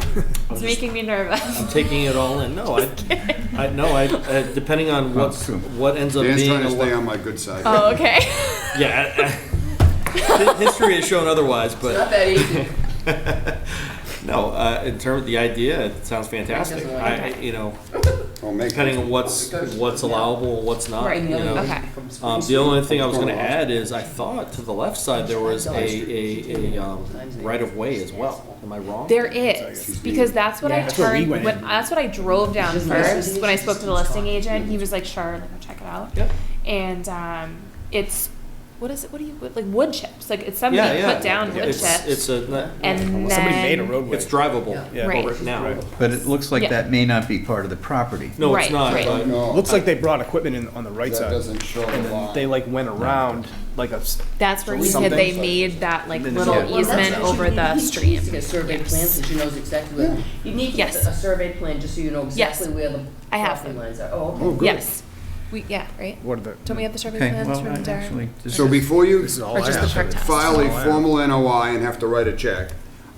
It's making me nervous. I'm taking it all in. No, depending on what ends up Dan's being. trying to a stay wa- on my good side. Oh, okay. Yeah, history has shown otherwise, It's but not that easy. no. In terms of the idea, it sounds fantastic. Doesn't like Well, make Depending it- on what's allowable and what's not. Right. You know. Okay. The only thing I was going to add is I thought to the left side there was a right of way as well. Am I wrong? There is, because that's what I That's where we turned, went in. that's what I drove down Just first, when I listen. spoke to the listing agent, he was like, sure, like, I'll check it out. Yep. And, it's, what is it, like wood chips, like, it's somebody Yeah, yeah. put down wood It's chips, a and somebody made a then, roadway. it's drivable Yeah. Right. over now. Right. But it looks like Yeah. that may not be part of the property. No, Right, it's not. right. But No, Looks like they brought equipment in on the right that side. doesn't show And the then line. they like went around like a, that's where he said Something. they made that like Then little it's- Well, that's easement what over you need. the He needs stream. to get a survey Yes. plan so she knows exactly where, you need to get Yes. a survey plan just so you know Yes. exactly where the I have property them. lines are. Oh, Oh, okay. good. Yes, right? what are the? Don't we have the survey Okay, plans well, from Darren? actually, this So is- before you This is all Or I just the have. perk test? file a Oh, yeah. formal NOI and have to write a check,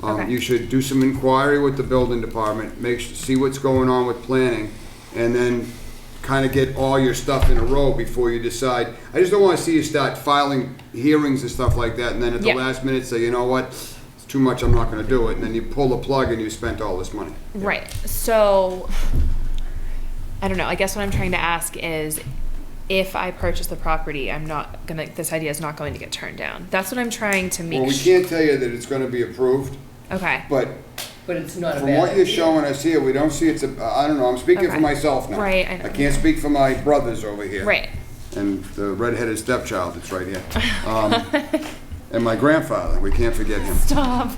Okay. you should do some inquiry with the building department, see what's going on with planning, and then kind of get all your stuff in a row before you decide. I just don't want to see you start filing hearings and stuff like that, and then at the Yeah. last minute say, you know what, it's too much, I'm not going to do it, and then you pull the plug and you spent all this money. Right. So, I don't know. I guess what I'm trying to ask is, if I purchase the property, this idea is not going to get turned down. That's what I'm trying to make Well, we can't tell you that it's going to be approved, Okay. but But it's not a from bad what you're idea. showing us here, we don't see it's I don't know, I'm speaking for Okay. myself now. Right, I know. I can't speak for my brothers over here. Right. And the redheaded stepchild that's right here. And my grandfather, we can't forget him. Stop.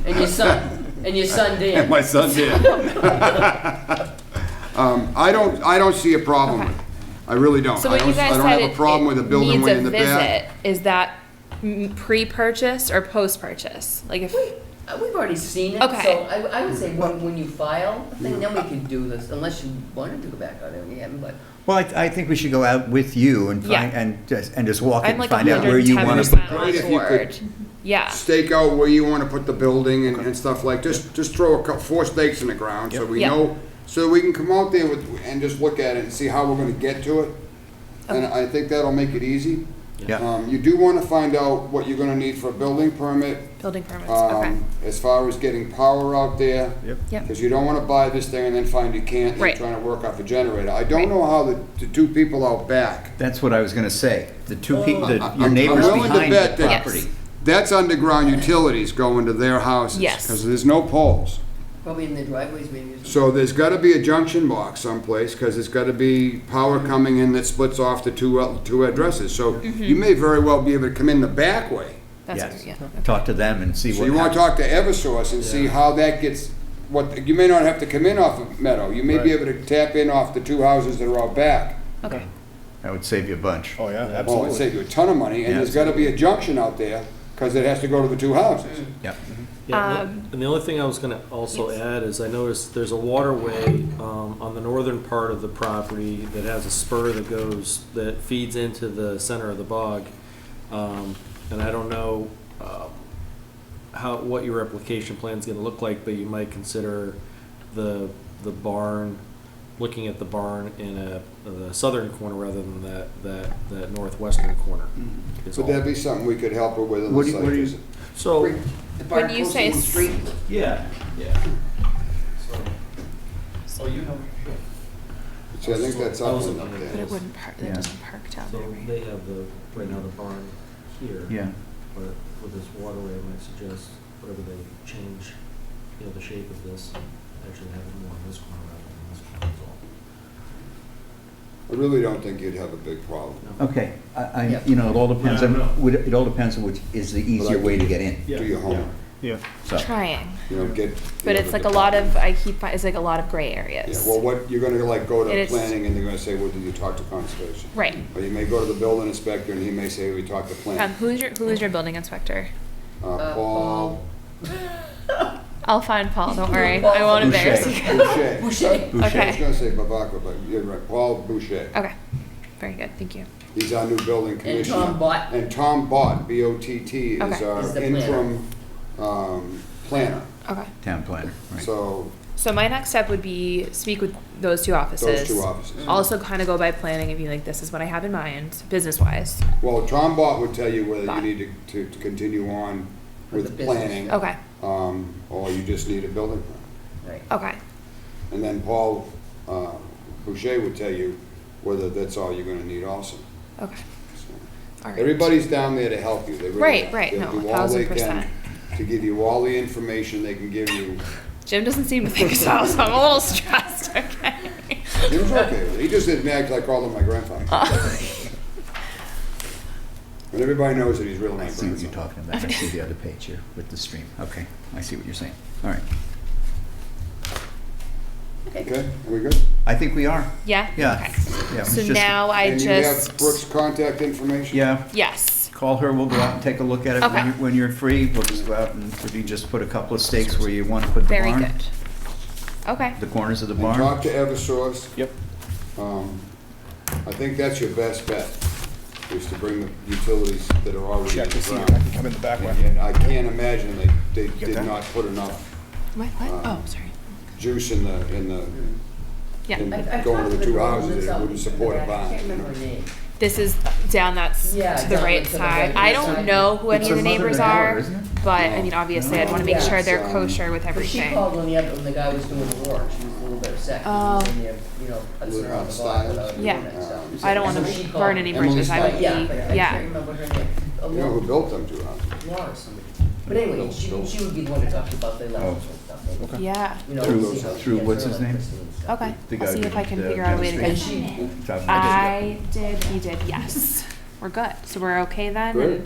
And your son, Dan. And my son did. I don't see a problem with it. I really don't. So when you guys I don't said have a problem with a building needs way a in the back. visit, is that pre-purchase or post-purchase? Like if We've already seen it, Okay. so I would say when you file, then we can do this, unless you wanted to go back out there again, but. Well, I think we should go out with you and Yeah. find, and just walk it I'm and like find out where you want to 110% put. Great if on you board. could Yeah. stake out where you want to put the building and stuff like, just throw four stakes in the ground so we Yep. know, so we can come out there and just look at it and see how we're going to get to it. And I think that'll make it easy. Yeah. You do want to find out what you're going to need for a building permit. Building permits. Okay. As far as getting power out there. Yep. Because you don't want to buy this thing and then find you can't, and Right. you're trying to work off a generator. I don't know how the two people out back, That's what I was going to say. The two people, your I'm neighbors willing to behind bet the that- property. that's underground utilities going to their houses. Yes. Because there's no poles. Probably in the driveways maybe. or something. So there's got to be a junction box someplace, because there's got to be power coming in that splits off the two addresses. So you may very well be able to come in the back way. That's Yes. yeah. Talk to them and see So what you want to happens. talk to Eversource and see how that gets, you may not have to come in off of Meadow. You may be able to tap in off the two houses that are out back. Okay. That would save you a bunch. Oh, yeah, Well, it'd absolutely. save you a ton of money, and Yeah, there's got to be a junction out there, because it has to go to the two houses. Yep. Yeah, and the only thing I was gonna also add is I noticed there's a waterway on the northern part of the property that has a spur that feeds into the center of the bog. And I don't know what your application plan's gonna look like, but you might consider the barn, looking at the barn in the southern corner rather than that northwestern corner. is Would all. that be something we could help her with on What the do you- site what do you- visit? So, The part When you close say to Moot Street. yeah. So you have. See, I think that's I was up looking at there. But it wouldn't park. That Yeah. doesn't park down So there, right? they have right now the barn here. Yeah. But with this waterway, I might suggest whatever they change, the shape of this, and actually have it more in this corner rather than this corner, is all. I really don't think you'd have a big problem. Okay, Yeah. it all depends Yeah, I on, know. it all depends on which is the easier way to get in. Do your homework, Yeah. So, Trying. get. But it's like a lot of, it's like a lot of gray areas. Yeah, well, what, you're gonna go It to is- planning and they're gonna say, well, did you talk to conservation? Right. Or you may go to the building inspector and he may say, we talked to planning. Who is your building inspector? Paul I'll find Paul, don't worry. I won't Boucher. embarrass you. Boucher. Boucher. I was Okay. gonna say Bavaca, but you're right, Paul Boucher. Okay. Very good, thank you. He's our new building And commissioner. Tom Bott. And Tom Bott, B-O-T-T, is Okay. Is our the planner. interim planner. Okay. town planner, right. So, So my next step would be speak with those two offices. those two offices. Also kind of go by planning and be like, this is what I have in mind, business-wise. Well, Tom Bott would tell you whether Bott. you need to continue on With the with business. planning. Okay, Or you just need a building permit. Right. okay, And then Paul Boucher would tell you whether that's all you're gonna need also. okay. So, All right. everybody's down there to help you. They really Right, are. right, They'll no, do all they 1000%. can to give you all the information they can give you. Jim doesn't seem to think so, so I'm a little stressed, okay? He was okay with it. He just didn't act like all of my grandfather. And everybody knows that he's real I nice. see what you're talking about. I see the other page here with the stream. Okay, I see what you're saying. All right. Okay, are we good? I think we are. Yeah? Yeah. Okay. Yeah, it So was just- now I And you have just, Brooke's contact information? Yeah, yes, call her, we'll go out and take a look at it Okay. when you're free. We'll just go out and, if you just put a couple of stakes where you want to put the very barn. good. Okay, The corners of the And barn. talk to Eversource. Yep. I think that's your best bet, is to bring the utilities that are already in Check the to see if I ground. can come in the back way. And I can't imagine they Get did that? not put enough what, oh, sorry. juice in the Yeah. And I going talked to the to two the girl houses, that's it out wouldn't support a in the back. I barn. can't remember her name. This is down that's Yeah, to the down right to the side. right I side. don't know who any It's of a the mother neighbors and daughter, are, isn't it? but I mean, obviously, I'd want to make sure they're kosher with But she everything. called when the guy was doing the work, she was a little bit upset, 'cause he was in there, you know, putzing around the barn without doing Yeah. that stuff. I don't want So she to called burn me. any Emily's bridges. I would fine. be, Yeah, but I yeah. can't remember her name. You know who built them two houses? Laura somebody. But anyway, she would be the one to talk to you about the electrical stuff. maybe. Yeah. You know, Through- see how she through gets what's her his name? electricity and stuff. Okay. The I'll guy see if who I can did, figure out a way to Meadow get. Street. I did, he did, yes. We're good. So we're okay then? Great.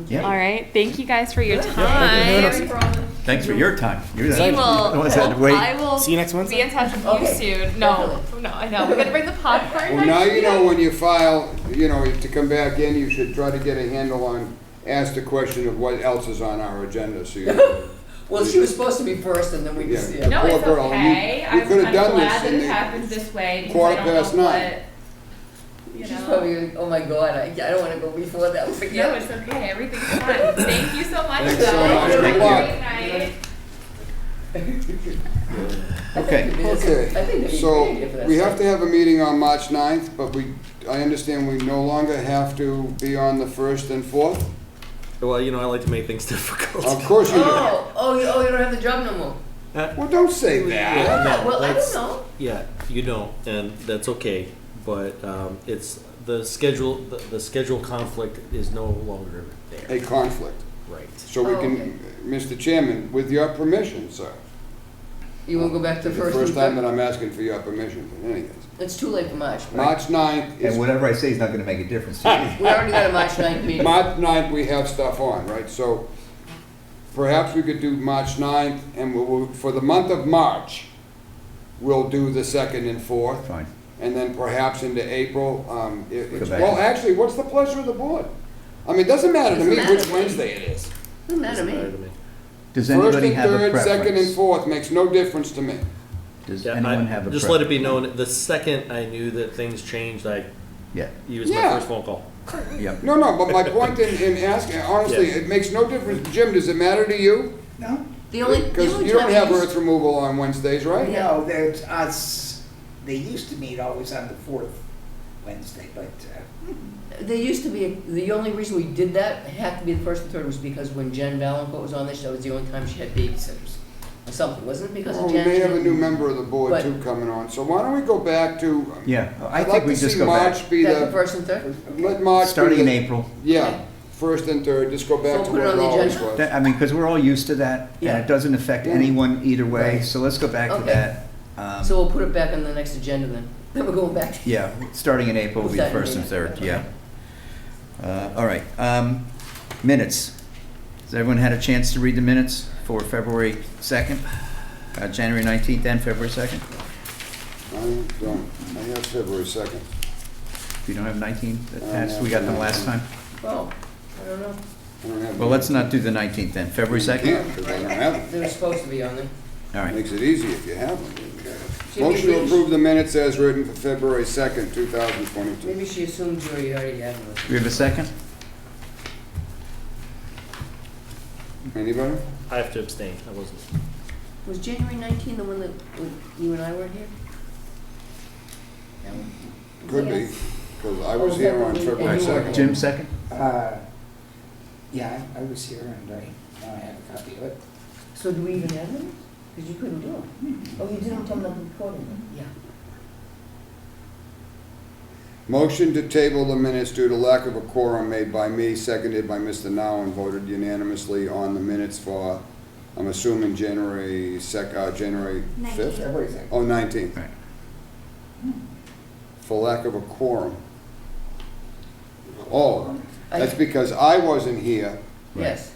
Yeah. All right. Thank you guys for your Good. time. Thanks for your time. You're We will, the ones that had to wait. I will See you next be Wednesday? in touch with you Okay. soon. No, no, I know. We're gonna bring the popcorn Well, now next you know year. when you file, you know, to come back in, you should try to get a handle on, ask the question of what else is on our agenda, so you. Well, she was supposed to be first and then we just, Yeah. yeah. No, Poor it's girl, okay. you I'm could've kind of done this glad that in it the happens this way because quarter I don't past know nine. what, you She's know. probably like, oh my God, I don't wanna go before that, No, forget it's okay. Everything's fine. Thank you so much, Thanks so though. much. Have a Good great luck. night. Okay. Okay, so we have to have a meeting on March 9th, but I understand we no longer have to be on the 1st and 4th? Well, you know, I like to make things difficult. Of course you do. Oh, you don't have the job no more. Well, don't say that. Yeah, no, Well, I that's- don't know. Yeah, you don't, and that's okay, but it's, the schedule, the schedule conflict is no longer there. A conflict. Right. So we Oh, okay. can, Mr. Chairman, with your permission, sir. You wanna go back to It's the first first and time third? that I'm asking for your permission, but anyways. It's too late for March. right? March 9th is, And whatever I say is not gonna make a difference to you. We already got a March 9th meeting. March 9th, we have stuff on, right? So perhaps we could do March 9th, and for the month of March, we'll do the 2nd and 4th. Fine. And then perhaps into April, Go back. well, actually, what's the pleasure of the board? I mean, it doesn't matter to me Doesn't matter which to me. Wednesday it is. Doesn't matter to me. Does First anybody and have a third, second and preference? fourth makes no difference to me. Does Yeah, anyone have a preference? just let it be known, the second I knew that things changed, I Yeah, used my Yeah. first phone call. yeah. No, but my point in asking, honestly, Yes. it makes no difference. Jim, does it matter to you? No, The only Because you time don't I have use- earth removal on Wednesdays, right? no, there's us, they used to meet always on the fourth Wednesday, but, There used to be, the only reason we did that, it had to be the first and third, was because when Jen Valencourt was on this, that was the only time she had babysitters. Or something, wasn't it because Well, of we Jen? may have a new member of the board But- too coming on, so why don't we go back to? Yeah, I I'd think like we to just see go back. March be That the the, first and third? let March be Starting in the- April. Yeah, first and third, just go back So to put it what on it the always agenda. was. That- I mean, because we're all used to that, and Yeah. it doesn't affect Yeah. anyone either way, Right. so let's go back to Okay. that. So we'll put it back on the next agenda then. Then we're going back to. Yeah, starting in April will be the We'll start in first and April. third, yeah. All right, minutes. Has everyone had a chance to read the minutes for February 2nd, January 19th, and February 2nd? I don't, I have February 2nd. If you don't have 19 attached, have we got them the last 19th. time. Oh, I don't know. I don't have. Well, let's not do the 19th then, February 2nd? Yeah, because I don't have them. They were supposed to be on there. All right, Makes it easy if you have them. Jimmy, Motion to maybe- approve the minutes as written for February 2nd, 2022. Maybe she assumed you already had them. we have a second? Anybody? I have to abstain, I wasn't. Was January 19 the one that you and I weren't here? That one? Could be, Yes. because I was here on February And you were 2nd. Jim, second? yeah, I was here and now I have a copy of it. So do we even have them? Because you couldn't do them. Oh, you didn't tell them the recording them? Yeah. Motion to table the minutes due to lack of a quorum made by me, seconded by Mr. Now, and voted unanimously on the minutes for, I'm assuming January 5th? February 2nd. Oh, 19th. Right. For lack of a quorum. Oh, that's because I wasn't here Yes.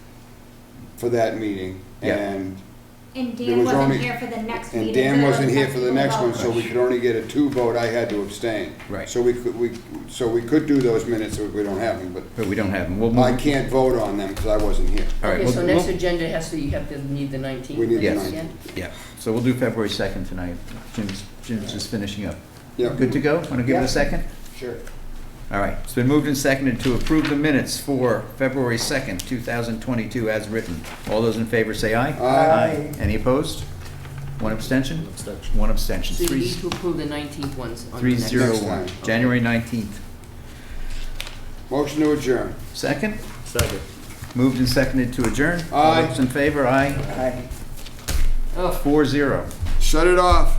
for that meeting, Yeah. And There Dan was wasn't only- here for the next meeting. and Dan so wasn't it here was for the up to next you one, vote. so we could only get a 2 vote, I had to abstain. Right. So we could do those minutes, if we don't have them, but But we don't have them. We'll I move. can't vote on them because I wasn't here. All right, Okay, we'll- so next we'll- agenda has to, you have to need the 19th. We need the then 19th. again? Yeah, so we'll do February 2nd tonight. Jim's just finishing up. Yep. Good to go? Want to give it Yeah. a second? Sure. All right, it's been moved and seconded to approve the minutes for February 2nd, 2022 as written. All those in favor say aye. Aye. Any opposed? One abstention? Abstention. One abstention. So you Three, need to approve the 19th ones on the three next. zero Next one. time. January 19th. Motion to adjourn. Second? Second. Moved and seconded to adjourn. All Aye. those in favor, aye. Aye. Oh. 4-0. Shut it off.